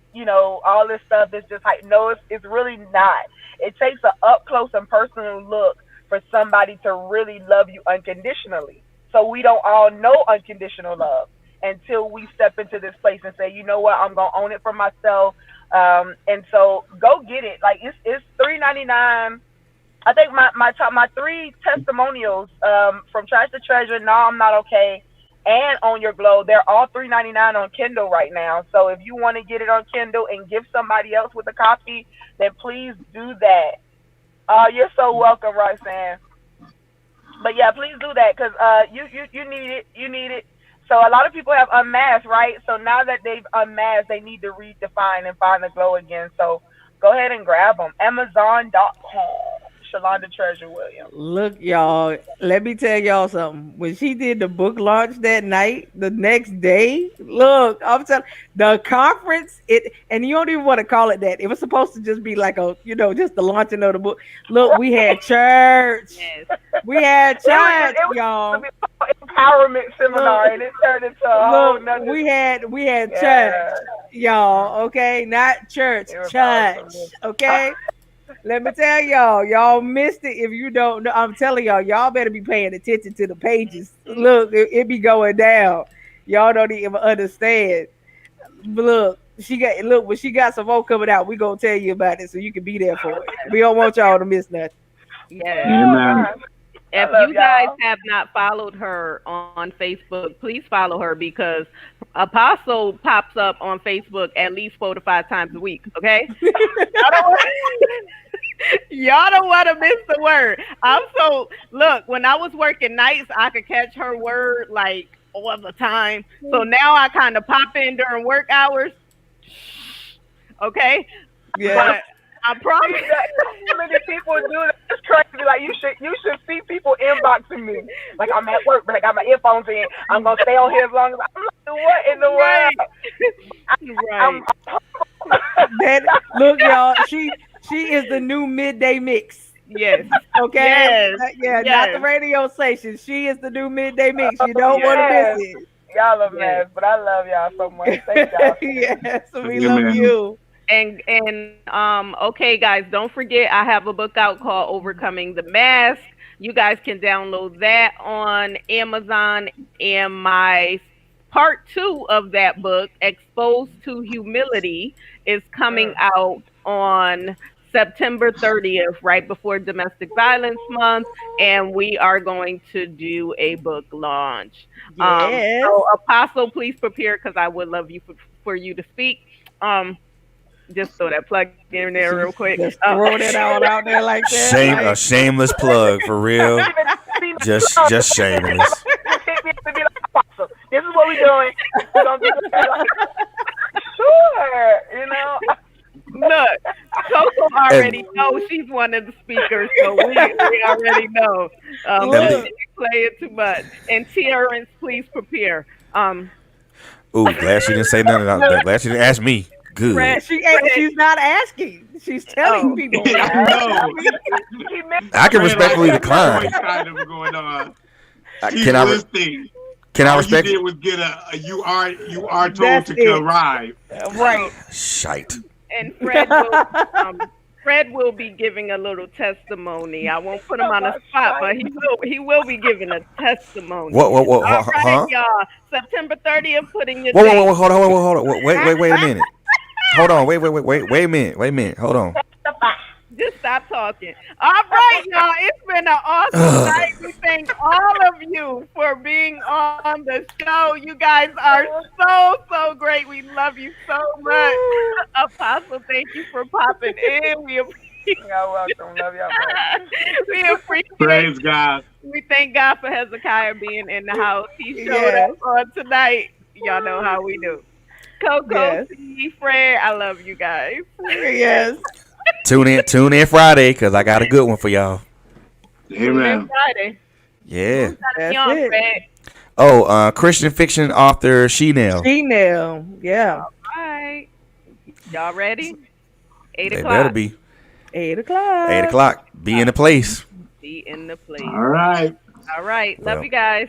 all this stuff is just like, no, it's really not. It takes an up close and personal look for somebody to really love you unconditionally. So we don't all know unconditional love until we step into this place and say, you know what, I'm gonna own it for myself. And so go get it. Like it's $3.99. I think my three testimonials from Trash to Treasure, No, I'm Not Okay, and On Your Glow, they're all $3.99 on Kindle right now. So if you want to get it on Kindle and give somebody else with a copy, then please do that. You're so welcome, Roxanne. But yeah, please do that because you need it. You need it. So a lot of people have unmasked, right? So now that they've unmasked, they need to redefine and find the glow again. So go ahead and grab them. Amazon.com. Shalonda Treasure Williams. Look, y'all, let me tell y'all something. When she did the book launch that night, the next day, look, I'm telling the conference, and you don't even want to call it that. It was supposed to just be like just the launching of the book. Look, we had church. Yes. We had church, It was y'all. supposed to be an empowerment seminar, Look, and it turned into a whole look, nother. we had church, Yeah, y'all. Okay, not church, it was church. awesome. Okay. Let me tell y'all missed it. If you don't know, I'm telling y'all better be paying attention to the pages. Look, it be going down. Y'all don't even understand. Look, when she got some more coming out, we gonna tell you about it so you can be there for it. We don't want y'all to miss nothing. Yes. Oh Amen. gosh, I If love you guys y'all. have not followed her on Facebook, please follow her because Apostle pops up on Facebook at least 4 to 5 times a week. Okay. I don't. Y'all don't want to miss the word. I'm so look. When I was working nights, I could catch her word like all the time. So now I kind of pop in during work hours. Okay, Yeah. but I promise. See that so many people do that. It's crazy. Like you should see people inboxing me. Like I'm at work, but I got my earphones in. I'm gonna stay on here as long as I'm like, what in the Right, world? right. I'm That look, y'all. She is the new midday mix. Yes, Okay. yes, Yeah, not the yes, radio station. She is the new midday mix. You don't want to yes, miss yes. it. Y'all are yes. mess, but I love y'all so much. Thank y'all. Yes, we love Amen. you. And okay guys, don't forget I have a book out called Overcoming the Mask. You guys can download that on Amazon, and my part 2 of that book, Exposed to Humility, is coming Mm. out on September 30th, right before Domestic Violence Month, and we are going to do a book launch. Yes. So Apostle, please prepare because I would love you for you to speak. Um, just throw that plug in there real She quick. just throw that all out there like that. A Like, shameless plug for real. See, Just shameless. just hit me up and be like, Apostle, this is what we're doing. We're gonna do that. Like, sure, Look, Coco And already knows she's one of the speakers, so we already know. We at look, least, didn't play it too much. And Terrence, please prepare. ooh, glad she didn't say none of that. Glad she didn't ask me. Good. Fred, she's not asking. She's telling Oh, people. I know. he missed I can Fred, like, respectfully there's no decline. kind of going on. She's Can I? listening. Can I All you respect? did was get a you are told That's to it. arrive. Right. Shite. and Fred will be giving a little testimony. I won't put him on the spot, but he will be giving a testimony. What? All right, Huh? y'all. September 30th, put in your Whoa. date. Hold on. Wait a minute. Hold on. Wait a minute. Hold on. Just stop talking. All right, y'all. It's been an awesome Ugh. night. We thank all of you for being on the show. You guys are so great. We love you so much. Apostle, thank you for popping in. Y'all welcome. Love y'all. We appreciate. Praise God. We thank God for Hezekiah being in the house. He showed Yes. up on tonight. Y'all know how we do. Coco, Yes. C, Fred, I love you guys. Yes. Tune in Friday because I got a good one for y'all. Tune in Amen. Friday. Yeah. Who's got That's me on, it. Fred? Oh, Christian fiction author Chanel. Female. Yeah. All right. Y'all ready? 8 They o'clock. better be 8 o'clock. 8 o'clock. Be in the place. Be in the place. All right. All right. Love Well. you guys.